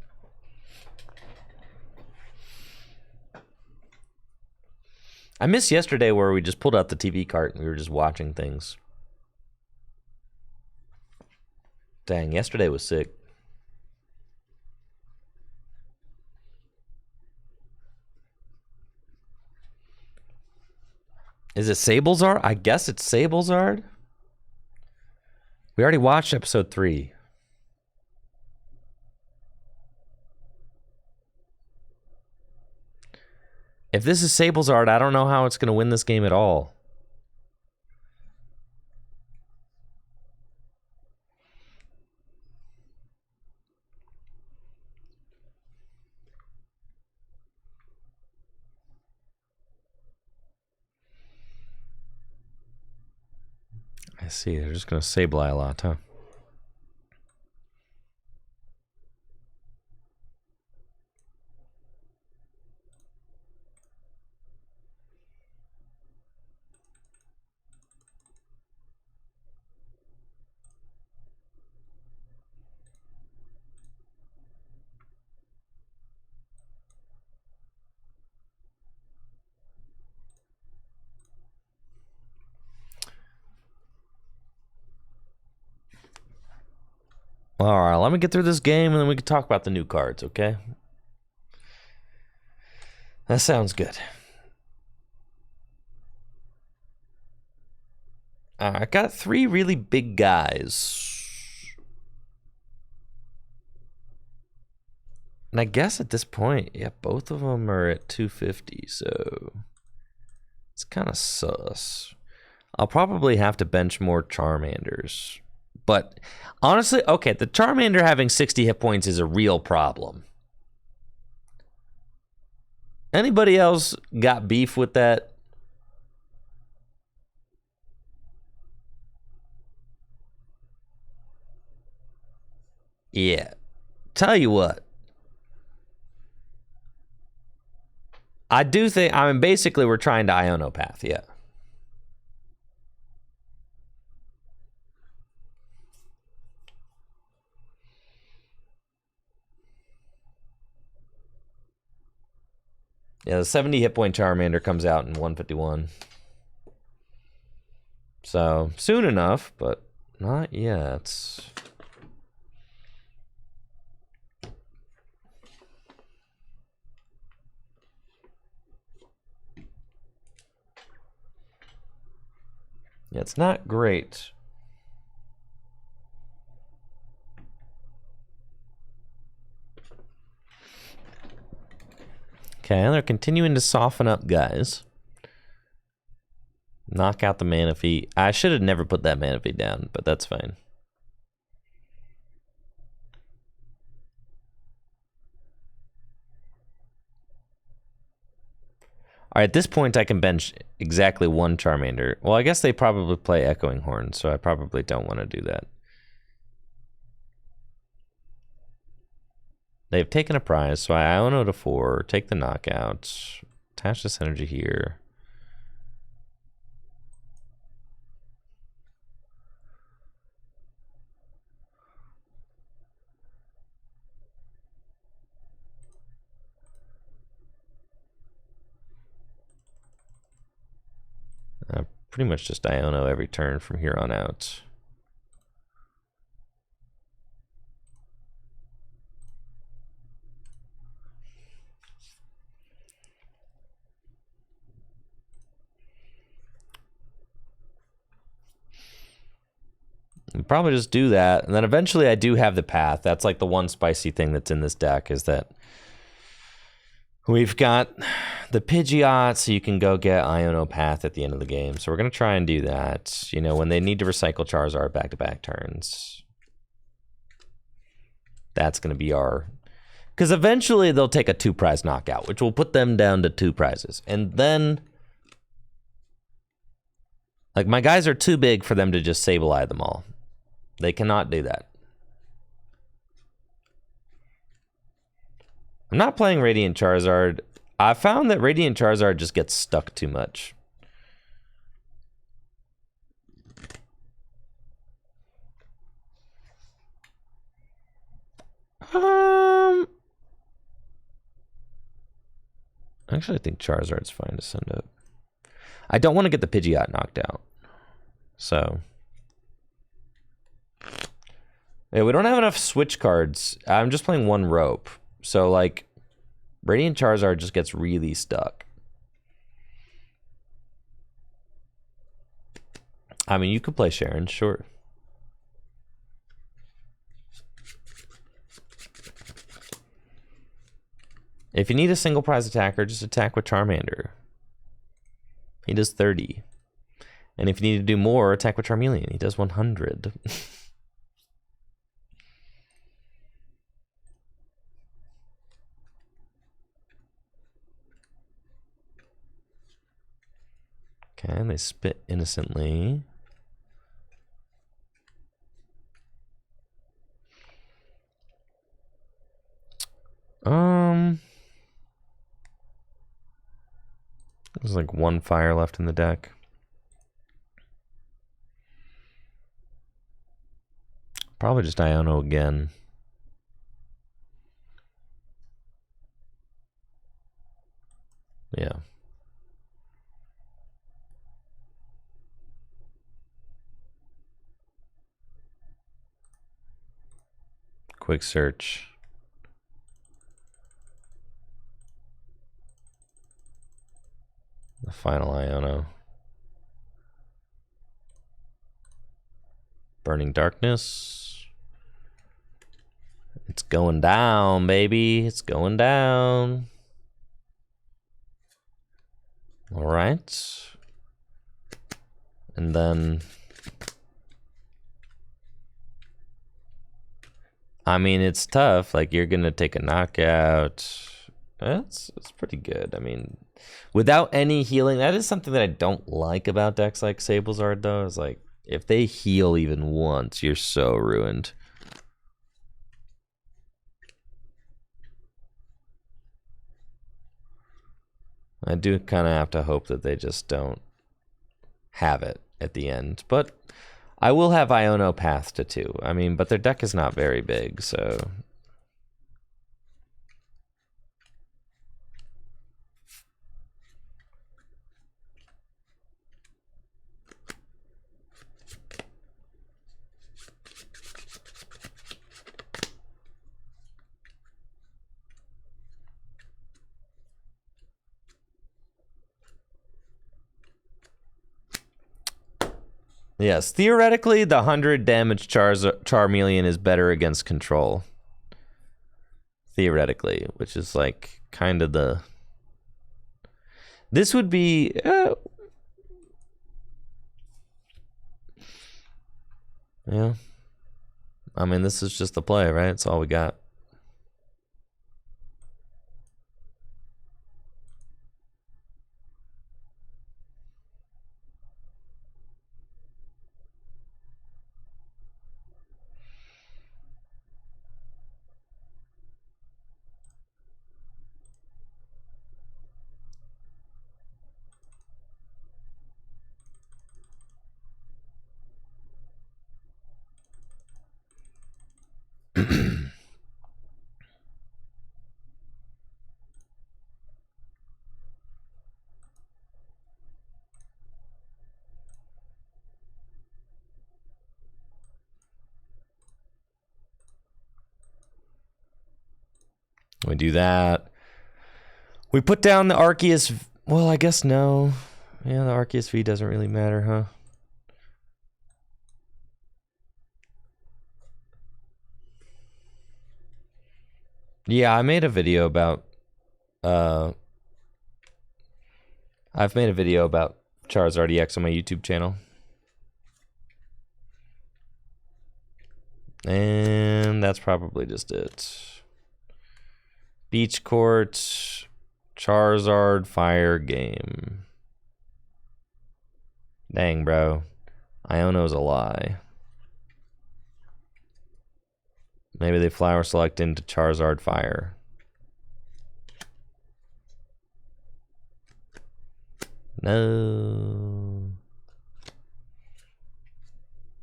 I missed yesterday where we just pulled out the TV cart and we were just watching things. Dang, yesterday was sick. Is it Sablezard? I guess it's Sablezard. We already watched episode 3. If this is Sablezard, I don't know how it's going to win this game at all. I see. They're just going to Sableye a lot, huh? All right, let me get through this game and then we can talk about the new cards, okay? That sounds good. I got 3 really big guys. And I guess at this point, yeah, both of them are at 250, so it's kind of sus. I'll probably have to bench more Charmanders. But honestly, okay, the Charmander having 60 hit points is a real problem. Anybody else got beef with that? Yeah. Tell you what. I do think, I mean, basically we're trying to Ionopath, yeah. Yeah, the 70 hit point Charmander comes out in 151. So, soon enough, but not yet. Yeah, it's not great. Okay, and they're continuing to soften up, guys. Knock out the Manaphy. I should have never put that Manaphy down, but that's fine. All right, at this point, I can bench exactly 1 Charmander. Well, I guess they probably play Echoing Horn, so I probably don't want to do that. They've taken a prize, so I Iono to 4, take the knockout, attach this energy here. Pretty much just Iono every turn from here on out. We'll probably just do that. And then eventually I do have the path. That's like the one spicy thing that's in this deck is that we've got the Pidgeot, so you can go get Ionopath at the end of the game. So we're going to try and do that. You know, when they need to recycle Charizard back-to-back turns. That's going to be our... Because eventually they'll take a 2-prize knockout, which will put them down to 2 prizes. And then... Like, my guys are too big for them to just Sableye them all. They cannot do that. I'm not playing Radiant Charizard. I found that Radiant Charizard just gets stuck too much. Actually, I think Charizard's fine to send up. I don't want to get the Pidgeot knocked out. So... Yeah, we don't have enough switch cards. I'm just playing one rope. So, like, Radiant Charizard just gets really stuck. I mean, you could play Sharon, sure. If you need a single prize attacker, just attack with Charmander. He does 30. And if you need to do more, attack with Charmeleon. He does 100. Okay, and they spit innocently. There's like 1 fire left in the deck. Probably just Iono again. Yeah. Quick search. The final Iono. Burning Darkness. It's going down, baby. It's going down. All right. And then... I mean, it's tough. Like, you're going to take a knockout. It's pretty good. I mean, without any healing, that is something that I don't like about decks like Sablezard, though. Is like, if they heal even once, you're so ruined. I do kind of have to hope that they just don't have it at the end. But I will have Ionopath to 2. I mean, but their deck is not very big, so... Yes, theoretically, the 100 damage Charmeleon is better against control. Theoretically, which is like kind of the... This would be... yeah. I mean, this is just the play, right? It's all we got. We do that. We put down the Arceus. Well, I guess no. Yeah, the Arceus V doesn't really matter, huh? Yeah, I made a video about I've made a video about Charizard EX on my YouTube channel. And that's probably just it. Beach Court, Charizard Fire Game. Dang, bro. Iono's a lie. Maybe they flower select into Charizard Fire. No.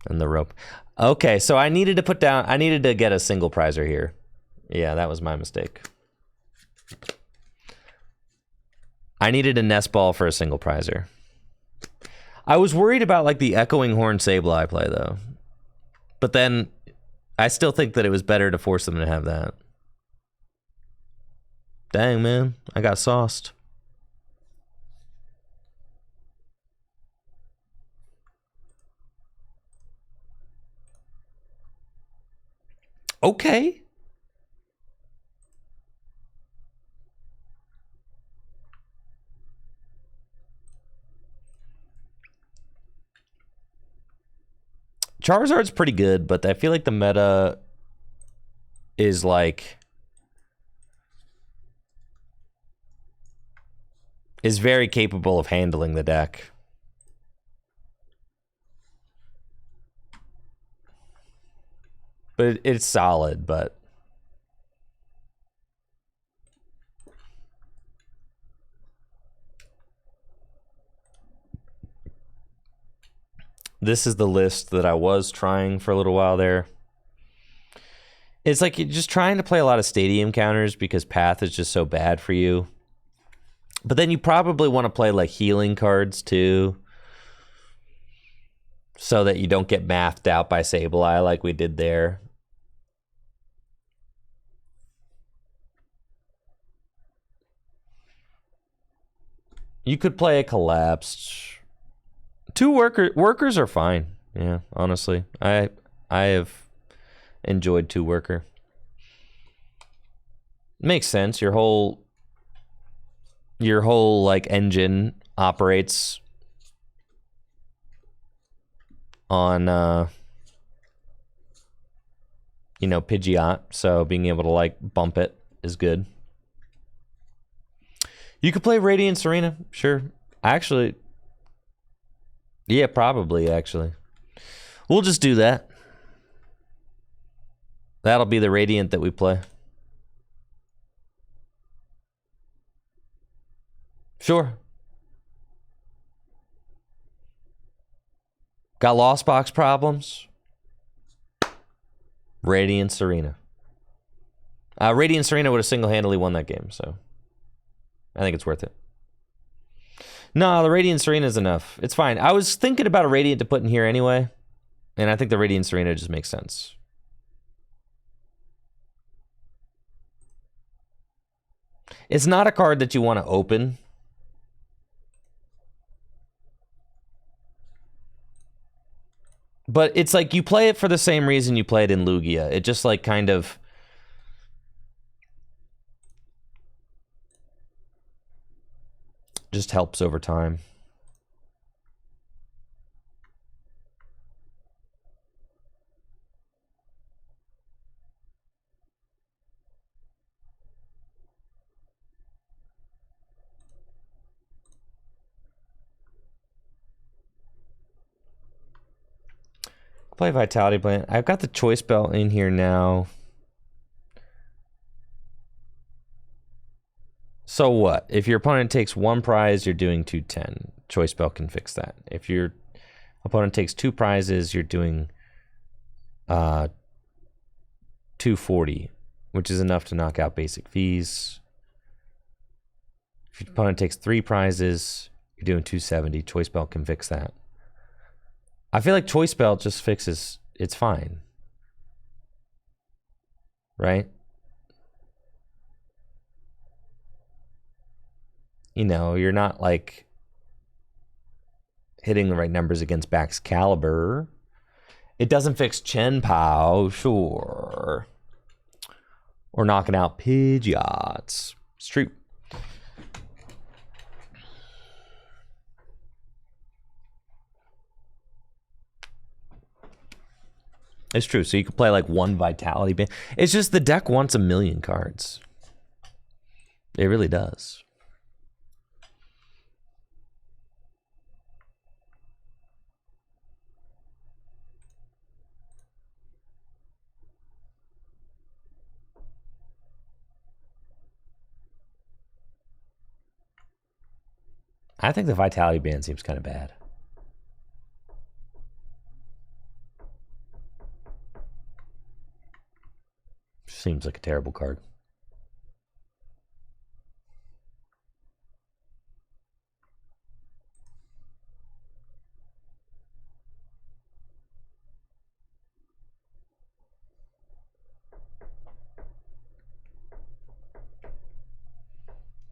And the rope. Okay, so I needed to get a single prizer here. Yeah, that was my mistake. I needed a nest ball for a single prizer. I was worried about like the Echoing Horn Sableye play though. But then I still think that it was better to force them to have that. Dang, man, I got sauced. Okay. Charizard's pretty good, but I feel like the meta is like is very capable of handling the deck. But it's solid, but this is the list that I was trying for a little while there. It's like you're just trying to play a lot of stadium counters because Path is just so bad for you. But then you probably want to play like healing cards too, so that you don't get mathed out by Sableye like we did there. You could play a collapsed. Two workers are fine. Yeah, honestly. I have enjoyed two worker. Makes sense. Your whole like engine operates on you know, Pidgeot, so being able to like bump it is good. You could play Radiance Arena, sure. Actually, yeah, probably, actually. We'll just do that. That'll be the Radiant that we play. Sure. Got Lost Box problems? Radiance Arena. Radiance Arena would have single-handedly won that game, so I think it's worth it. No, the Radiance Arena is enough. It's fine. I was thinking about a Radiant to put in here anyway, and I think the Radiance Arena just makes sense. It's not a card that you want to open. But it's like you play it for the same reason you played in Lugia. It just like kind of just helps over time. Play Vitality Plant. I've got the Choice Belt in here now. So what? If your opponent takes one prize, you're doing 210. Choice Belt can fix that. If your opponent takes two prizes, you're doing 240, which is enough to knock out basic fees. If your opponent takes three prizes, you're doing 270. Choice Belt can fix that. I feel like Choice Belt just fixes, it's fine. Right? You know, you're not like hitting the right numbers against Baxcalibur. It doesn't fix Chen Pao, sure. or knocking out Pidgeots. It's true. It's true. So you can play like one Vitality Band. It's just the deck wants 1,000,000 cards. It really does. I think the Vitality Band seems kind of bad. Seems like a terrible card.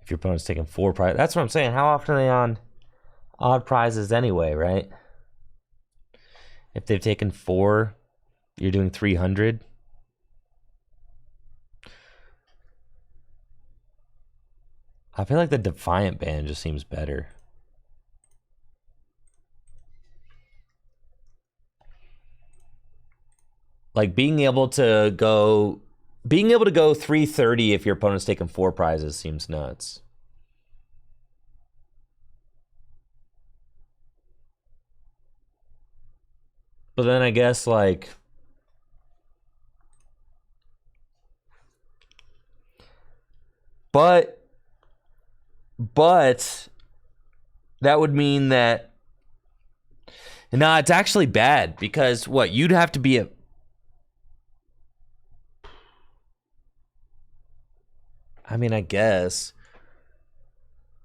If your opponent's taking 4 prizes. That's what I'm saying. How often are they on odd prizes anyway, right? If they've taken 4, you're doing 300. I feel like the Defiant Band just seems better. Like being able to go 330 if your opponent's taking 4 prizes seems nuts. But then I guess like but that would mean that it's actually bad because what you'd have to be a I mean, I guess.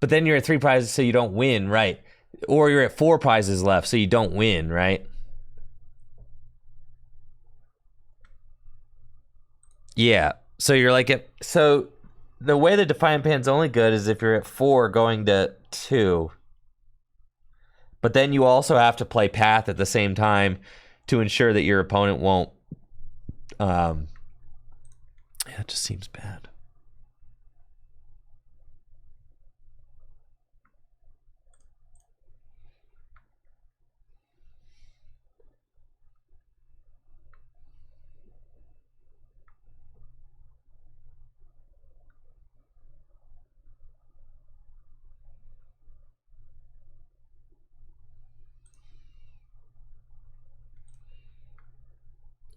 But then you're at 3 prizes, so you don't win, right? Or you're at 4 prizes left, so you don't win, right? Yeah. So you're like so the way the Defiant Band's only good is if you're at 4 going to 2. But then you also have to play Path at the same time to ensure that your opponent won't. Yeah, it just seems bad.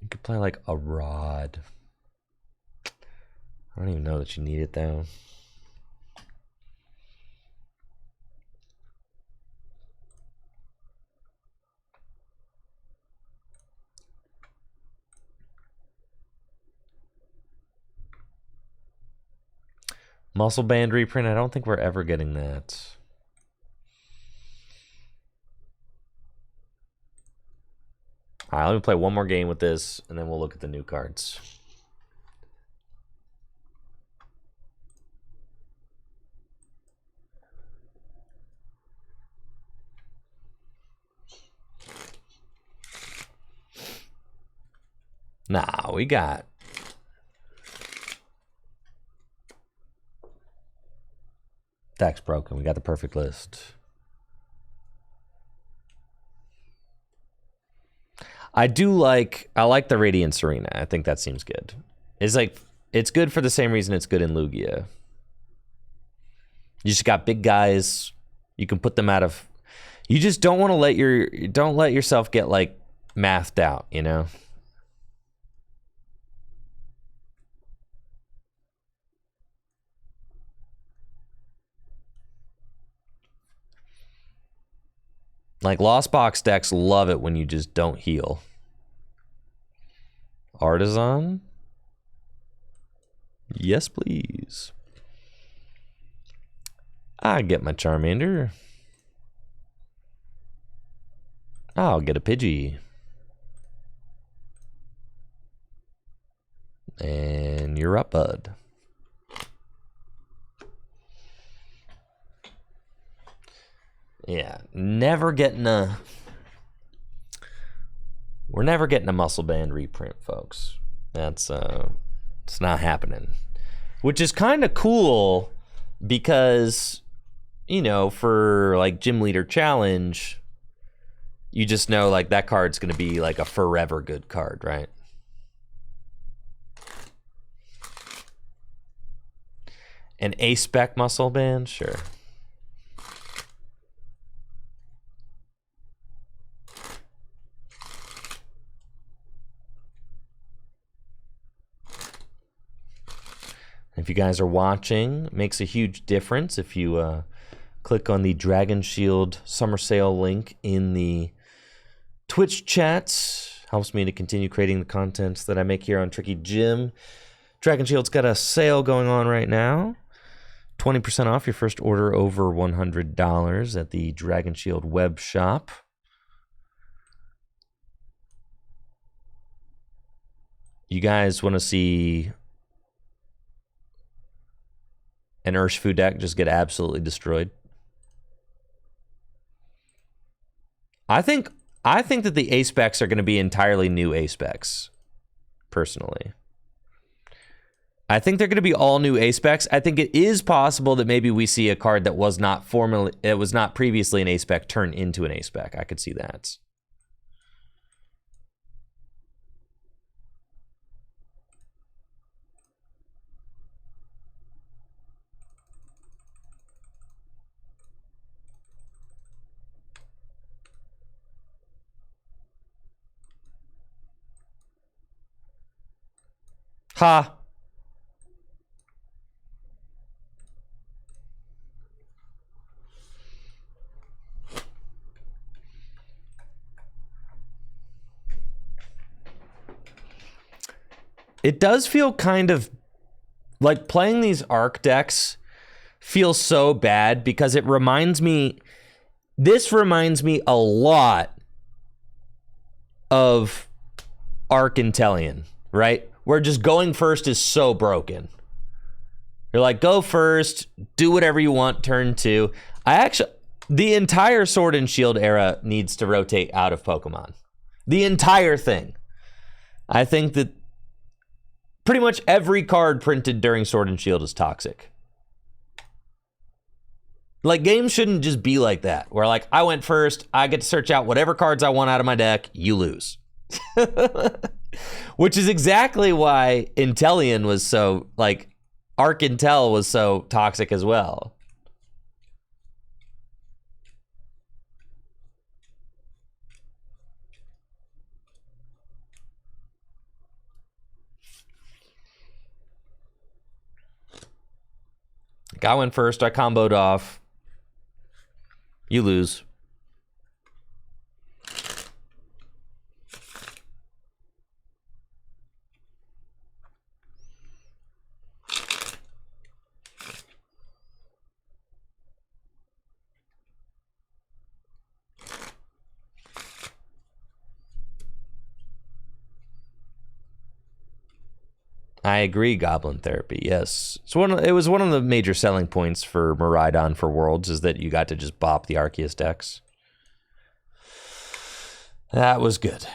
You could play like a Rod. I don't even know that you need it though. Muscle Band reprint, I don't think we're ever getting that. All right, let me play one more game with this, and then we'll look at the new cards. Nah, we got... Deck's broken. We got the perfect list. I like the Radiance Arena. I think that seems good. It's good for the same reason it's good in Lugia. You just got big guys. You can put them out of. You just don't want to don't let yourself get like mathed out, you know. Like Lost Box decks love it when you just don't heal. Artisan? Yes, please. I get my Charmander. I'll get a Pidgey. And you're up, bud. Yeah, we're never getting a Muscle Band reprint, folks. That's It's not happening. Which is kind of cool because, you know, for like Gym Leader Challenge, you just know like that card's going to be like a forever good card, right? An A-Spec muscle band? Sure. If you guys are watching, it makes a huge difference if you click on the Dragon Shield Summer Sale link in the Twitch chat. Helps me to continue creating the content that I make here on Tricky Gym. Dragon Shield's got a sale going on right now. 20% off your first order over $100 at the Dragon Shield web shop. You guys want to see an Urshifu deck just get absolutely destroyed? I think that the A-Specs are going to be entirely new A-Specs, personally. I think they're going to be all new A-Specs. I think it is possible that maybe we see a card that was not previously an A-Spec turn into an A-Spec. I could see that. Ha! It does feel kind of like playing these Arc decks feels so bad because it reminds me, this reminds me a lot of Arc Intellion, right? Where just going first is so broken. You're like, go first, do whatever you want, turn two. The entire Sword and Shield era needs to rotate out of Pokemon. The entire thing. I think that pretty much every card printed during Sword and Shield is toxic. Like, games shouldn't just be like that, where like, I went first, I get to search out whatever cards I want out of my deck, you lose. Which is exactly why Intellion was so, like, Arc Intel was so toxic as well. Like, I went first, I comboed off, you lose. I agree, Goblin Therapy, yes. It was one of the major selling points for Miraidon for Worlds, is that you got to just bop the Arceus decks. That was good.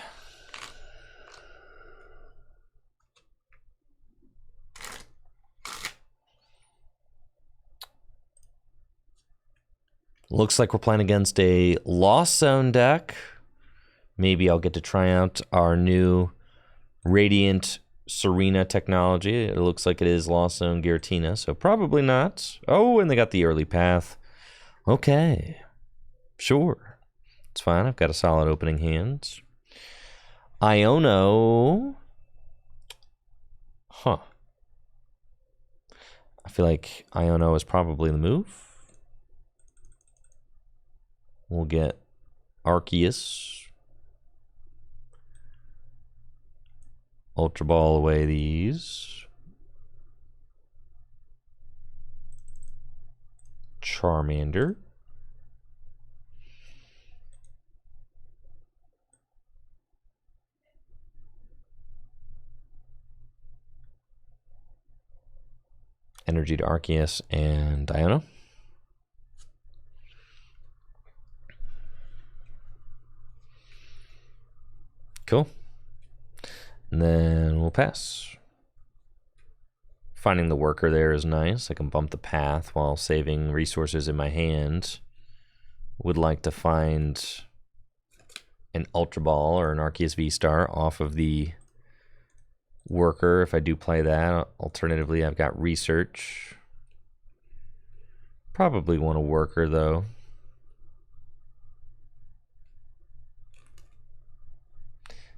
Looks like we're playing against a Lost Zone deck. Maybe I'll get to try out our new Radiant Serena technology. It looks like it is Lost Zone Giratina, so probably not. Oh, and they got the early path. Okay. Sure. It's fine. I've got a solid opening hand. Iono. Huh. I feel like Iono is probably the move. We'll get Arceus. Ultra Ball away these. Charmander. Energy to Arceus and Iono. Cool. And then we'll pass. Finding the worker there is nice. I can bump the path while saving resources in my hand. Would like to find an Ultra Ball or an Arceus V-Star off of the worker if I do play that. Alternatively, I've got research. Probably want a worker though.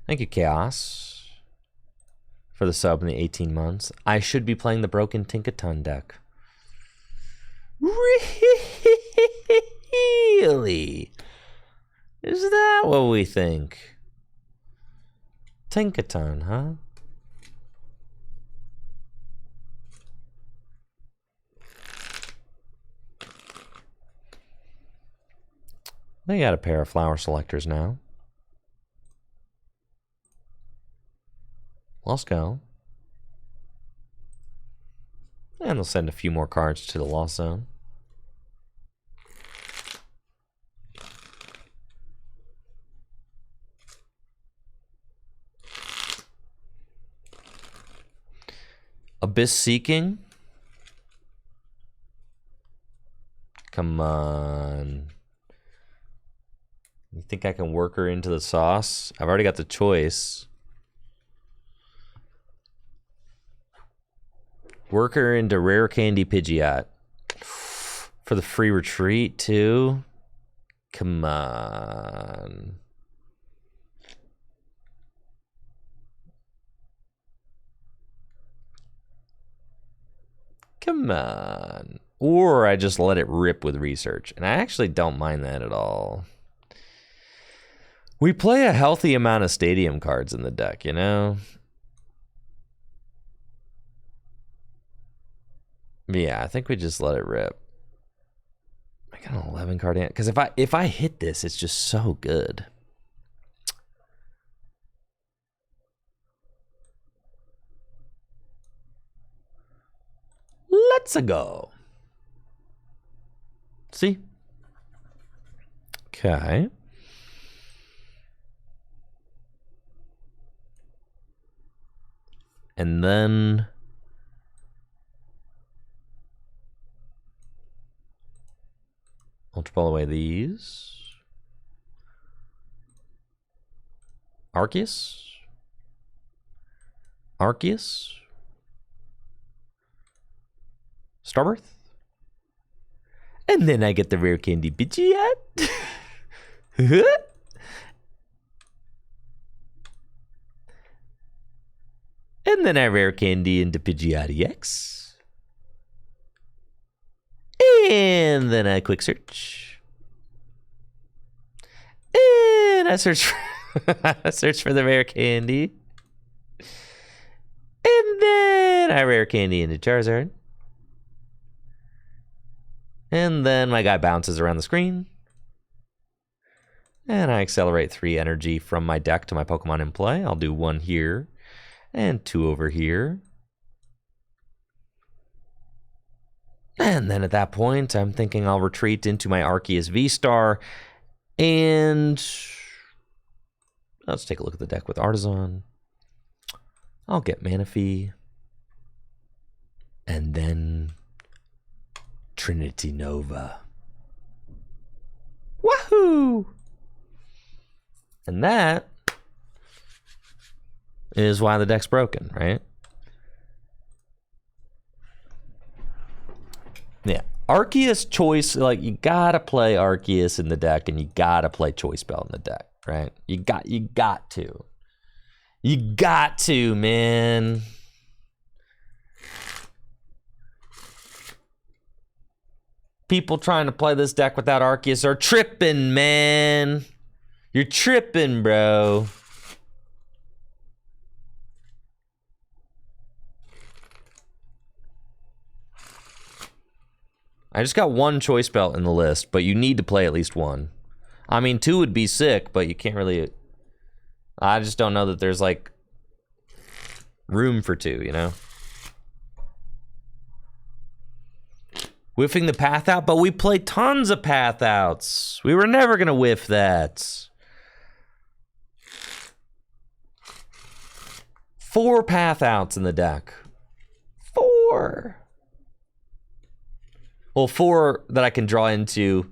Thank you, Chaos, for the sub in the 18 months. I should be playing the broken Tinkaton deck. Really? Is that what we think? Tinkaton, huh? They got a pair of flower selectors now. Let's go. And they'll send a few more cards to the Lost Zone. Abyss Seeking. Come on. You think I can work her into the sauce? I've already got the choice. Work her into Rare Candy Pidgeot. For the free retreat, too? Come on. Come on. Or I just let it rip with research. And I actually don't mind that at all. We play a healthy amount of stadium cards in the deck, you know? Yeah, I think we just let it rip. I got an 11 card in. Because if I hit this, it's just so good. Let's go. See? Okay. And then Ultra Ball away these. Arceus. Arceus. Starbirth. And then I get the Rare Candy Pidgeot. And then I Rare Candy into Pidgeot EX. And then I Quick Search. And I search for the Rare Candy. And then I Rare Candy into Charizard. And then my guy bounces around the screen. And I accelerate 3 energy from my deck to my Pokemon in play. I'll do 1 here. And 2 over here. And then at that point, I'm thinking I'll retreat into my Arceus V-Star. And let's take a look at the deck with Artisan. I'll get Manaphy. And then Trinity Nova. Wahoo! And that is why the deck's broken, right? Yeah. Arceus choice, like, you gotta play Arceus in the deck, and you gotta play Choice Belt in the deck, right? You got to. You got to, man. People trying to play this deck without Arceus are tripping, man. You're tripping, bro. I just got 1 Choice Belt in the list, but you need to play at least 1. I mean, 2 would be sick, but you can't really... I just don't know that there's, like, room for 2, you know? Whiffing the path out, but we play tons of path outs. We were never going to whiff that. 4 path outs in the deck. 4 4. Well, 4 that I can draw into.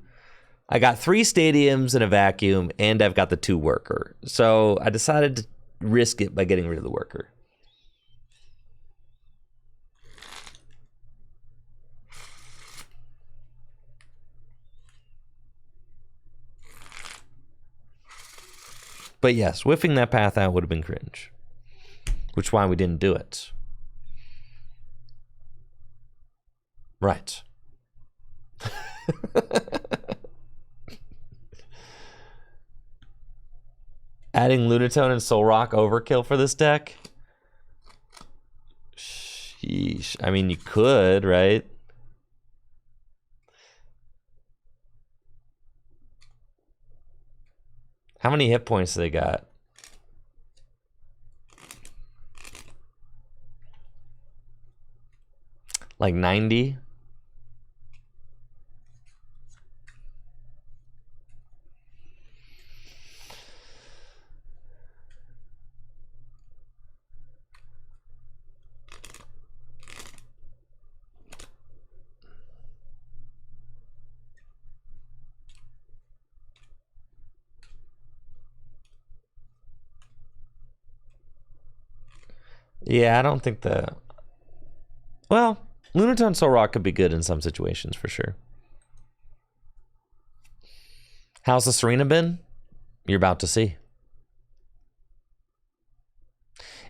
I got 3 stadiums and a vacuum, and I've got the 2 worker. So I decided to risk it by getting rid of the worker. But yes, whiffing that path out would have been cringe. Which is why we didn't do it. Right. Adding Lunatone and Soul Rock overkill for this deck? Sheesh. I mean, you could, right? How many hit points do they got? Like 90? Yeah, I don't think the... Well, Lunatone Soul Rock could be good in some situations, for sure. How's the Serena been? You're about to see.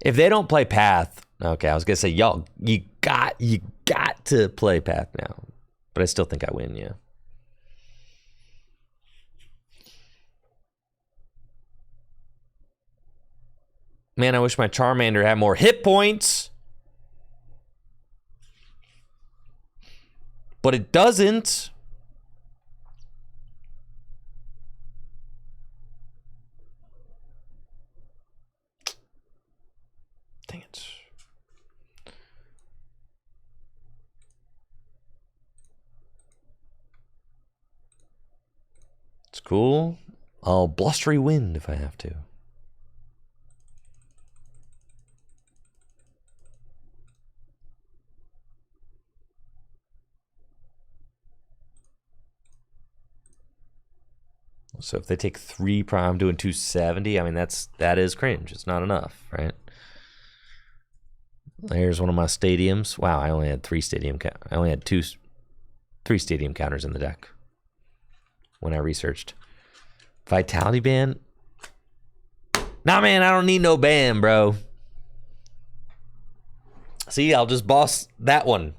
If they don't play Path... Okay, I was going to say, y'all, you got to play Path now. But I still think I win, yeah. Man, I wish my Charmander had more hit points. But it doesn't. Dang it. It's cool. I'll blustery wind if I have to. So if they take 3 prime, I'm doing 270. I mean, that is cringe. It's not enough, right? Here's one of my stadiums. Wow, I only had 3 stadium. I only had 3 stadium counters in the deck when I researched. Vitality ban? Nah, man, I don't need no ban, bro. See, I'll just boss that one.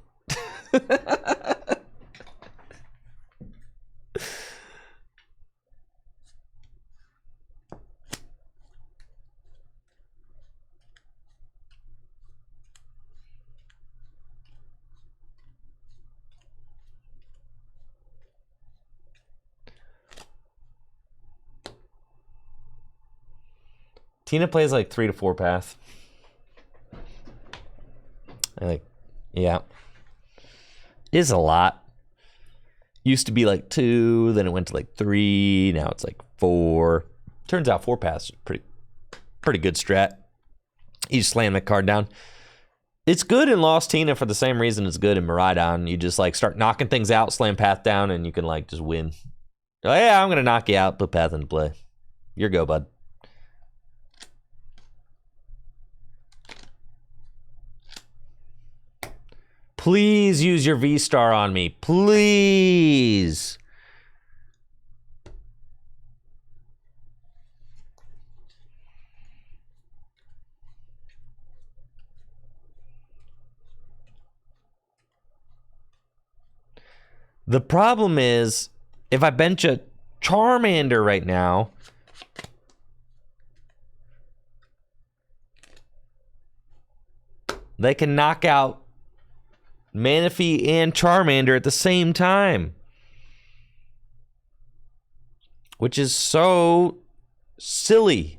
Tina plays like 3 to 4 path. Yeah. Is a lot. Used to be like 2, then it went to like 3, now it's like 4. Turns out 4 paths is pretty good strat. You just slam that card down. It's good in Lost Tina for the same reason it's good in Miraidon. You just like start knocking things out, slam path down, and you can like just win. Oh yeah, I'm gonna knock you out, put path into play. Your go, bud. Please use your V-Star on me. Please. The problem is, if I bench a Charmander right now, they can knock out Manaphy and Charmander at the same time. Which is so silly.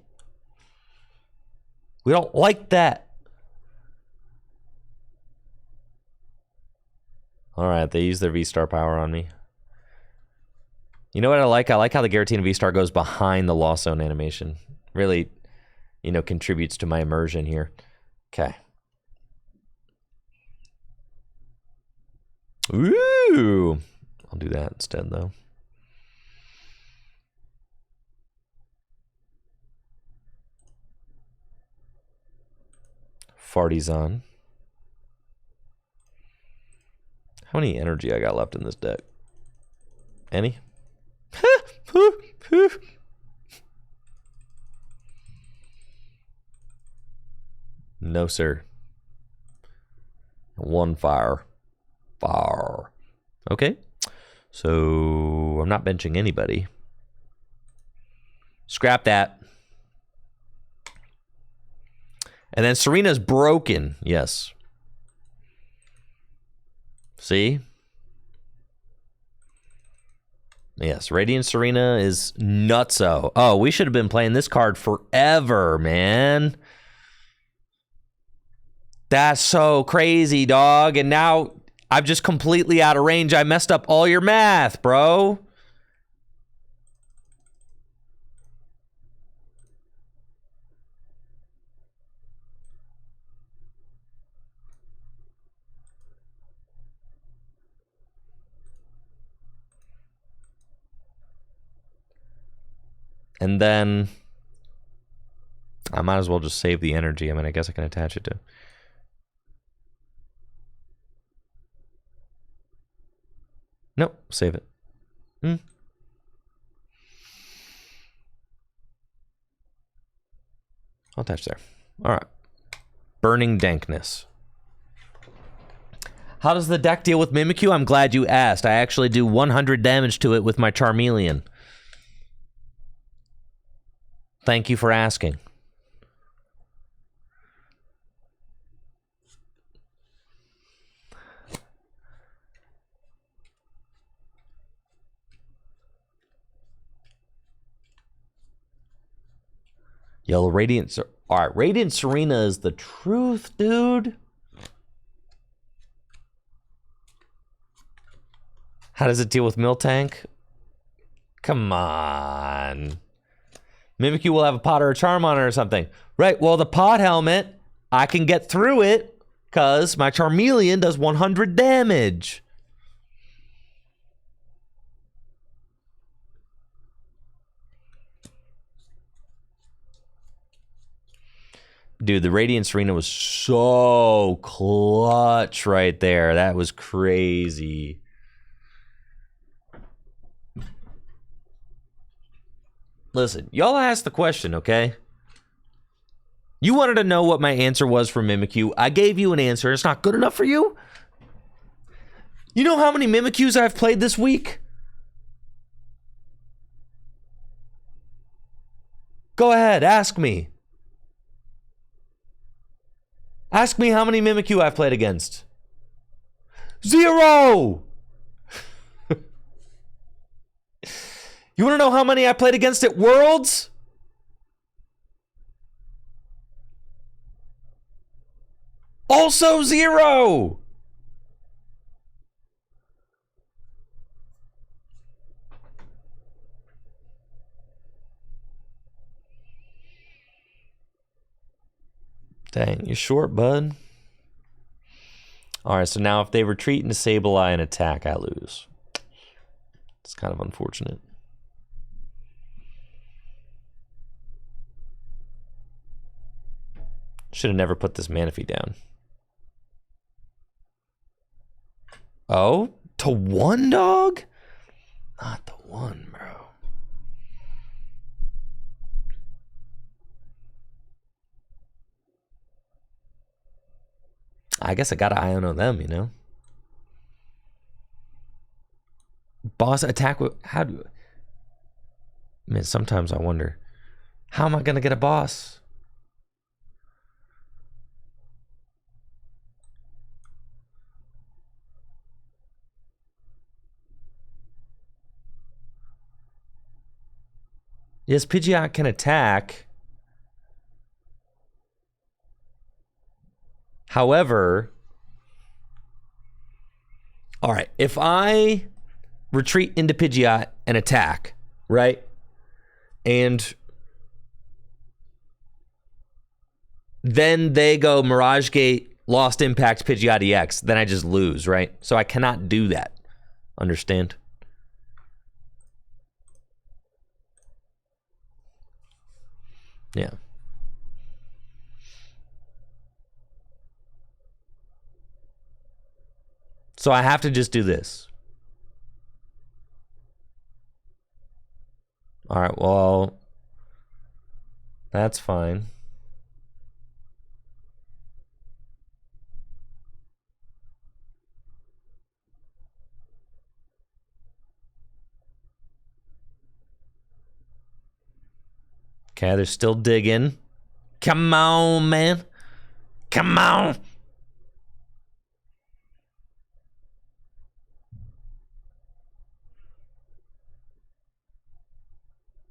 We don't like that. Alright, they use their V-Star power on me. You know what I like? I like how the Giratina V-Star goes behind the Lost Zone animation. Really, contributes to my immersion here. Okay. Ooh. I'll do that instead, though. Farty's on. How many energy I got left in this deck? Any? No, sir. One fire. Fire. Okay. So I'm not benching anybody. Scrap that. And then Serena's broken. Yes. See? Yes, Radiant Serena is nutso. Oh, we should have been playing this card forever, man. That's so crazy, dog. And now I'm just completely out of range. I messed up all your math, bro. And then I might as well just save the energy. I mean, I guess I can attach it to. Nope, save it. I'll attach there. All right. Burning Dankness. How does the deck deal with Mimikyu? I'm glad you asked. I actually do 100 damage to it with my Charmeleon. Thank you for asking. Yo, Radiant... All right, Radiant Serena is the truth, dude. How does it deal with Miltank? Come on. Mimikyu will have a pot or a charm on it or something. Right, well, the pot helmet, I can get through it because my Charmeleon does 100 damage. Dude, the Radiant Serena was so clutch right there. That was crazy. Listen, y'all asked the question, okay? You wanted to know what my answer was for Mimikyu. I gave you an answer. It's not good enough for you? You know how many Mimikyus I've played this week? Go ahead, ask me. Ask me how many Mimikyu I've played against. 0! You want to know how many I played against at Worlds? Also 0! Dang, you're short, bud. Alright, so now if they retreat into Sableye and attack, I lose. It's kind of unfortunate. Should have never put this Manaphy down. Oh? To 1, dog? Not the 1, bro. I guess I gotta Iono them, you know? Boss attack with... How do... I mean, sometimes I wonder, how am I gonna get a boss? Yes, Pidgeot can attack. However, all right, if I retreat into Pidgeot and attack, right? And then they go Mirage Gate Lost Impact Pidgeot EX, then I just lose, right? So I cannot do that. Understand? Yeah. So I have to just do this. All right, well, that's fine. Okay, they're still digging. Come on, man. Come on.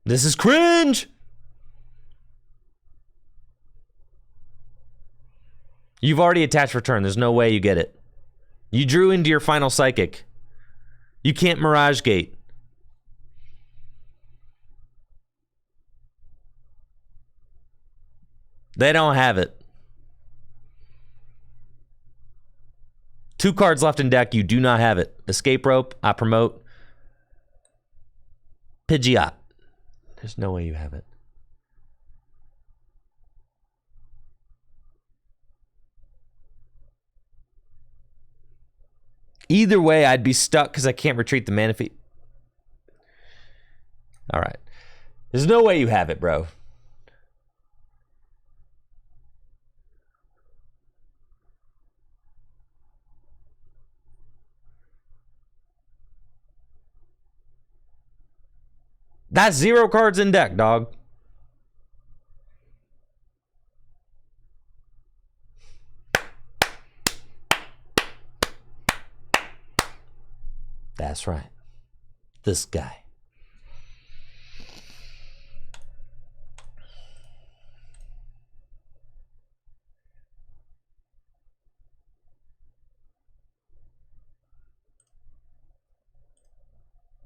This is cringe. You've already attached return. There's no way you get it. You drew into your final psychic. You can't Mirage Gate. They don't have it. 2 cards left in deck. You do not have it. Escape Rope. I promote. Pidgeot. There's no way you have it. Either way, I'd be stuck because I can't retreat the Manaphy. All right. There's no way you have it, bro. That's 0 cards in deck, dog. That's right. This guy.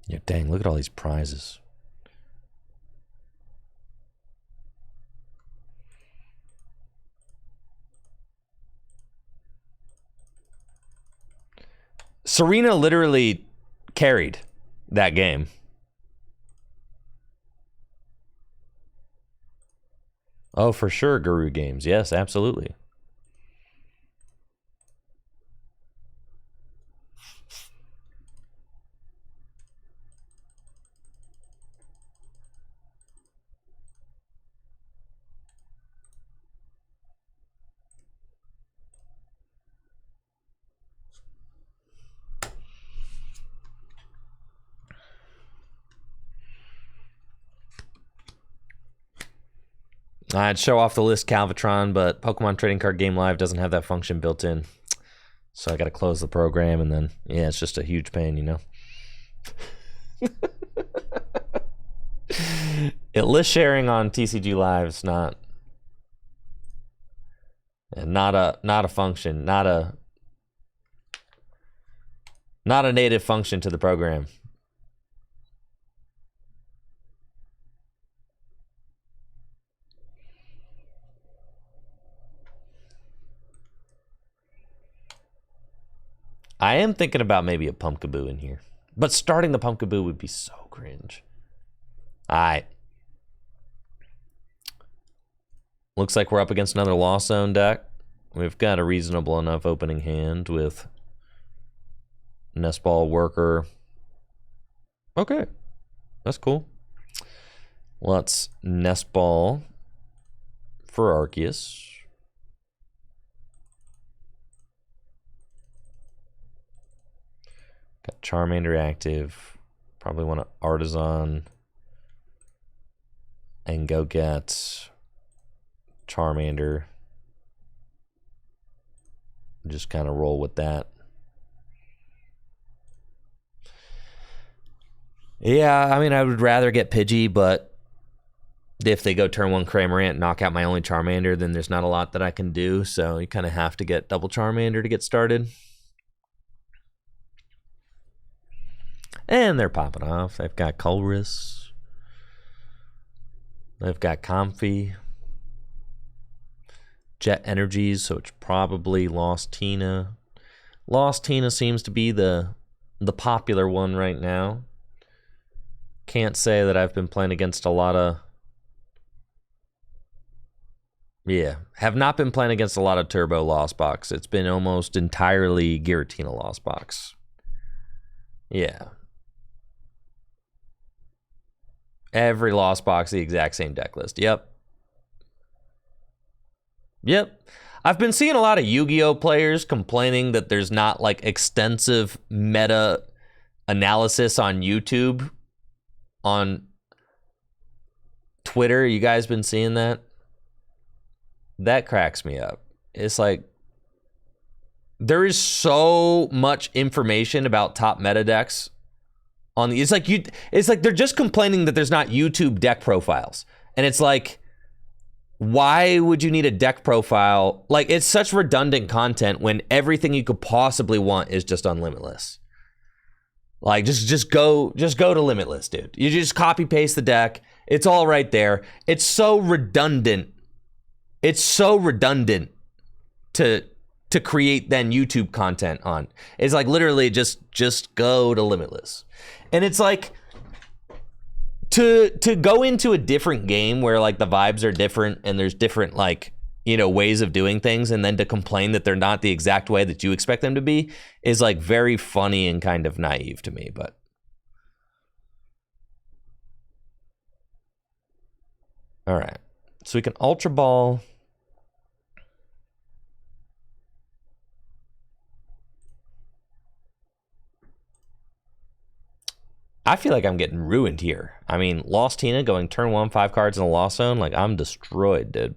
Yeah, dang, look at all these prizes. Serena literally carried that game. Oh, for sure, Guru Games. Yes, absolutely. I'd show off the list Calvatron, but Pokemon Trading Card Game Live doesn't have that function built in. So I got to close the program, and then, yeah, it's just a huge pain, you know? List sharing on TCG Live is not a function, not a native function to the program. I am thinking about maybe a Pumpkaboo in here. But starting the Pumpkaboo would be so cringe. Alright. Looks like we're up against another Lost Zone deck. We've got a reasonable enough opening hand with Nest Ball Worker. Okay. That's cool. Let's Nest Ball for Arceus. Got Charmander active. Probably want to Artisan and go get Charmander. Just kind of roll with that. Yeah, I mean, I would rather get Pidgey, but if they go turn 1 Cramorant, knock out my only Charmander, then there's not a lot that I can do. So you kind of have to get double Charmander to get started. And they're popping off. They've got Colress. They've got Comfy. Jet Energies, so it's probably Lost Tina. Lost Tina seems to be the popular one right now. Can't say that I've been playing against a lot of... Yeah, have not been playing against a lot of Turbo Lost Box. It's been almost entirely Giratina Lost Box. Yeah. Every Lost Box, the exact same deck list. Yep. I've been seeing a lot of Yu-Gi-Oh players complaining that there's not like extensive meta analysis on YouTube. On Twitter, you guys been seeing that? That cracks me up. It's like there is so much information about top meta decks on the... It's like they're just complaining that there's not YouTube deck profiles. And it's like, why would you need a deck profile? Like, it's such redundant content when everything you could possibly want is just on Limitless. Like, just go to Limitless, dude. You just copy paste the deck. It's all right there. It's so redundant. It's so redundant to create then YouTube content on. It's like literally just go to Limitless. And it's like to go into a different game where like the vibes are different and there's different like, you know, ways of doing things, and then to complain that they're not the exact way that you expect them to be is like very funny and kind of naive to me. But all right, so we can Ultra Ball. I feel like I'm getting ruined here. I mean, Lost Tina going turn 1, 5 cards in the Lost Zone. Like, I'm destroyed, dude.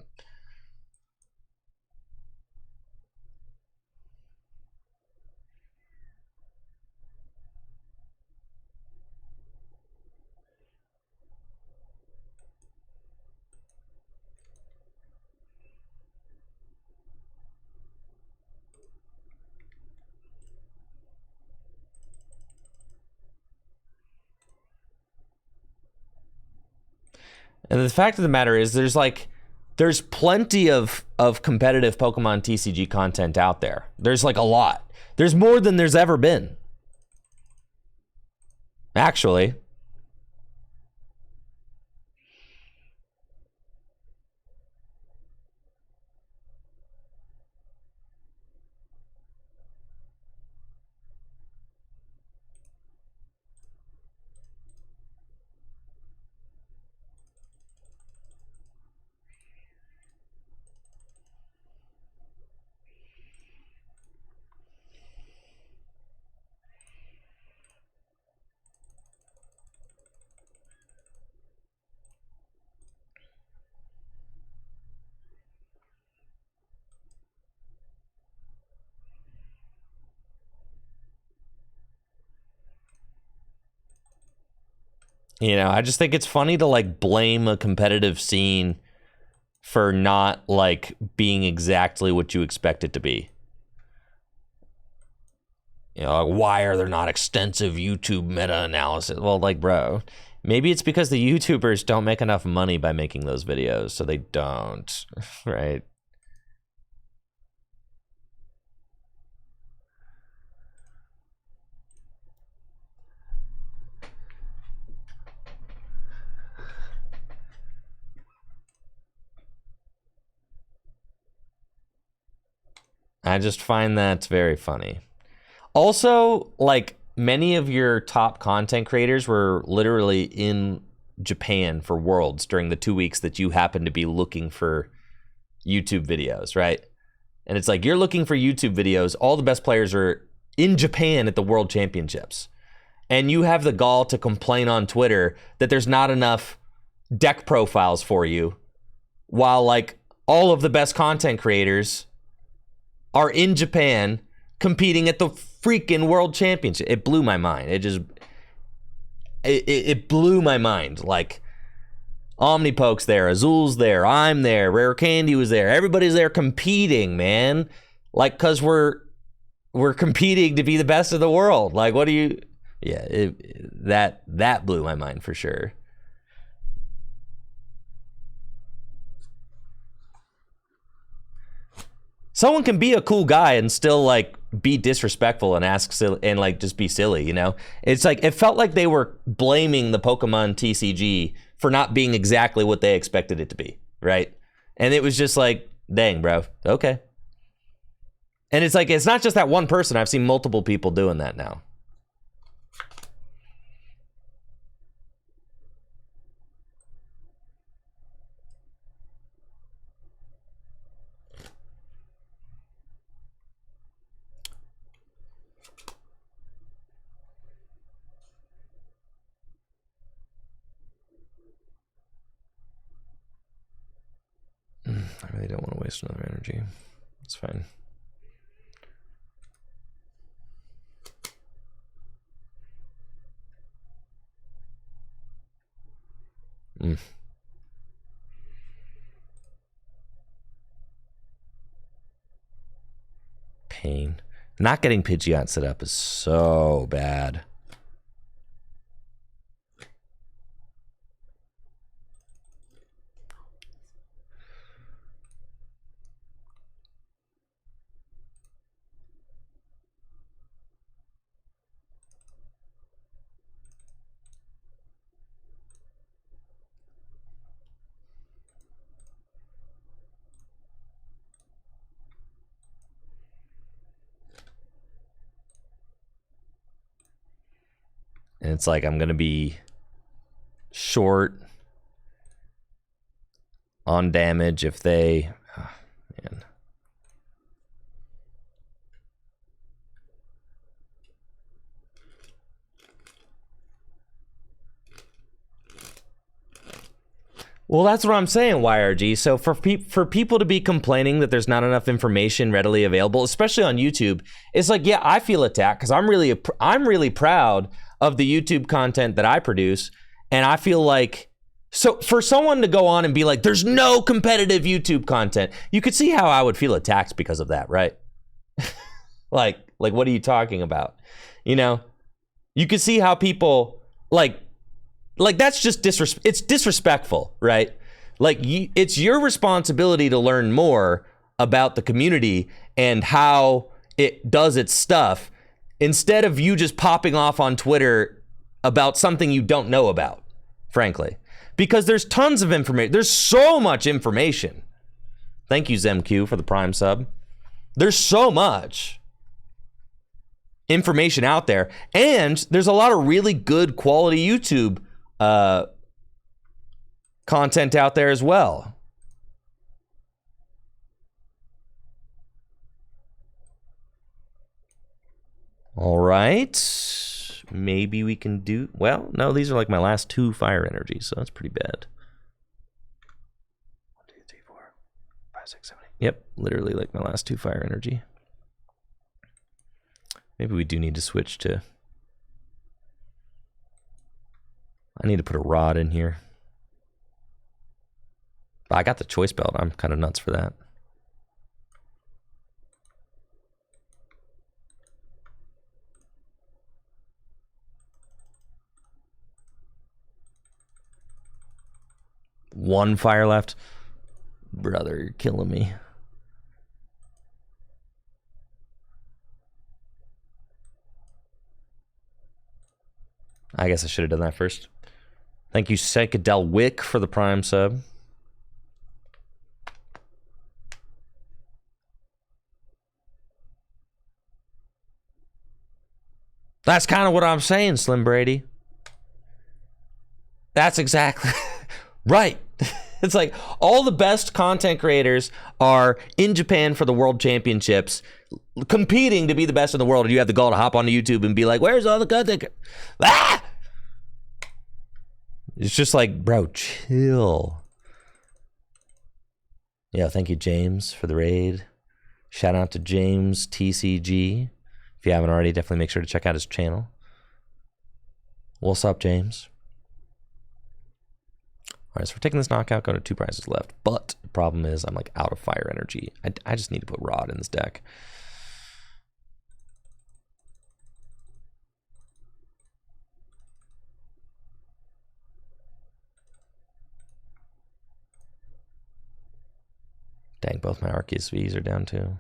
And the fact of the matter is there's plenty of competitive Pokemon TCG content out there. There's like a lot. There's more than there's ever been. Actually. You know, I just think it's funny to like blame a competitive scene for not like being exactly what you expect it to be. You know, like, why are there not extensive YouTube meta analysis? Well, like, bro, maybe it's because the YouTubers don't make enough money by making those videos, so they don't, right? I just find that very funny. Also, like, many of your top content creators were literally in Japan for Worlds during the 2 weeks that you happened to be looking for YouTube videos, right? And it's like, you're looking for YouTube videos. All the best players are in Japan at the World Championships. And you have the gall to complain on Twitter that there's not enough deck profiles for you, while like all of the best content creators are in Japan competing at the freaking World Championship. It blew my mind. It blew my mind. Like, Omnipoke's there, Azul's there, I'm there, Rare Candy was there. Everybody's there competing, man. Like, cause we're competing to be the best of the world. Like, what do you? Yeah, that blew my mind for sure. Someone can be a cool guy and still like be disrespectful and ask silly, and like just be silly, you know? It's like it felt like they were blaming the Pokemon TCG for not being exactly what they expected it to be, right? And it was just like, dang, bro, okay. And it's like, it's not just that one person. I've seen multiple people doing that now. I really don't want to waste another energy. It's fine. Pain. Not getting Pidgeot set up is so bad. And it's like I'm going to be short on damage if they... Oh, man. Well, that's what I'm saying, YRG. So for people to be complaining that there's not enough information readily available, especially on YouTube, it's like, yeah, I feel attacked because I'm really proud of the YouTube content that I produce, and I feel like, so for someone to go on and be like, there's no competitive YouTube content, you could see how I would feel attacked because of that, right? like what are you talking about? You know, you could see how people like that's just it's disrespectful, right? Like it's your responsibility to learn more about the community and how it does its stuff, instead of you just popping off on Twitter about something you don't know about, frankly. Because there's tons of information. There's so much information. Thank you, ZemQ, for the Prime sub. There's so much information out there. And there's a lot of really good quality YouTube content out there as well. All right. Maybe we can do... Well, no, these are like my last 2 fire energies, so that's pretty bad. 1, 2, 3, 4, 5, 6, 7, 8. Yep, literally like my last 2 fire energy. Maybe we do need to switch to... I need to put a rod in here. But I got the choice belt. I'm kind of nuts for that. One fire left. Brother, you're killing me. I guess I should have done that first. Thank you, Psychedel Wick, for the Prime sub. That's kind of what I'm saying, Slim Brady. That's exactly right. It's like all the best content creators are in Japan for the World Championships, competing to be the best in the world, and you have the gall to hop onto YouTube and be like, where's all the content? Ah! It's just like, bro, chill. Yeah, thank you, James, for the raid. Shout out to James TCG. If you haven't already, definitely make sure to check out his channel. What's up, James? All right, so we're taking this knockout, got 2 prizes left. But the problem is I'm like out of fire energy. I just need to put Rod in this deck. Dang, both my Arceus Vs are down too.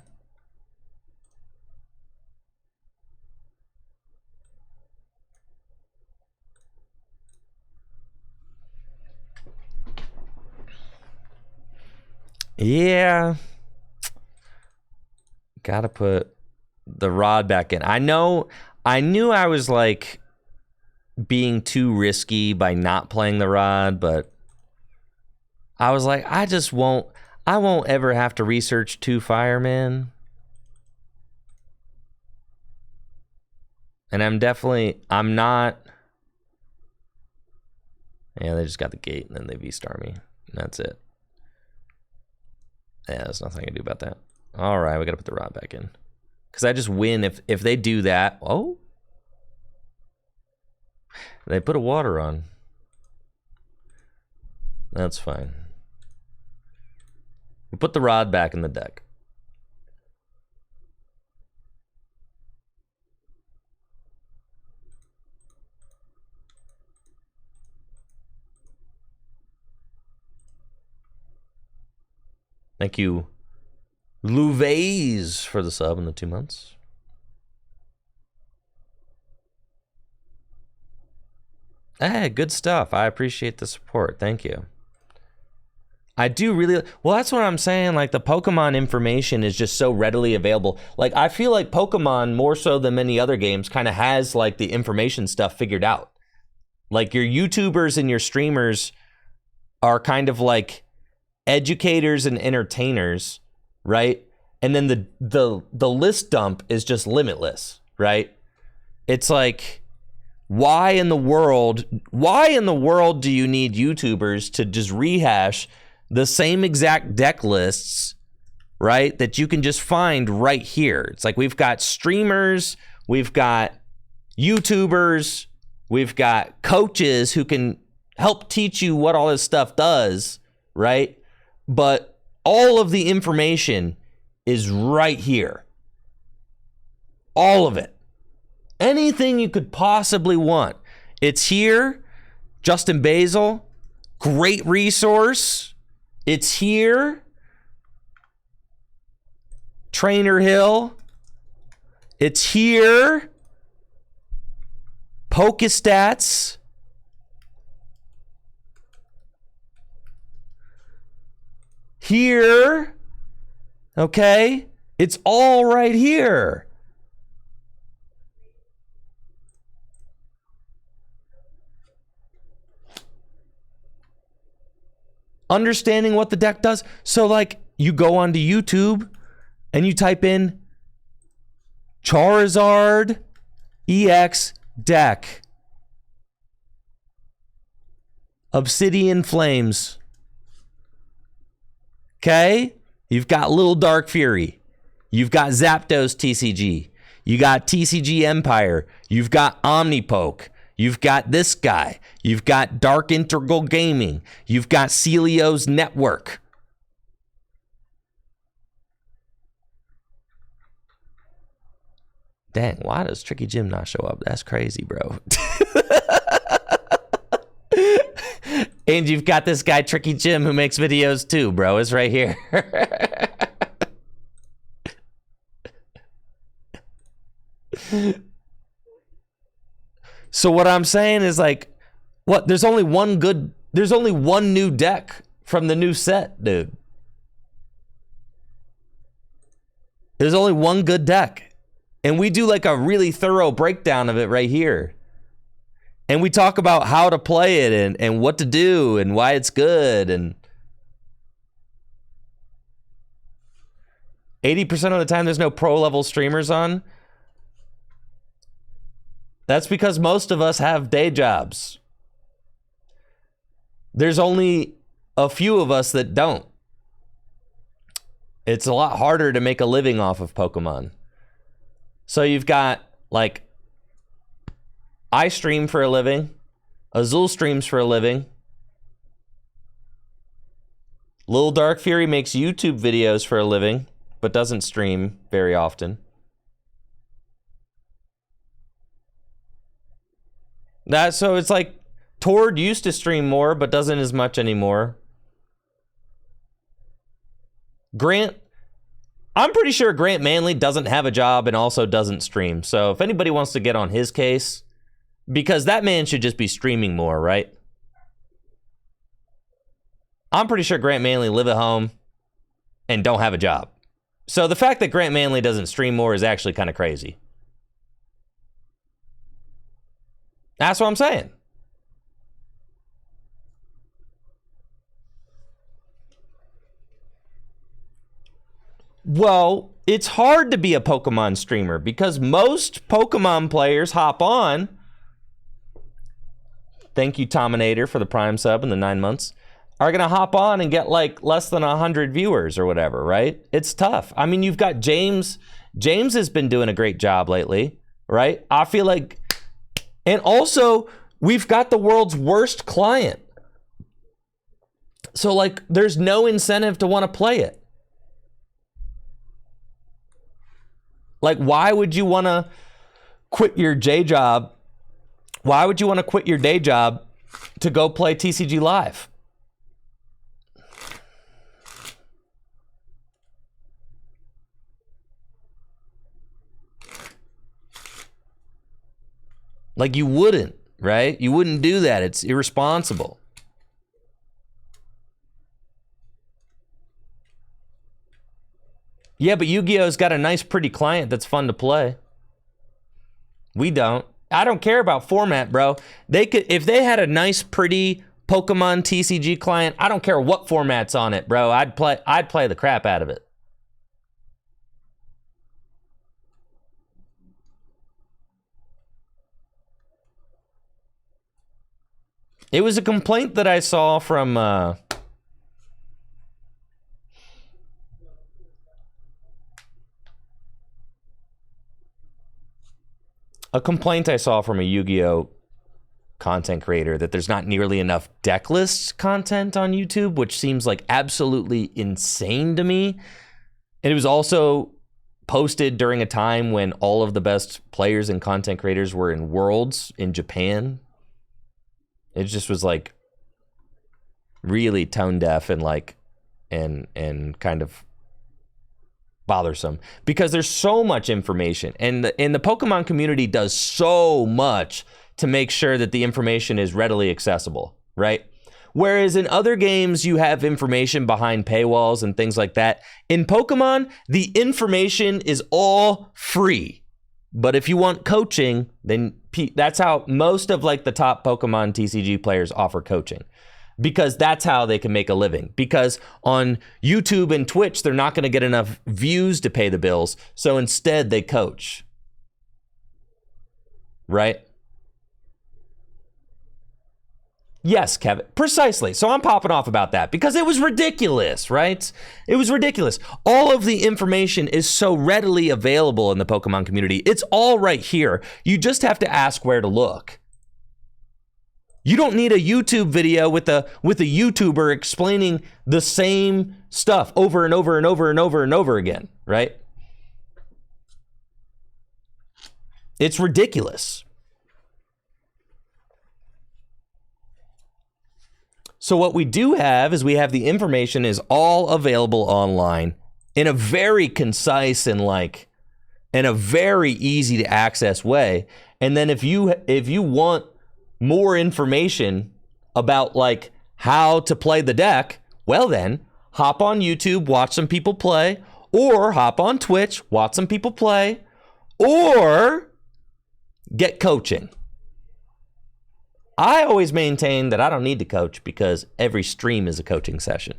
Yeah. Gotta put the rod back in. I knew I was like being too risky by not playing the rod, but I was like, I won't ever have to research 2 firemen. And I'm not. Yeah, they just got the gate and then they V-star me. And that's it. Yeah, there's nothing I can do about that. All right, we got to put the rod back in. Because I just win if they do that. Oh. They put a water on. That's fine. We put the rod back in the deck. Thank you, Louvaise, for the sub in the 2 months. Hey, good stuff. I appreciate the support. Thank you. I do really... Well, that's what I'm saying. Like, the Pokemon information is just so readily available. Like, I feel like Pokemon, more so than many other games, kind of has, like, the information stuff figured out. Like, your YouTubers and your streamers are kind of like educators and entertainers, right? And then the list dump is just limitless, right? It's like, why in the world do you need YouTubers to just rehash the same exact deck lists, right, that you can just find right here? It's like, we've got streamers, we've got YouTubers, we've got coaches who can help teach you what all this stuff does, right? But all of the information is right here. All of it. Anything you could possibly want. It's here. Justin Basil, great resource. It's here. Trainer Hill. It's here. Pokestats. Here. Okay? It's all right here. Understanding what the deck does. So, like, you go onto YouTube and you type in Charizard EX deck. Obsidian Flames. Okay? You've got Little Dark Fury. You've got Zapdos TCG. You got TCG Empire. You've got Omnipoke. You've got this guy. You've got Dark Integral Gaming. You've got Celio's Network. Dang, why does Tricky Jim not show up? That's crazy, bro. And you've got this guy, Tricky Jim, who makes videos too, bro. It's right here. So what I'm saying is, like, what? There's only one new deck from the new set, dude. There's only one good deck. And we do like a really thorough breakdown of it right here. And we talk about how to play it and what to do and why it's good. And 80% of the time there's no pro level streamers on. That's because most of us have day jobs. There's only a few of us that don't. It's a lot harder to make a living off of Pokemon. So you've got, like, I stream for a living. Azul streams for a living. Little Dark Fury makes YouTube videos for a living, but doesn't stream very often. So it's like Tord used to stream more, but doesn't as much anymore. Grant, I'm pretty sure Grant Manley doesn't have a job and also doesn't stream. So if anybody wants to get on his case, because that man should just be streaming more, right? I'm pretty sure Grant Manley live at home and don't have a job. So the fact that Grant Manley doesn't stream more is actually kind of crazy. That's what I'm saying. Well, it's hard to be a Pokemon streamer because most Pokemon players hop on. Thank you, Tominator, for the Prime sub in the 9 months. Are going to hop on and get like less than 100 viewers or whatever, right? It's tough. I mean, you've got James. James has been doing a great job lately, right? I feel like, and also we've got the world's worst client. So like, there's no incentive to want to play it. Like, why would you want to quit your day job? Why would you want to quit your day job to go play TCG Live? Like, you wouldn't, right? You wouldn't do that. It's irresponsible. Yeah, but Yu-Gi-Oh's got a nice, pretty client that's fun to play. We don't. I don't care about format, bro. They could, if they had a nice, pretty Pokemon TCG client, I don't care what format's on it, bro. I'd play the crap out of it. It was a complaint that I saw from a complaint I saw from a Yu-Gi-Oh content creator that there's not nearly enough deck list content on YouTube, which seems like absolutely insane to me. And it was also posted during a time when all of the best players and content creators were in Worlds in Japan. It just was like really tone deaf and like and kind of bothersome because there's so much information and the Pokemon community does so much to make sure that the information is readily accessible, right? Whereas in other games you have information behind paywalls and things like that. In Pokemon, the information is all free. But if you want coaching, then that's how most of like the top Pokemon TCG players offer coaching. Because that's how they can make a living. Because on YouTube and Twitch, they're not going to get enough views to pay the bills. So instead, they coach. Right? Yes, Kevin. Precisely. So I'm popping off about that because it was ridiculous, right? It was ridiculous. All of the information is so readily available in the Pokemon community. It's all right here. You just have to ask where to look. You don't need a YouTube video with a YouTuber explaining the same stuff over and over and over and over and over again, right? It's ridiculous. So what we do have is we have the information is all available online in a very concise and like in a very easy to access way. And then if you want more information about like how to play the deck, well then hop on YouTube, watch some people play, or hop on Twitch, watch some people play, or get coaching. I always maintain that I don't need to coach because every stream is a coaching session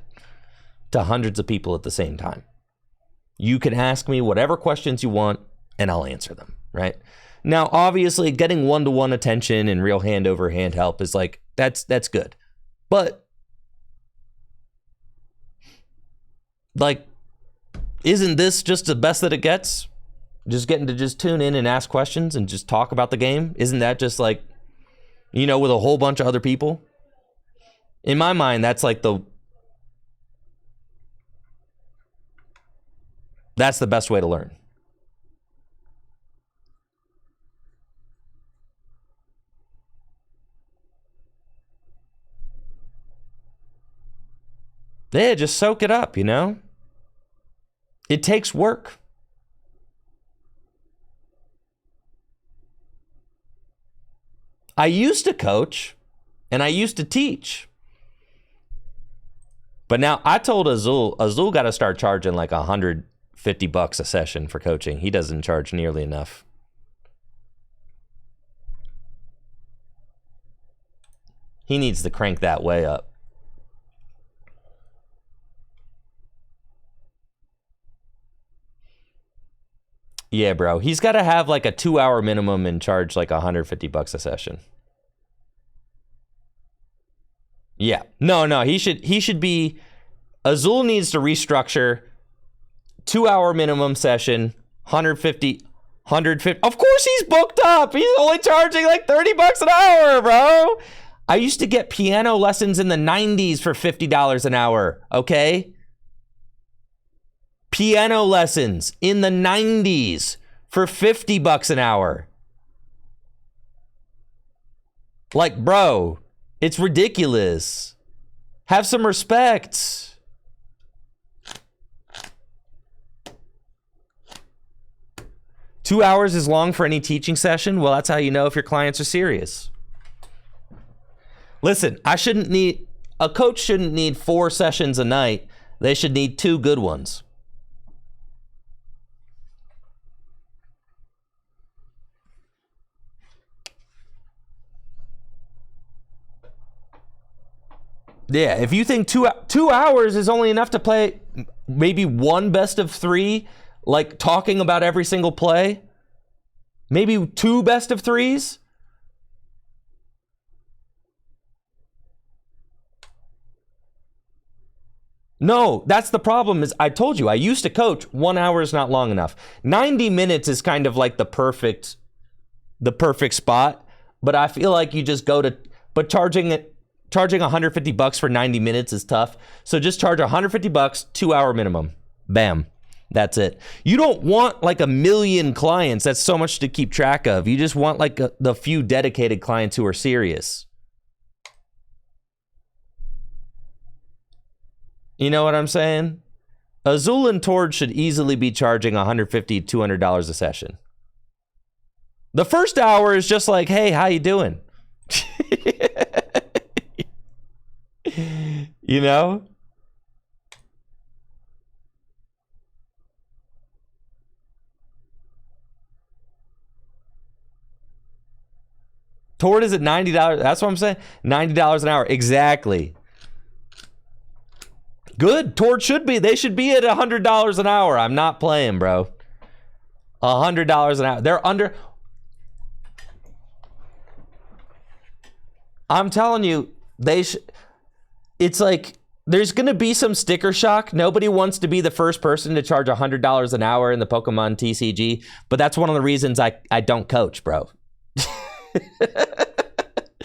to hundreds of people at the same time. You can ask me whatever questions you want and I'll answer them, right? Now, obviously, getting one-to-one attention and real hand-over-hand help is like, that's good. But, like, isn't this just the best that it gets? Just getting to just tune in and ask questions and just talk about the game? Isn't that just like, you know, with a whole bunch of other people? In my mind, that's like that's the best way to learn. Yeah, just soak it up, you know? It takes work. I used to coach and I used to teach. But now I told Azul got to start charging like $150 a session for coaching. He doesn't charge nearly enough. He needs to crank that way up. Yeah, bro. He's got to have like a 2-hour minimum and charge like $150 a session. Yeah. No. He should be. Azul needs to restructure. 2-hour minimum session, 150. Of course he's booked up. He's only charging like $30 an hour, bro. I used to get piano lessons in the 90s for $50 an hour, okay? Piano lessons in the 90s for $50 an hour. Like, bro, it's ridiculous. Have some respect. Two hours is long for any teaching session? Well, that's how you know if your clients are serious. Listen, a coach shouldn't need 4 sessions a night. They should need 2 good ones. Yeah, if you think 2 hours is only enough to play maybe 1 best of 3, like talking about every single play, maybe 2 best of 3s. No, that's the problem. Is I told you I used to coach. 1 hour is not long enough. 90 minutes is kind of like the perfect spot. But I feel like you just go to, but charging $150 for 90 minutes is tough. So just charge $150, 2-hour minimum. Bam. That's it. You don't want like 1 million clients. That's so much to keep track of. You just want like the few dedicated clients who are serious. You know what I'm saying? Azul and Tord should easily be charging $150, $200 a session. The first hour is just like, hey, how you doing? You know? Tord is at $90. That's what I'm saying. $90 an hour. Exactly. Good. Tord should be. They should be at $100 an hour. I'm not playing, bro. $100 an hour. They're under. I'm telling you, it's like there's going to be some sticker shock. Nobody wants to be the first person to charge $100 an hour in the Pokemon TCG, but that's one of the reasons I don't coach, bro.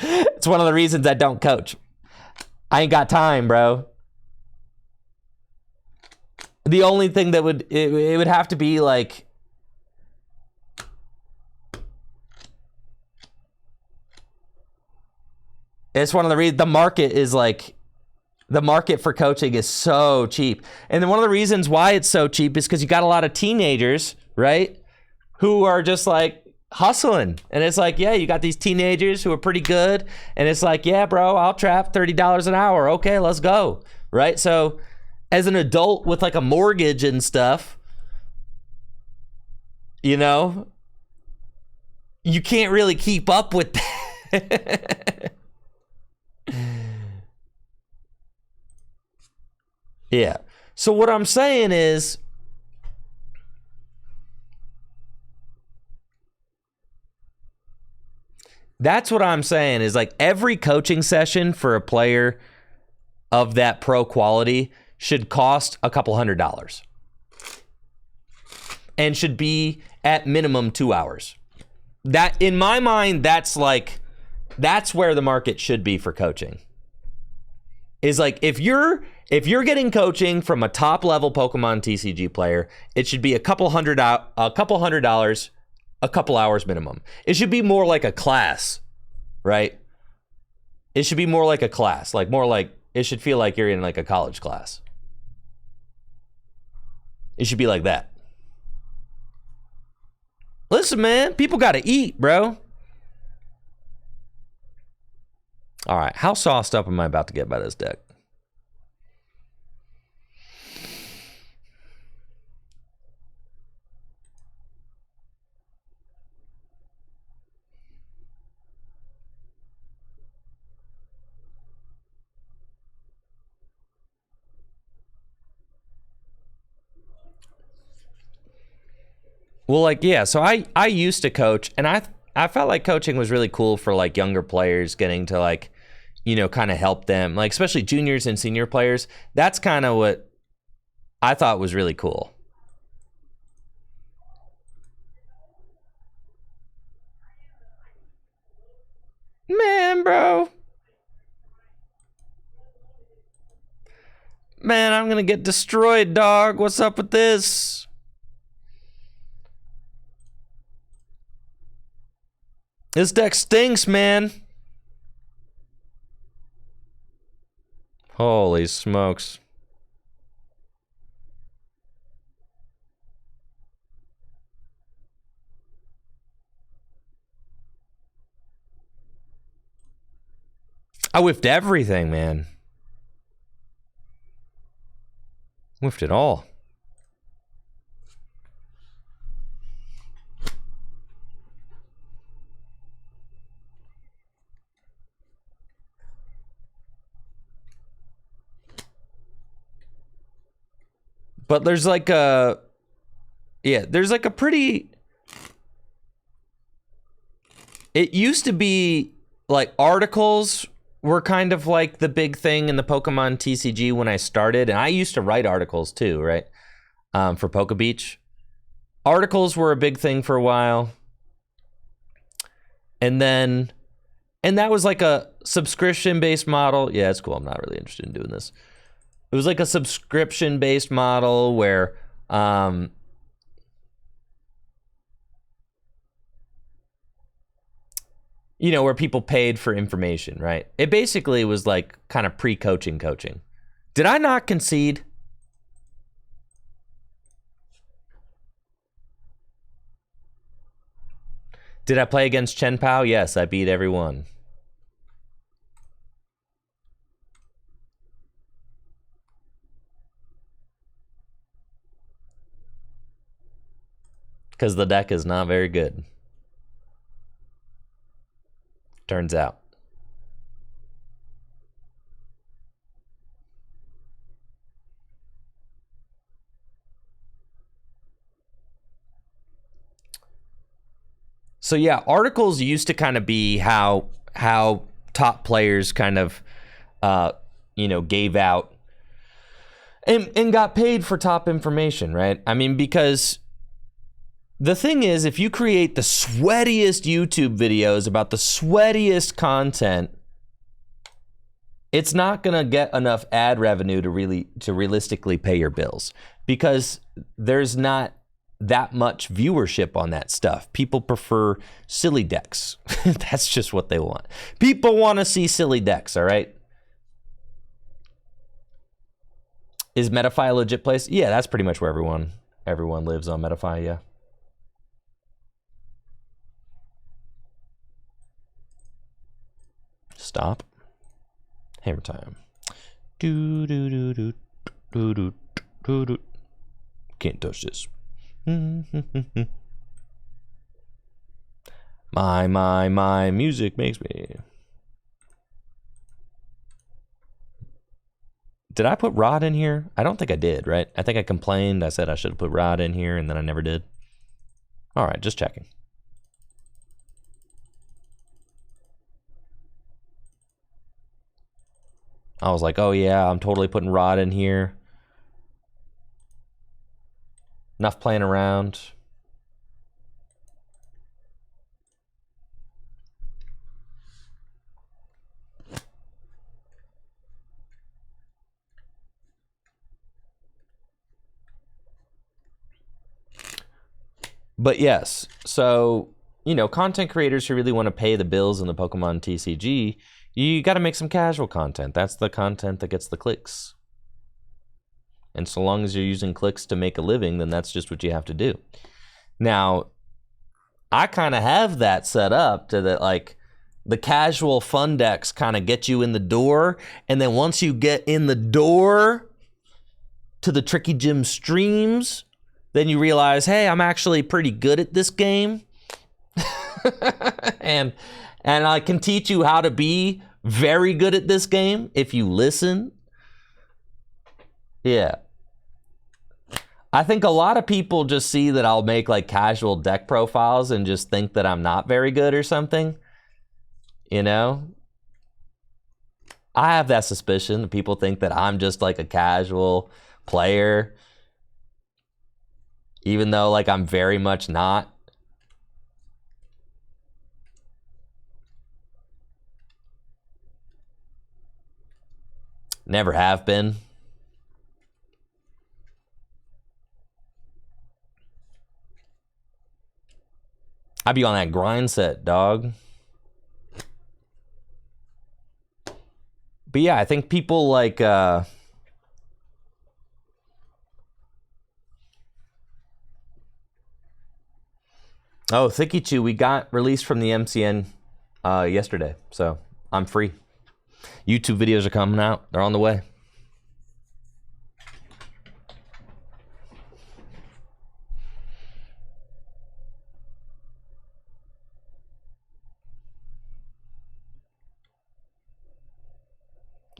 It's one of the reasons I don't coach. I ain't got time, bro. The only thing that it would have to be like, it's one of the reasons the market is like, the market for coaching is so cheap. And then one of the reasons why it's so cheap is because you got a lot of teenagers, right? Who are just like hustling. And it's like, yeah, you got these teenagers who are pretty good. And it's like, yeah, bro, I'll trap $30 an hour. Okay, let's go. Right? So as an adult with like a mortgage and stuff, you know, you can't really keep up with that. Yeah. So what I'm saying is, that's what I'm saying is like every coaching session for a player of that pro quality should cost a couple $100 and should be at minimum 2 hours. That, in my mind, that's where the market should be for coaching. Is like if you're getting coaching from a top level Pokemon TCG player, it should be a couple $100, a couple hours minimum. It should be more like a class, right? It should be more like a class, like more like it should feel like you're in like a college class. It should be like that. Listen, man, people got to eat, bro. All right, how sauced up am I about to get by this deck? Well, like, yeah, so I used to coach, and I felt like coaching was really cool for like younger players, getting to like, you know, kind of help them, like especially juniors and senior players. That's kind of what I thought was really cool. Man, bro. Man, I'm gonna get destroyed, dog. What's up with this? This deck stinks, man. Holy smokes. I whiffed everything, man. Whiffed it all. But there's like a, yeah, there's like a pretty, it used to be like articles were kind of like the big thing in the Pokemon TCG when I started. And I used to write articles too, right? For Poke Beach. Articles were a big thing for a while. And that was like a subscription-based model. Yeah, it's cool. I'm not really interested in doing this. It was like a subscription-based model where you know, where people paid for information, right? It basically was like kind of pre-coaching coaching. Did I not concede? Did I play against Chen Pao? Yes, I beat everyone. Because the deck is not very good. Turns out. So yeah, articles used to kind of be how top players kind of you know, gave out and got paid for top information, right? I mean, because the thing is, if you create the sweatiest YouTube videos about the sweatiest content, it's not gonna get enough ad revenue to realistically pay your bills, because there's not that much viewership on that stuff. People prefer silly decks. That's just what they want. People want to see silly decks, all right? Is Metafy a legit place? Yeah, that's pretty much where everyone lives on Metafy, yeah. Stop. Hammer time. Do do do do do do do do. Can't touch this. My music makes me. Did I put Rod in here? I don't think I did, right? I think I complained. I said I should have put Rod in here, and then I never did. All right, just checking. I was like, oh yeah, I'm totally putting Rod in here. Enough playing around. But yes, so, you know, content creators who really want to pay the bills in the Pokemon TCG, you got to make some casual content. That's the content that gets the clicks. And so long as you're using clicks to make a living, then that's just what you have to do. Now, I kind of have that set up to that, like, the casual fun decks kind of get you in the door. And then once you get in the door to the Tricky Gym streams, then you realize, hey, I'm actually pretty good at this game. and I can teach you how to be very good at this game if you listen. Yeah. I think a lot of people just see that I'll make like casual deck profiles and just think that I'm not very good or something. You know? I have that suspicion that people think that I'm just like a casual player, even though like I'm very much not. Never have been. I be on that grind set, dog. But yeah, I think people like oh, Thicky Chew, we got released from the MCN yesterday, so I'm free. YouTube videos are coming out. They're on the way.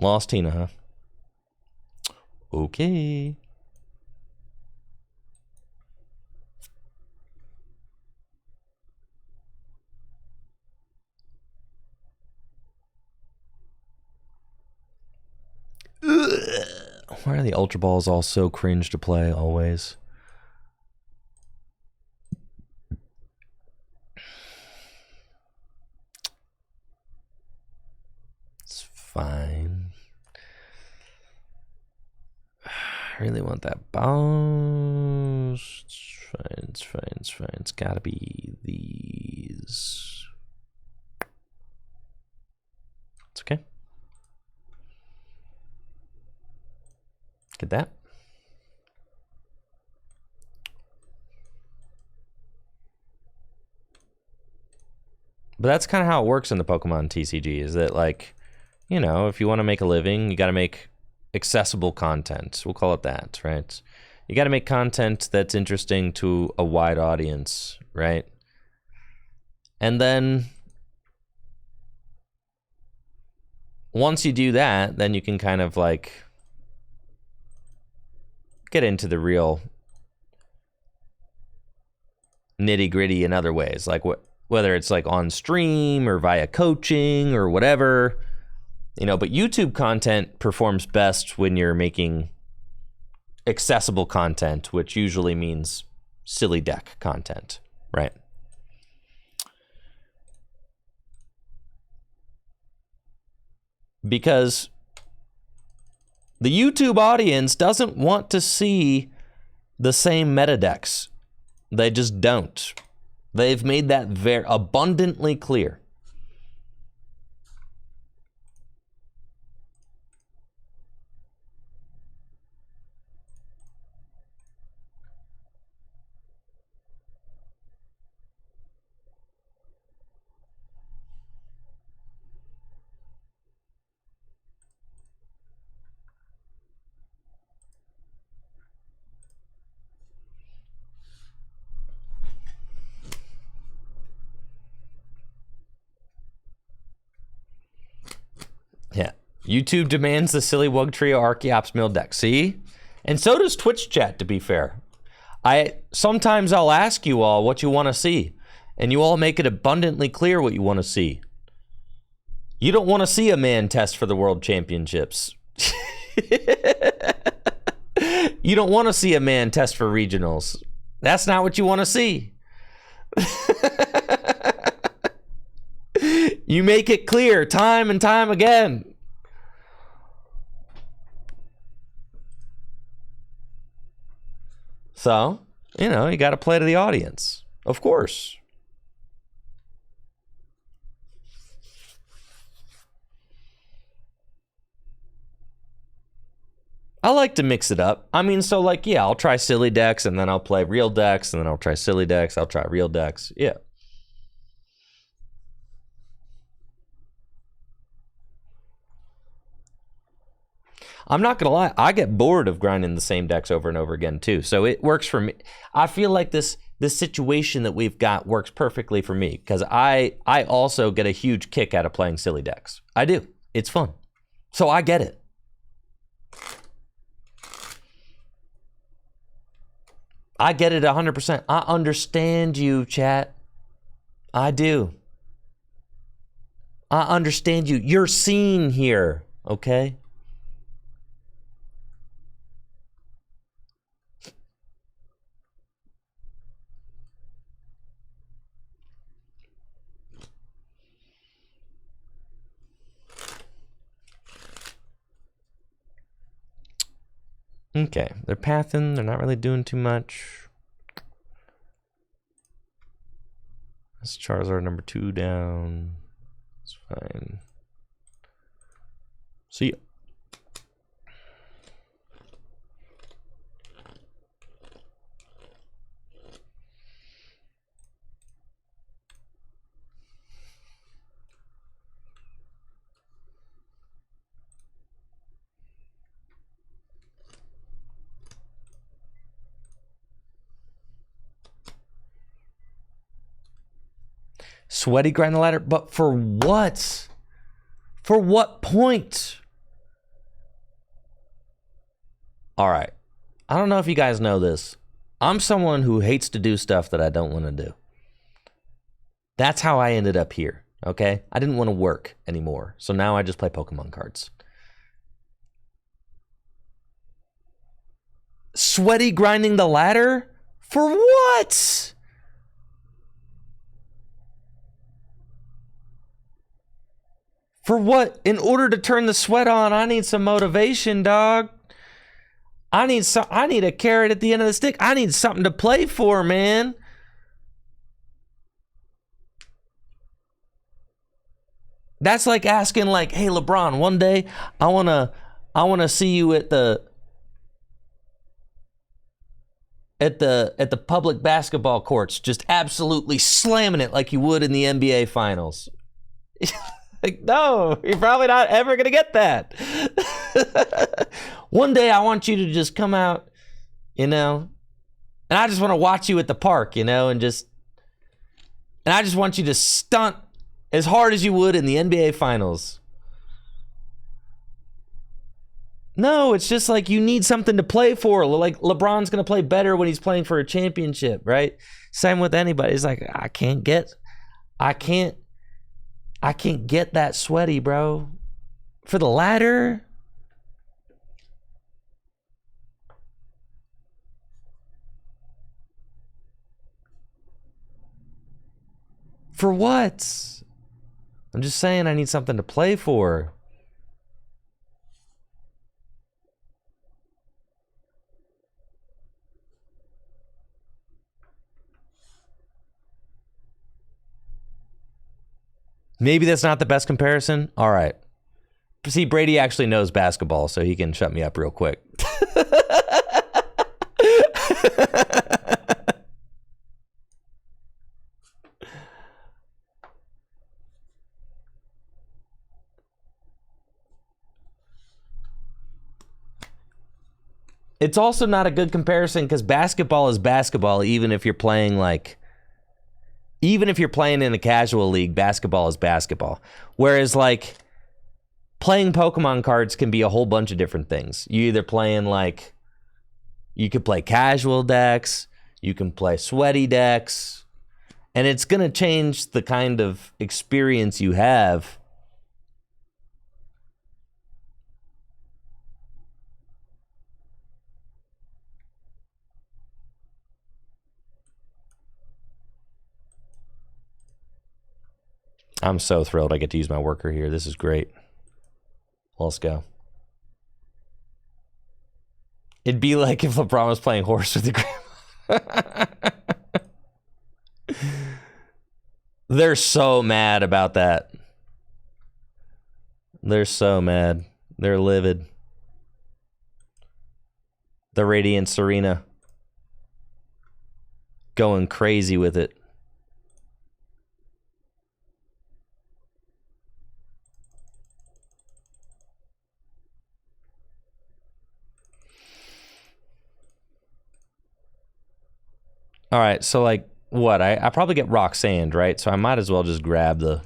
Lost Tina, huh? Okay. Ugh. Why are the Ultra Balls all so cringe to play always? It's fine. I really want that bounce. It's fine, it's fine, it's fine. It's gotta be these. It's okay. Get that. But that's kind of how it works in the Pokemon TCG, is that, like, you know, if you want to make a living, you got to make accessible content. We'll call it that, right? You got to make content that's interesting to a wide audience, right? And then once you do that, then you can kind of like get into the real nitty gritty in other ways, like whether it's like on stream or via coaching or whatever, you know. But YouTube content performs best when you're making accessible content, which usually means silly deck content, right? Because the YouTube audience doesn't want to see the same meta decks. They just don't. They've made that very abundantly clear. Yeah. YouTube demands the silly Wugtrio Archeops mill deck. See? And so does Twitch chat, to be fair. Sometimes I'll ask you all what you want to see, and you all make it abundantly clear what you want to see. You don't want to see a man test for the World Championships. You don't want to see a man test for regionals. That's not what you want to see. You make it clear time and time again. So, you know, you got to play to the audience, of course. I like to mix it up. I mean, so like, yeah, I'll try silly decks and then I'll play real decks and then I'll try silly decks. I'll try real decks. Yeah. I'm not going to lie. I get bored of grinding the same decks over and over again too. So it works for me. I feel like this situation that we've got works perfectly for me because I also get a huge kick out of playing silly decks. I do. It's fun. So I get it. I get it 100%. I understand you, chat. I do. I understand you. You're seen here, okay? Okay, they're pathing. They're not really doing too much. That's Charizard number 2 down. It's fine. See ya. Sweaty grind the ladder, but for what? For what point? All right. I don't know if you guys know this. I'm someone who hates to do stuff that I don't want to do. That's how I ended up here, okay? I didn't want to work anymore, so now I just play Pokemon cards. Sweaty grinding the ladder? For what? For what? In order to turn the sweat on, I need some motivation, dog. I need a carrot at the end of the stick. I need something to play for, man. That's like asking, like, hey, LeBron, one day I wanna see you at the public basketball courts, just absolutely slamming it like you would in the NBA finals. Like, no, you're probably not ever going to get that. One day I want you to just come out, and I just want to watch you at the park, and I just want you to stunt as hard as you would in the NBA finals. No, it's just like you need something to play for. Like LeBron's going to play better when he's playing for a championship, right? Same with anybody. It's like, I can't get that sweaty, bro. For the ladder? For what? I'm just saying I need something to play for. Maybe that's not the best comparison. All right. See, Brady actually knows basketball, so he can shut me up real quick. It's also not a good comparison because basketball is basketball, even if you're playing in a casual league, basketball is basketball. Whereas like playing Pokemon cards can be a whole bunch of different things. You either you could play casual decks, you can play sweaty decks, and it's going to change the kind of experience you have. I'm so thrilled I get to use my worker here. This is great. Let's go. It'd be like if LeBron was playing horse with the grandma. They're so mad about that. They're so mad. They're livid. The Radiant Serena. Going crazy with it. All right, so like what? I probably get Rock Sand, right? So I might as well just grab the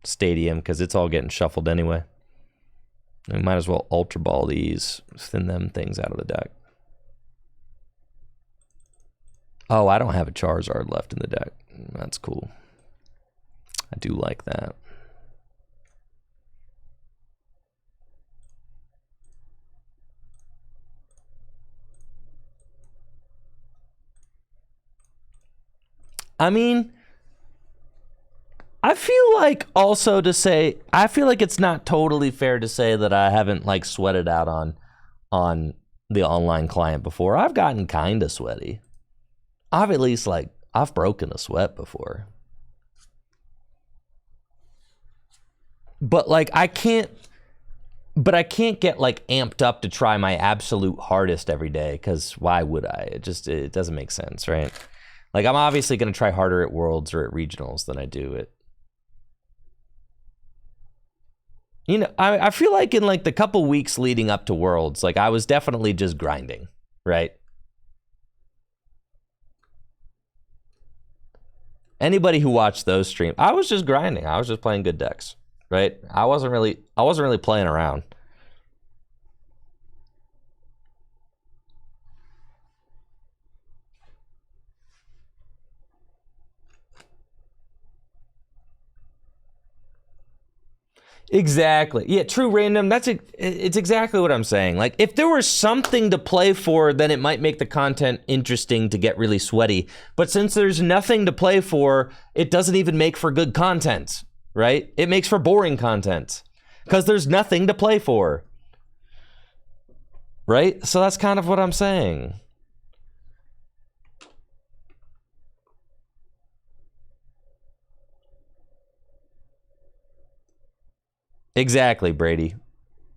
Stadium because it's all getting shuffled anyway. We might as well Ultra Ball these, thin them things out of the deck. Oh, I don't have a Charizard left in the deck. That's cool. I do like that. I mean, I feel like also to say, I feel like it's not totally fair to say that I haven't like sweated out on the online client before. I've gotten kind of sweaty. I've at least like, I've broken a sweat before. But like, I can't get like amped up to try my absolute hardest every day because why would I? It doesn't make sense, right? Like, I'm obviously going to try harder at Worlds or at Regionals than I do at... You know, I feel like in, like, the couple weeks leading up to Worlds, like, I was definitely just grinding, right? Anybody who watched those streams, I was just grinding. I was just playing good decks, right? I wasn't really playing around. Exactly. Yeah, true random. It's exactly what I'm saying. Like, if there was something to play for, then it might make the content interesting to get really sweaty. But since there's nothing to play for, it doesn't even make for good content, right? It makes for boring content because there's nothing to play for, right? So that's kind of what I'm saying. Exactly, Brady.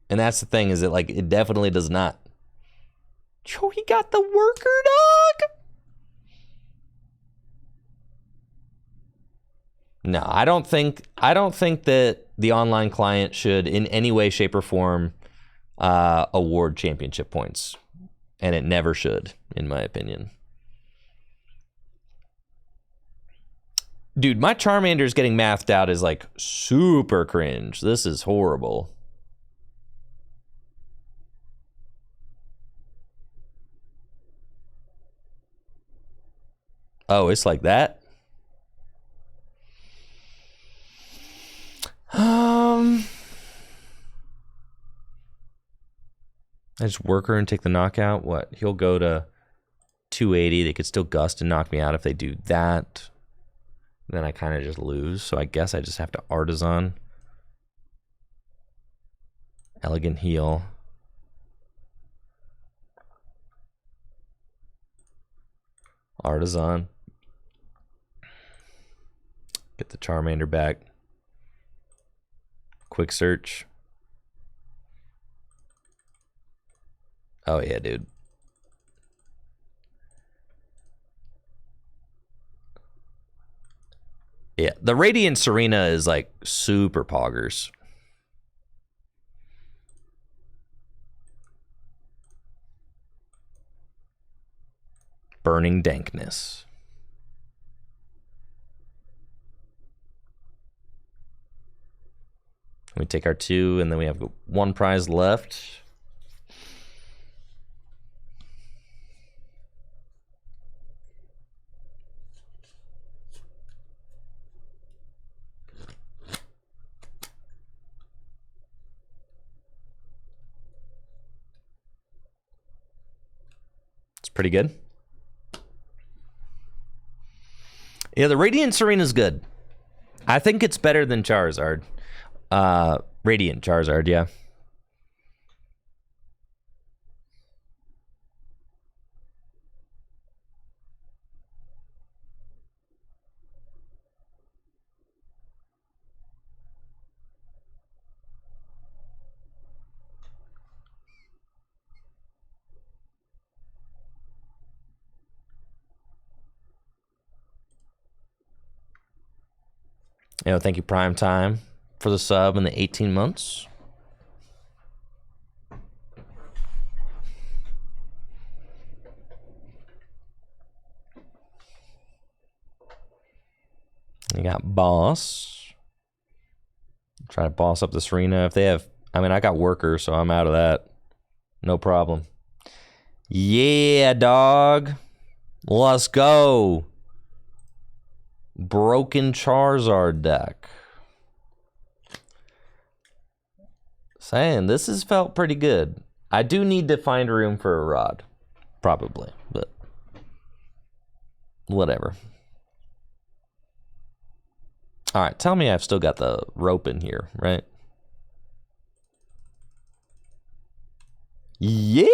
And that's the thing, is that like it definitely does not. Yo, he got the worker dog. No, I don't think that the online client should in any way, shape, or form award championship points. And it never should, in my opinion. Dude, my Charmander's getting mathed out is like super cringe. This is horrible. Oh, it's like that? I just work her and take the knockout. What? He'll go to 280. They could still gust and knock me out if they do that. Then I kind of just lose. So I guess I just have to Artisan. Elegant Heal. Artisan. Get the Charmander back. Quick search. Oh yeah, dude. Yeah, the Radiant Serena is like super poggers. Burning Dankness. We take our 2, and then we have 1 prize left. It's pretty good. Yeah, the Radiant Serena is good. I think it's better than Charizard. Radiant Charizard, yeah. Thank you, Prime Time, for the sub and the 18 months. You got Boss. Try to boss up this arena. If they have, I mean, I got Worker, so I'm out of that. No problem. Yeah, dog. Let's go. Broken Charizard deck. Saying this has felt pretty good. I do need to find room for a rod. Probably, but whatever. All right, tell me I've still got the rope in here, right? Yep.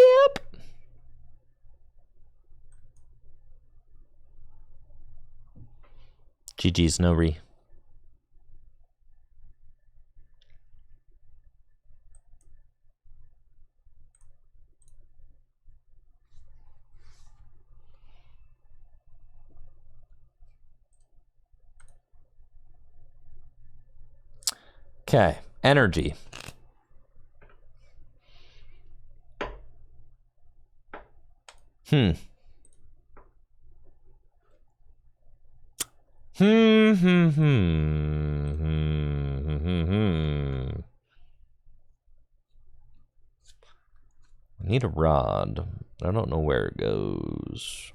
GG's, no re. Okay, energy. Need a rod. I don't know where it goes.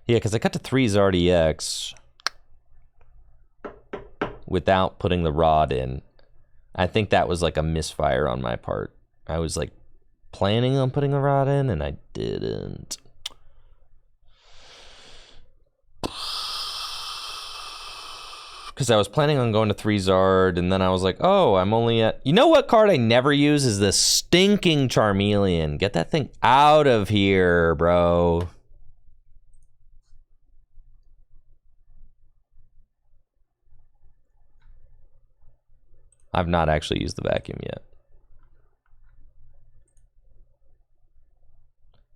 Yeah, because I got to 3's RDX without putting the rod in. I think that was like a misfire on my part. I was like planning on putting a rod in and I didn't. Because I was planning on going to 3Zard and then I was like, oh, I'm only at... You know what card I never use is this stinking Charmeleon. Get that thing out of here, bro. I've not actually used the vacuum yet.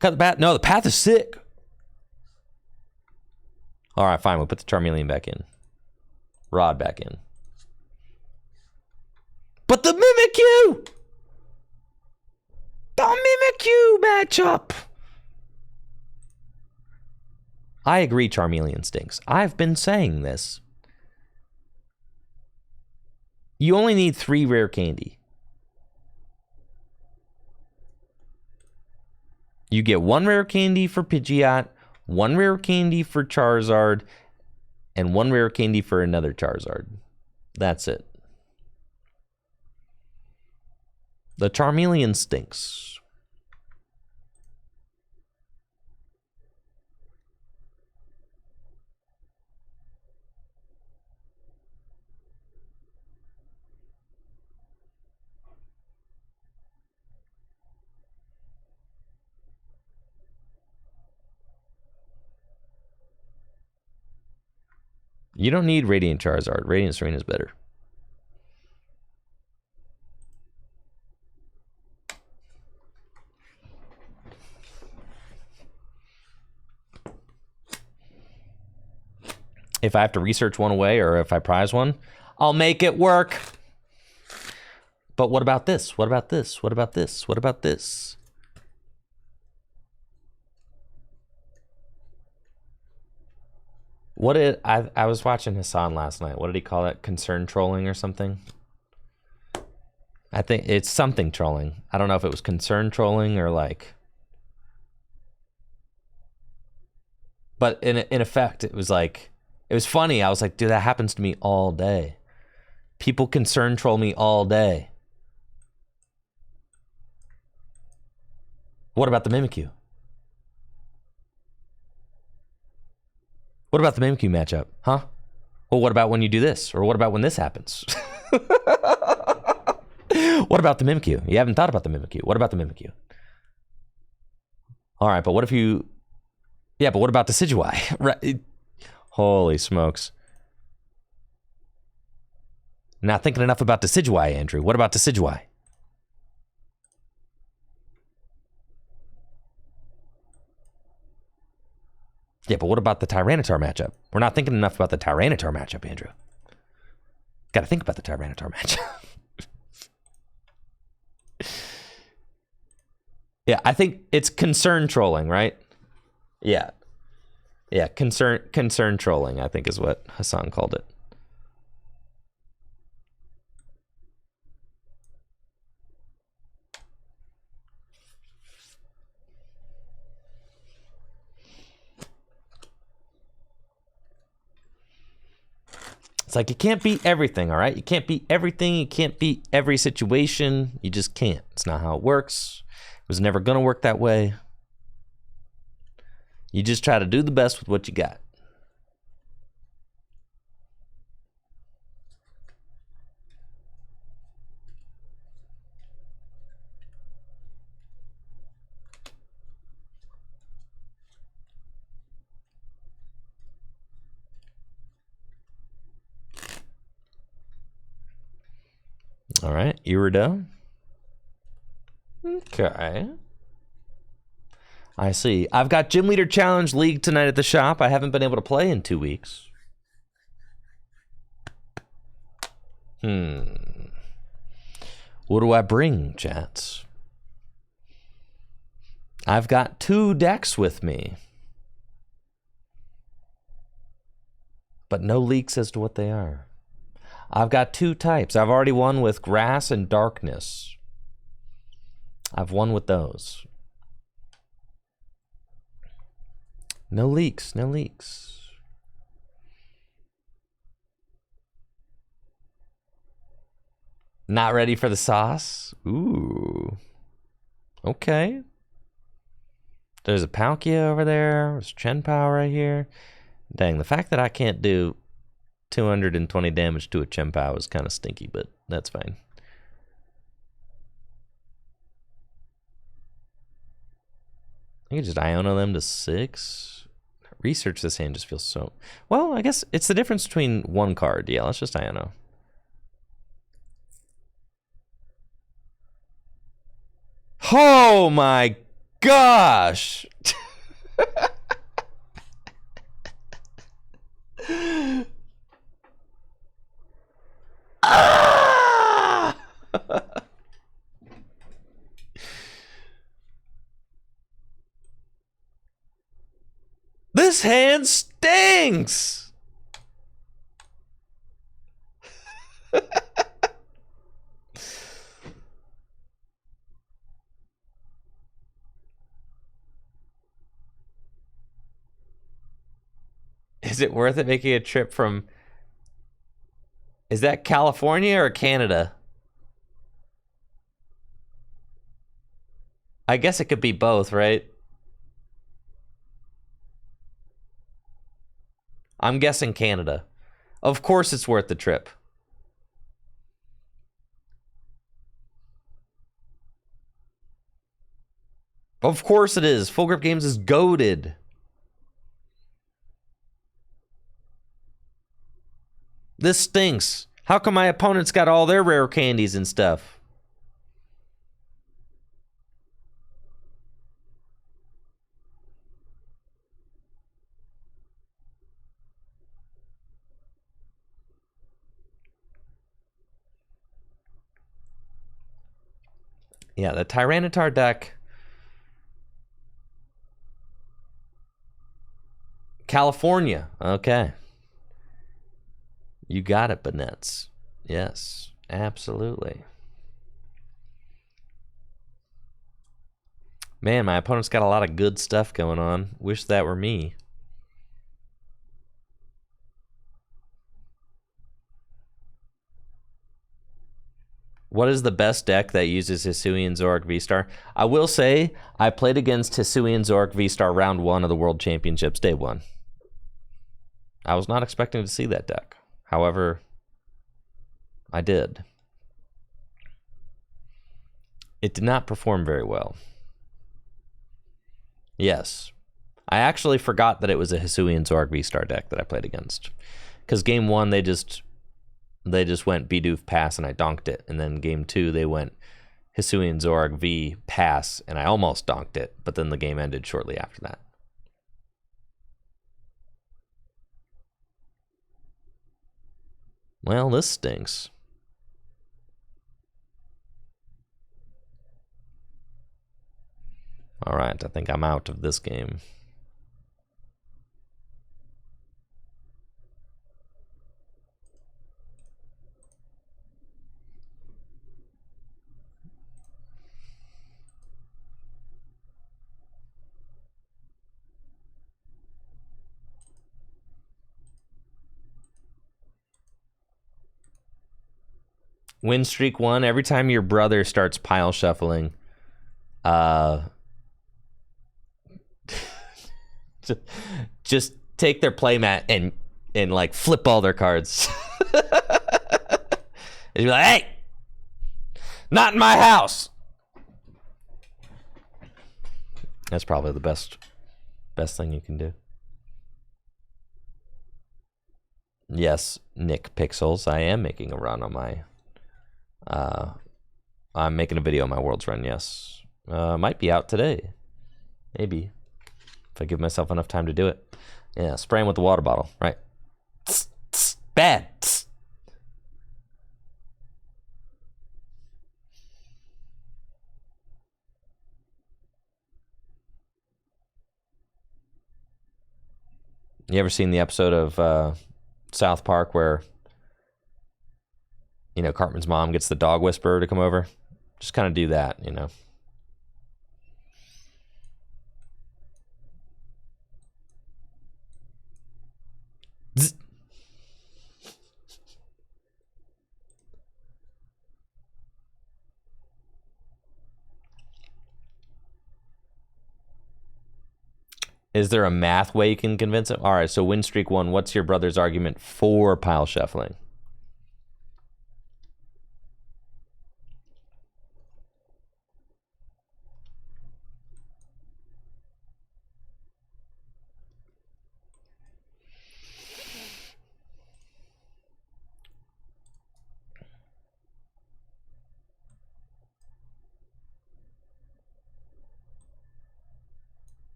Cut the path. No, the path is sick. All right, fine. We'll put the Charmeleon back in. Rod back in. But the Mimikyu! The Mimikyu matchup! I agree Charmeleon stinks. I've been saying this. You only need 3 rare candy. You get 1 rare candy for Pidgeot, 1 rare candy for Charizard, and 1 rare candy for another Charizard. That's it. The Charmeleon stinks. You don't need Radiant Charizard. Radiant Serena is better. If I have to research one away or if I prize one, I'll make it work. But what about this? What about this? What about this? What about this? What did I was watching Hassan last night. What did he call it? Concern trolling or something? I think it's something trolling. I don't know if it was concern trolling or like. But in effect, it was like, it was funny. I was like, dude, that happens to me all day. People concern troll me all day. What about the Mimikyu? What about the Mimikyu matchup? Huh? Well, what about when you do this? Or what about when this happens? What about the Mimikyu? You haven't thought about the Mimikyu. What about the Mimikyu? All right, but what if you... Yeah, but what about the Decidueye? Right. Holy smokes. Not thinking enough about the Decidueye, Andrew. What about the Decidueye? Yeah, but what about the Tyranitar matchup? We're not thinking enough about the Tyranitar matchup, Andrew. Got to think about the Tyranitar matchup. Yeah, I think it's concern trolling, right? Yeah. Yeah, concern trolling, I think is what Hassan called it. It's like you can't beat everything, all right? You can't beat everything. You can't beat every situation. You just can't. It's not how it works. It was never going to work that way. You just try to do the best with what you got. All right, Irido. Okay. I see. I've got Gym Leader Challenge League tonight at the shop. I haven't been able to play in 2 weeks. What do I bring, chats? I've got 2 decks with me. But no leaks as to what they are. I've got 2 types. I've already won with Grass and Darkness. I've won with those. No leaks, no leaks. Not ready for the sauce? Ooh. Okay. There's a Palkia over there. There's Chen-Pao right here. Dang, the fact that I can't do 220 damage to a Chen-Pao is kind of stinky, but that's fine. I can just Iono them to 6. Research this hand just feels so... Well, I guess it's the difference between 1 card. Yeah, let's just Iono. Oh my gosh! Ah! This hand stinks! Is it worth it making a trip from... Is that California or Canada? I guess it could be both, right? I'm guessing Canada. Of course it's worth the trip. Of course it is. Full Grip Games is goated. This stinks. How come my opponents got all their rare candies and stuff? Yeah, the Tyranitar deck. California. Okay. You got it, Banettes. Yes, absolutely. Man, my opponent's got a lot of good stuff going on. Wish that were me. What is the best deck that uses Hisuian Zoroark V-Star? I will say, I played against Hisuian Zoroark V-Star round 1 of the World Championships, day 1. I was not expecting to see that deck. However, I did. It did not perform very well. Yes. I actually forgot that it was a Hisuian Zoroark V-Star deck that I played against. Because game 1, they just went Bidoof pass and I donked it. And then game 2, they went Hisuian Zoroark V pass and I almost donked it. But then the game ended shortly after that. Well, this stinks. All right, I think I'm out of this game. Win streak 1. Every time your brother starts pile shuffling, just take their playmat and like flip all their cards. And be like, hey, not in my house. That's probably the best thing you can do. Yes, Nick Pixels, I am making a run on my I'm making a video on my Worlds run, yes. Might be out today. Maybe. If I give myself enough time to do it. Yeah, spraying with the water bottle, right? Bad. You ever seen the episode of South Park where, you know, Cartman's mom gets the dog whisperer to come over? Just kind of do that, you know. Is there a math way you can convince him? All right, so win streak 1. What's your brother's argument for pile shuffling?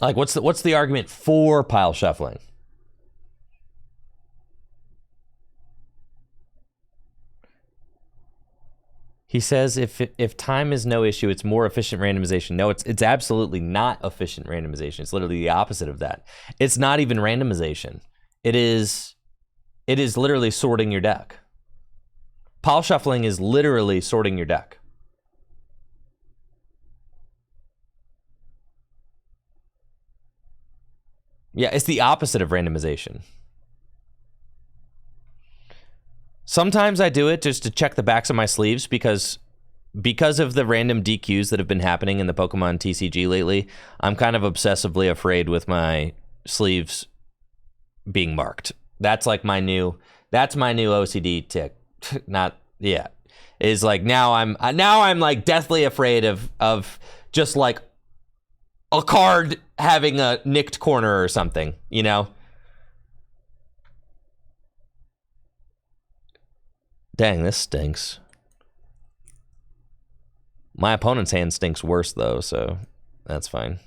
Like, what's the argument for pile shuffling? He says if time is no issue, it's more efficient randomization. No, it's absolutely not efficient randomization. It's literally the opposite of that. It's not even randomization. It is literally sorting your deck. Pile shuffling is literally sorting your deck. Yeah, it's the opposite of randomization. Sometimes I do it just to check the backs of my sleeves because of the random DQs that have been happening in the Pokemon TCG lately. I'm kind of obsessively afraid with my sleeves being marked. That's like my new OCD tick. Not yeah. Is like now I'm like deathly afraid of just like a card having a nicked corner or something, you know? Dang, this stinks. My opponent's hand stinks worse, though, so that's fine.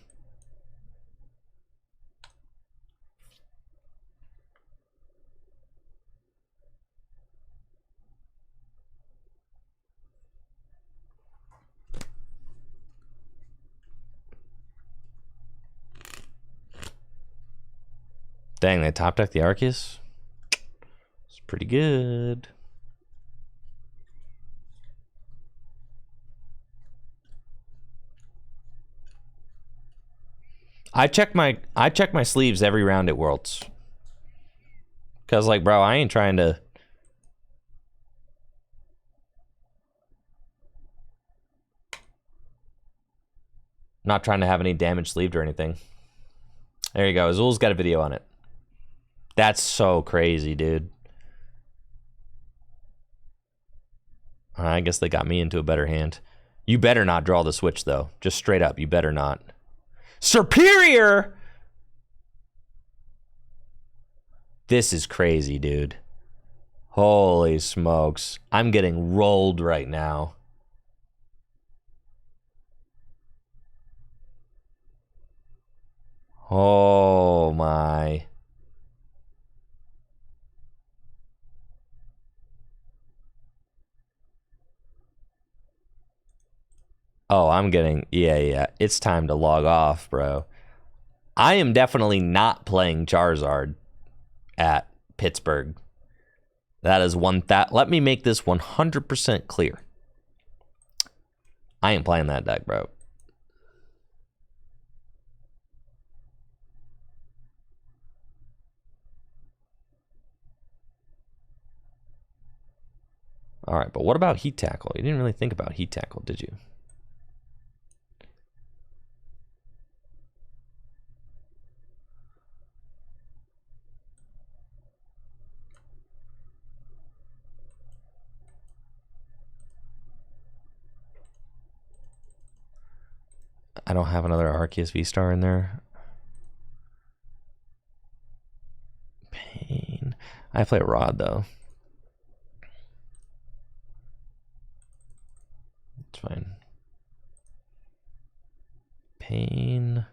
Dang, they top deck the Arceus? It's pretty good. I check my sleeves every round at Worlds. Cause like, bro, I ain't trying to. Not trying to have any damage sleeved or anything. There you go. Azul's got a video on it. That's so crazy, dude. I guess they got me into a better hand. You better not draw the switch, though. Just straight up, you better not. Superior! This is crazy, dude. Holy smokes. I'm getting rolled right now. Oh, my. Oh, I'm getting... Yeah. It's time to log off, bro. I am definitely not playing Charizard at Pittsburgh. That is one... Let me make this 100% clear. I ain't playing that deck, bro. All right, but what about Heat Tackle? You didn't really think about Heat Tackle, did you? I don't have another Arceus V-Star in there. Pain. I play Rod, though. It's fine. Pain.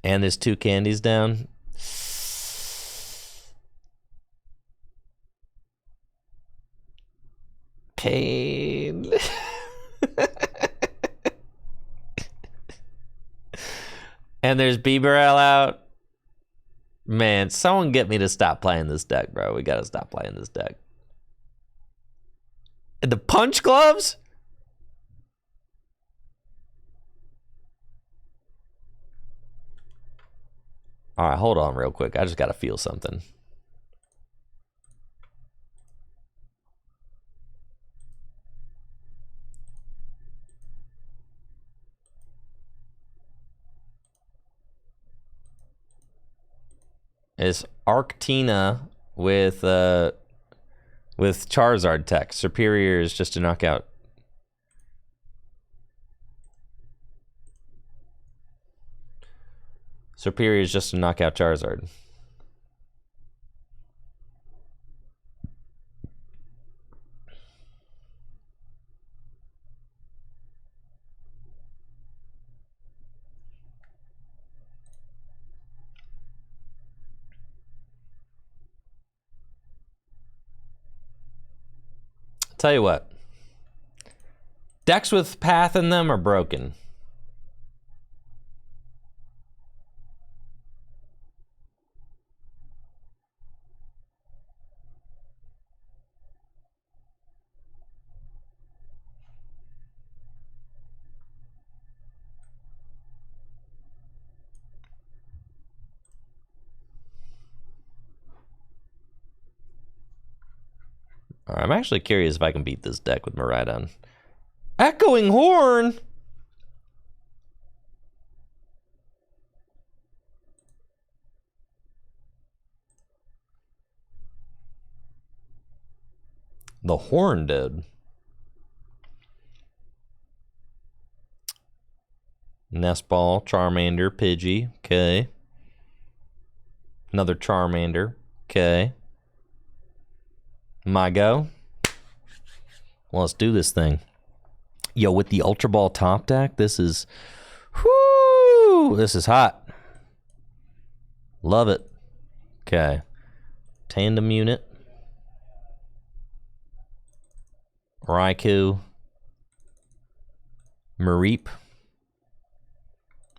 And there's 2 candies down. Pain. And there's Bieberell out. Man, someone get me to stop playing this deck, bro. We gotta stop playing this deck. And the Punch Gloves? All right, hold on real quick. I just gotta feel something. Is Arctina with Charizard tech. Superior is just a knockout. Superior is just a knockout Charizard. Tell you what, decks with Path in them are broken. All right, I'm actually curious if I can beat this deck with Miraidon. Echoing Horn? The Horn, dude. Nest Ball, Charmander, Pidgey, okay. Another Charmander, okay. My go. Well, let's do this thing. Yo, with the Ultra Ball top deck, this is... Whoo! This is hot. Love it. Okay. Tandem unit. Raikou. Mareep.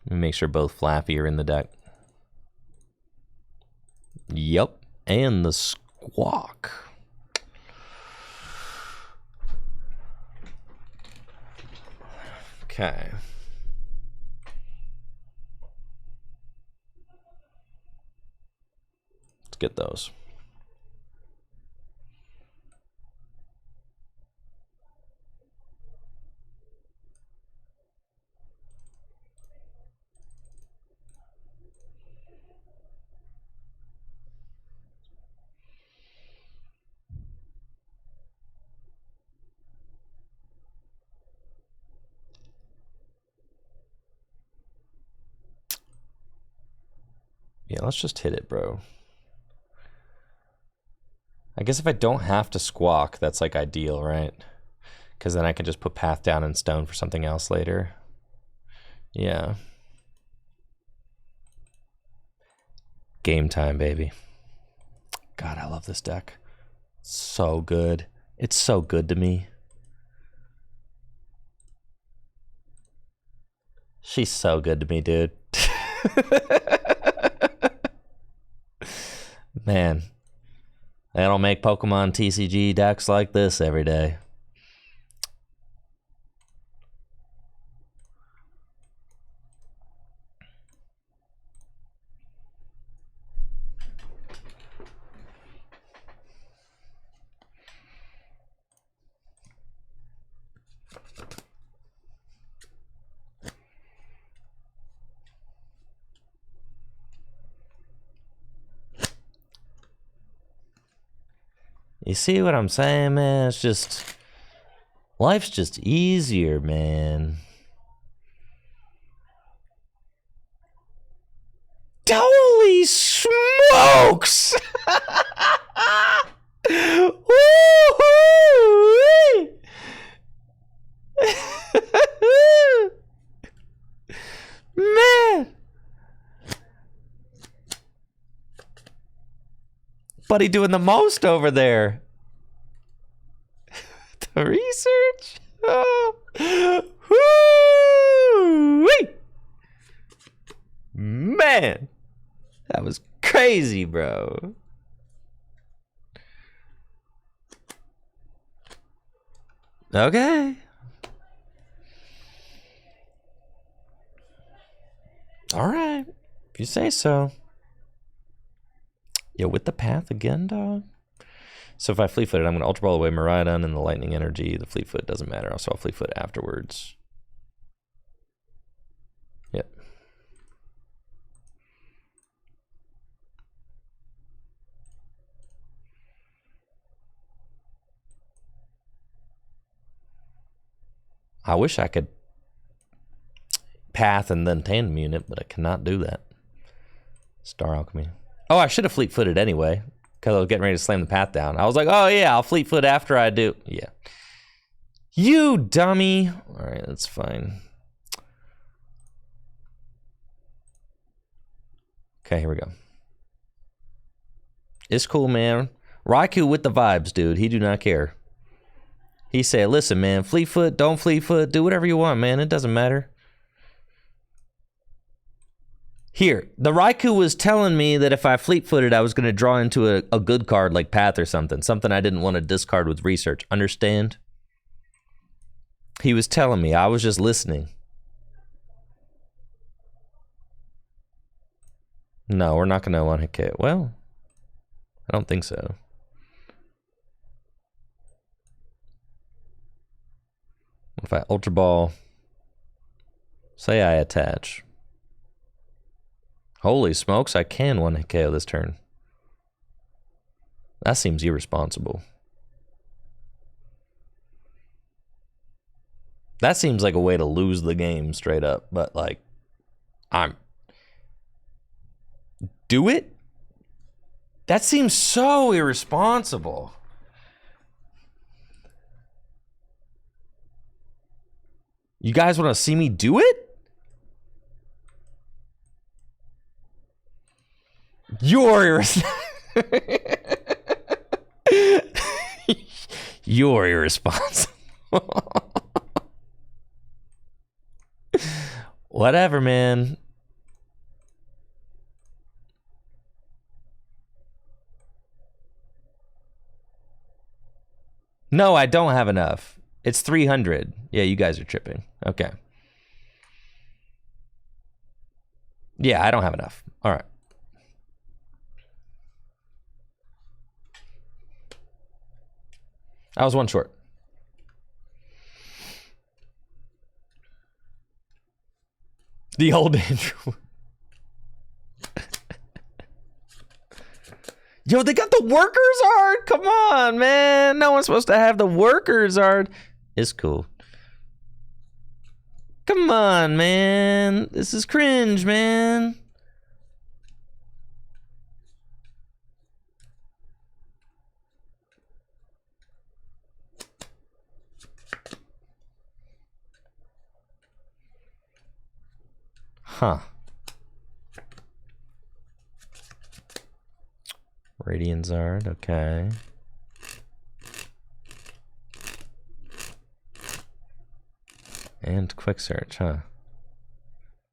Let me make sure both Flaffy are in the deck. Yep. And the Squawk. Okay. Let's get those. Yeah, let's just hit it, bro. I guess if I don't have to Squawk, that's like ideal, right? Because then I can just put Path down and Stone for something else later. Yeah. Game time, baby. God, I love this deck. So good. It's so good to me. She's so good to me, dude. Man, they don't make Pokemon TCG decks like this every day. You see what I'm saying, man? It's just... life's just easier, man. Holy smokes! Woo-hoo-wee! Man! Buddy doing the most over there. The research? Oh. Woo-wee! Man! That was crazy, bro. Okay. All right. If you say so. Yo, with the path again, dog? So if I Fleet Foot it, I'm going to Ultra Ball away Miraidon and the Lightning Energy. The Fleet Foot doesn't matter. So I'll Fleet Foot afterwards. Yep. I wish I could path and then tandem unit, but I cannot do that. Star Alchemy. Oh, I should have Fleet Footed anyway, because I was getting ready to slam the path down. I was like, oh yeah, I'll Fleet Foot after I do. Yeah. You dummy. All right, that's fine. Okay, here we go. It's cool, man. Raikou with the vibes, dude. He do not care. He said, listen, man, Fleet Foot, don't Fleet Foot, do whatever you want, man. It doesn't matter. Here, the Raikou was telling me that if I Fleet Footed, I was going to draw into a good card like Path or something. Something I didn't want to discard with research. Understand? He was telling me. I was just listening. No, we're not going to one-hit KO. Well, I don't think so. If I Ultra Ball, say I attach. Holy smokes, I can one-hit KO this turn. That seems irresponsible. That seems like a way to lose the game straight up, but like, do it? That seems so irresponsible. You guys want to see me do it? You're You're irresponsible. Whatever, man. No, I don't have enough. It's 300. Yeah, you guys are tripping. Okay. Yeah, I don't have enough. All right. I was one short. The old Andrew. Yo, they got the workers art. Come on, man. No one's supposed to have the workers art. It's cool. Come on, man. This is cringe, man. Huh. Radianzard, okay. And Quick Search, huh?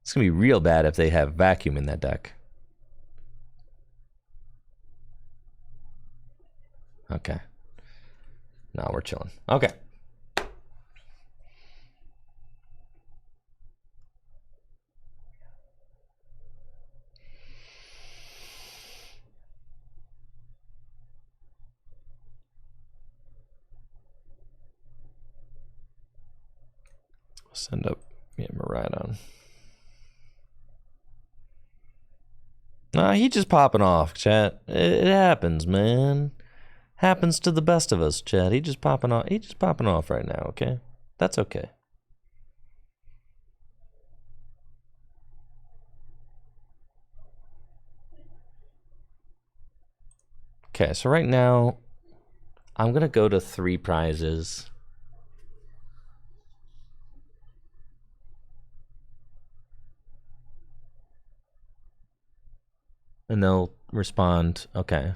It's gonna be real bad if they have Vacuum in that deck. Okay. No, we're chilling. Okay. Send up Miraidon. Nah, he just popping off, chat. It happens, man. Happens to the best of us, chat. He just popping off. He just popping off right now, okay? That's okay. Okay, so right now, I'm gonna go to 3 prizes. And they'll respond, okay.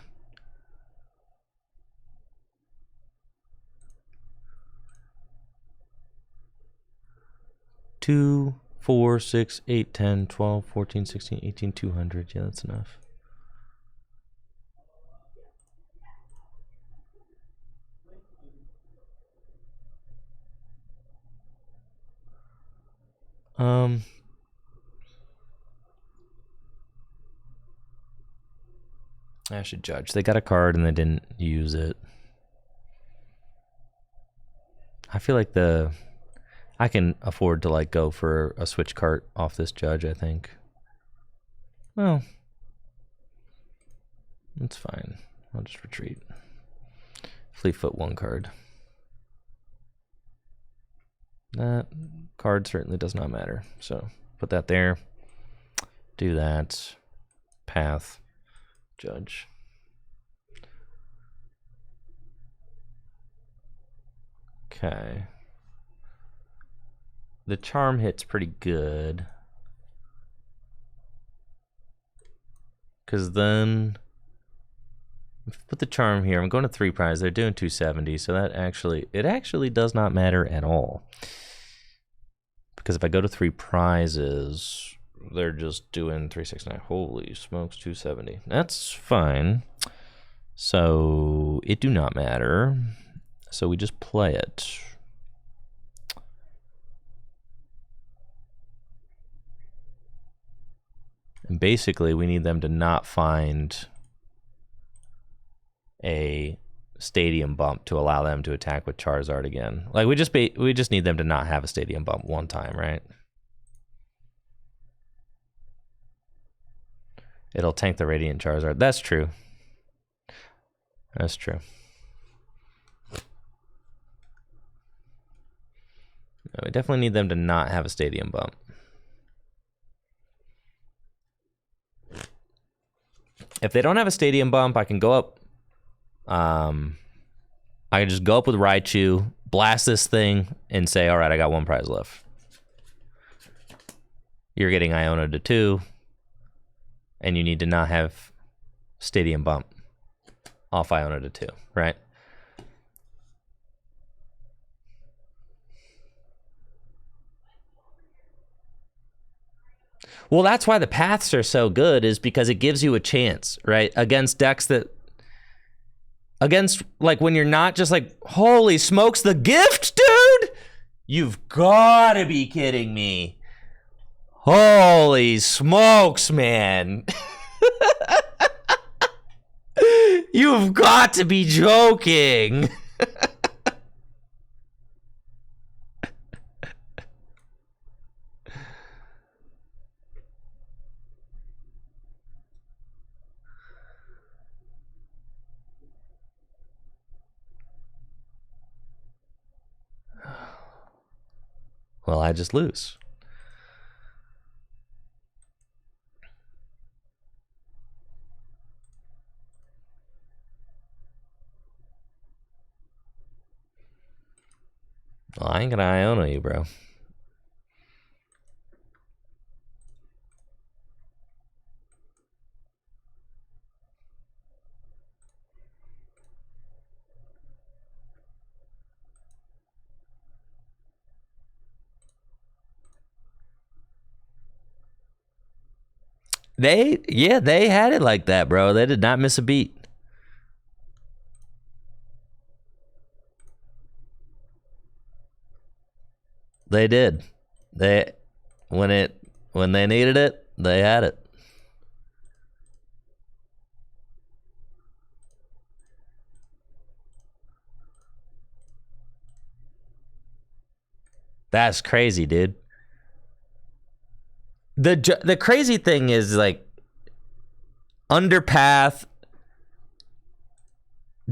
Two, 4, 6, 8, 10, 12, 14, 16, 18, 200. Yeah, that's enough. I should judge. They got a card and they didn't use it. I feel like I can afford to like go for a switch cart off this judge, I think. Well, that's fine. I'll just retreat. Fleetfoot 1 card. That card certainly does not matter. So put that there. Do that. Path. Judge. Okay. The charm hit's pretty good. Because then, if I put the charm here, I'm going to 3 prize. They're doing 270, so that it actually does not matter at all. Because if I go to 3 prizes, they're just doing 369. Holy smokes, 270. That's fine. So it do not matter. So we just play it. And basically, we need them to not find a stadium bump to allow them to attack with Charizard again. Like we just need them to not have a stadium bump one time, right? It'll tank the Radiant Charizard. That's true. That's true. No, we definitely need them to not have a stadium bump. If they don't have a stadium bump, I can go up. I can just go up with Raichu, blast this thing, and say, all right, I got 1 prize left. You're getting Iona to 2, and you need to not have stadium bump off Iona to 2, right? Well, that's why the paths are so good, is because it gives you a chance, right? Against decks that... Against, like, when you're not just like, holy smokes, the gift, dude! You've got to be kidding me. Holy smokes, man. You've got to be joking. Well, I just lose. Well, I ain't gonna Iona you, bro. They had it like that, bro. They did not miss a beat. They did. When they needed it, they had it. That's crazy, dude. The crazy thing is, like, Underpath,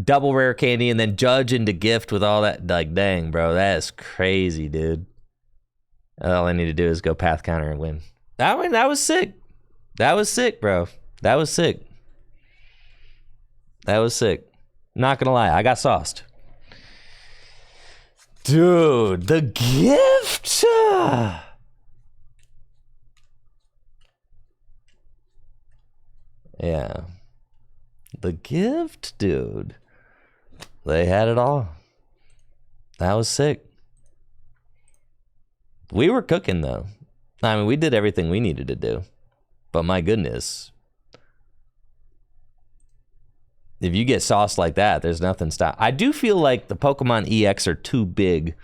double rare candy, and then Judge into gift with all that. Like, dang, bro, that is crazy, dude. All I need to do is go path counter and win. That was sick. That was sick, bro. That was sick. That was sick. Not gonna lie, I got sauced. Dude, the gift. Yeah. The gift, dude. They had it all. That was sick. We were cooking, though. I mean, we did everything we needed to do. But my goodness. If you get sauced like that, there's nothing stop. I do feel like the Pokemon EX are too big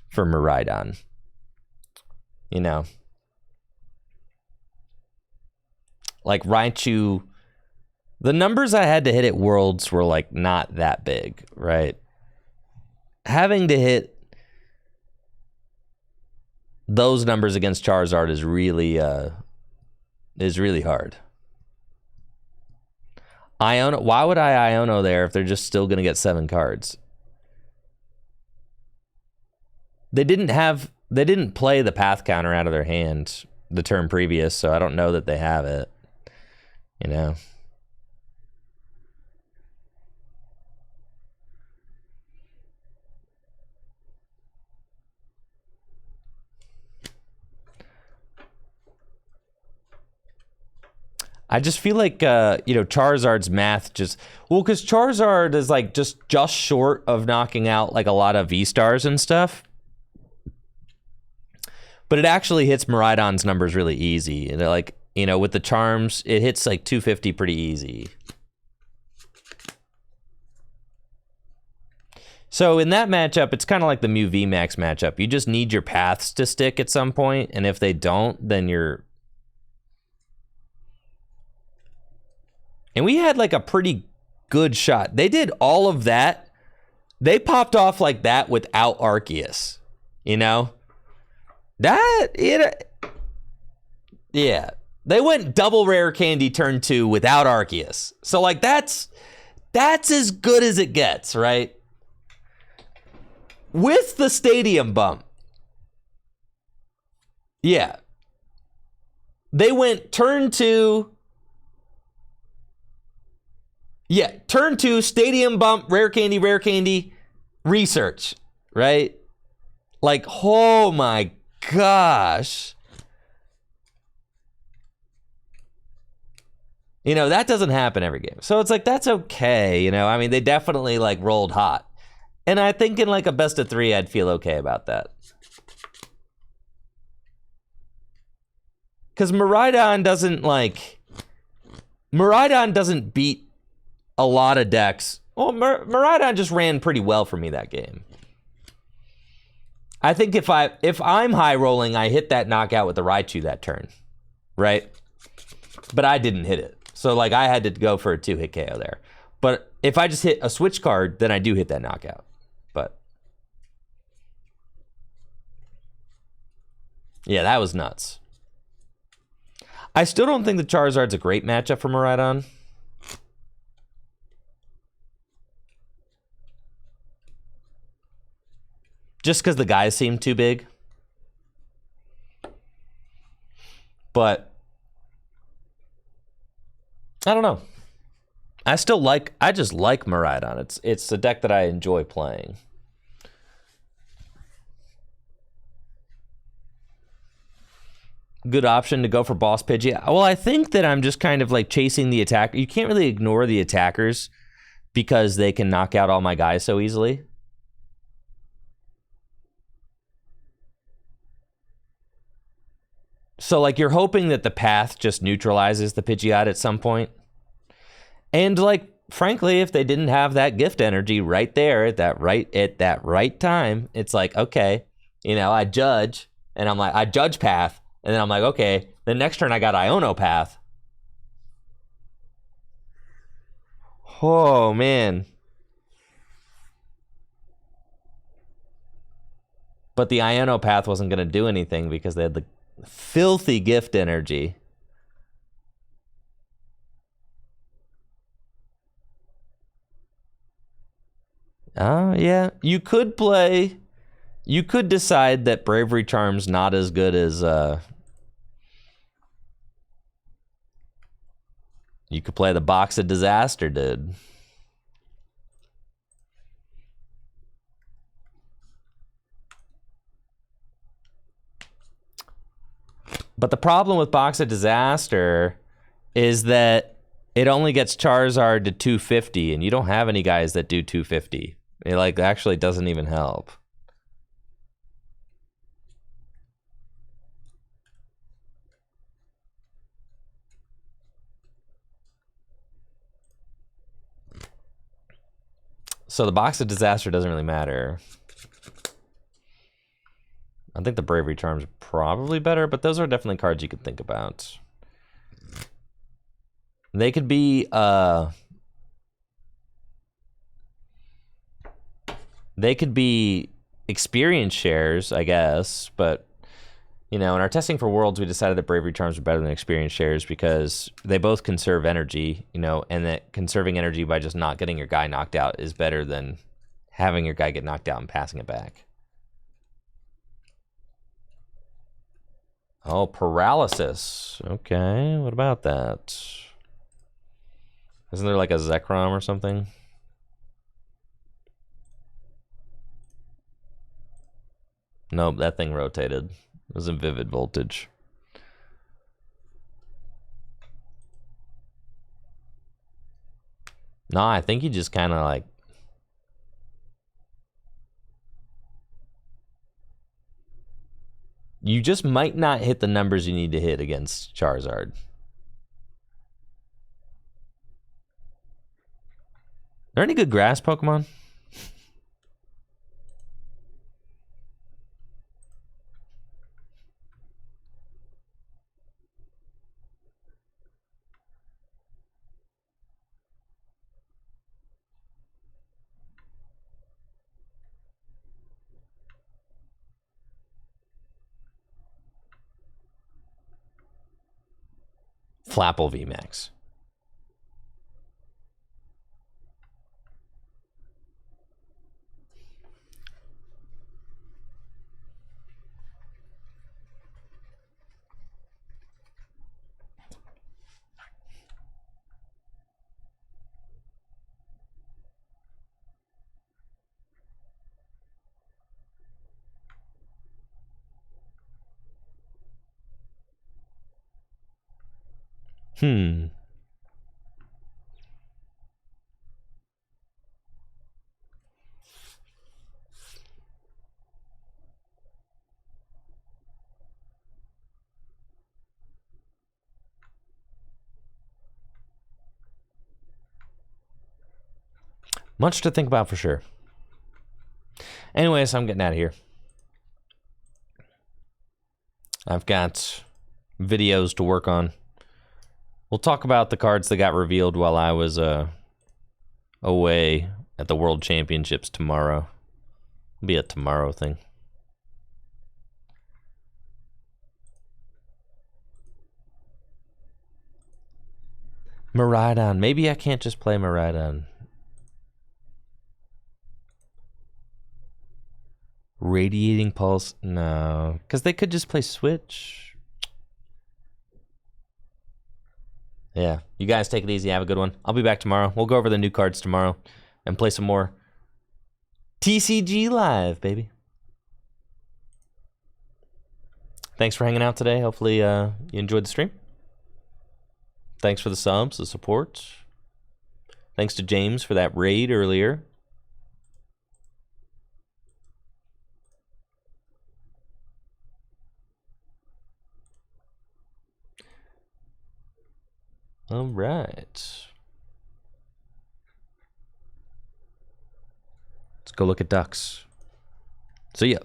for Miraidon. You know. Like Raichu, the numbers I had to hit at Worlds were like not that big, right? Having to hit those numbers against Charizard is really hard. Iono, why would I Iono there if they're just still gonna get 7 cards? They didn't play the path counter out of their hand the turn previous, so I don't know that they have it. You know. I just feel like, Charizard's math just... Well, because Charizard is, like, just short of knocking out, like, a lot of V-Stars and stuff. But it actually hits Miraidon's numbers really easy. And, like, with the charms, it hits, like, 250 pretty easy. So, in that matchup, it's kind of like the Mew VMAX matchup. You just need your paths to stick at some point, and if they don't, then you're... And we had like a pretty good shot. They did all of that. They popped off like that without Arceus. Yeah. They went double rare candy turn 2 without Arceus. So like that's as good as it gets, right? With the stadium bump. Yeah. They went turn 2. Yeah, turn 2, stadium bump, rare candy, research, right? Like, oh my gosh. That doesn't happen every game. So it's like, that's okay, I mean, they definitely, like, rolled hot. And I think in, like, a best of 3, I'd feel okay about that. Because Miraidon doesn't beat a lot of decks. Well, Miraidon just ran pretty well for me that game. I think if I'm high rolling, I hit that knockout with the Raichu that turn, right? But I didn't hit it, so like I had to go for a 2-hit KO there. But if I just hit a switch card, then I do hit that knockout. But yeah, that was nuts. I still don't think the Charizard's a great matchup for Miraidon. Just because the guys seem too big. But I don't know. I just like Miraidon. It's a deck that I enjoy playing. Good option to go for Boss Pidgey. Well, I think that I'm just kind of like chasing the attack. You can't really ignore the attackers because they can knock out all my guys so easily. So, like, you're hoping that the path just neutralizes the Pidgeot at some point. And, like, frankly, if they didn't have that gift energy right there at that right time, it's like, okay, you know, I judge path, and then I'm like, okay, the next turn I got Iono path. Oh, man. But the Iono path wasn't going to do anything because they had the filthy gift energy. Oh, yeah. You could decide that Bravery Charm's not as good as, you could play the Box of Disaster, dude. But the problem with Box of Disaster is that it only gets Charizard to 250, and you don't have any guys that do 250. It, like, actually doesn't even help. So the Box of Disaster doesn't really matter. I think the Bravery Charms are probably better, but those are definitely cards you could think about. They could be, experience shares, I guess, but, you know, in our testing for Worlds, we decided that Bravery Charms are better than experience shares because they both conserve energy, you know, and that conserving energy by just not getting your guy knocked out is better than having your guy get knocked out and passing it back. Oh, paralysis. Okay, what about that? Isn't there like a Zekrom or something? Nope, that thing rotated. It was in Vivid Voltage. No, I think you just kind of like... You just might not hit the numbers you need to hit against Charizard. Are there any good grass Pokemon? Flapple VMAX. Much to think about for sure. Anyways, I'm getting out of here. I've got videos to work on. We'll talk about the cards that got revealed while I was away at the World Championships tomorrow. It'll be a tomorrow thing. Miraidon. Maybe I can't just play Miraidon. Radiating Pulse? No. Because they could just play Switch. Yeah. You guys take it easy. Have a good one. I'll be back tomorrow. We'll go over the new cards tomorrow and play some more TCG Live, baby. Thanks for hanging out today. Hopefully you enjoyed the stream. Thanks for the subs, the support. Thanks to James for that raid earlier. All right. Let's go look at ducks. See ya.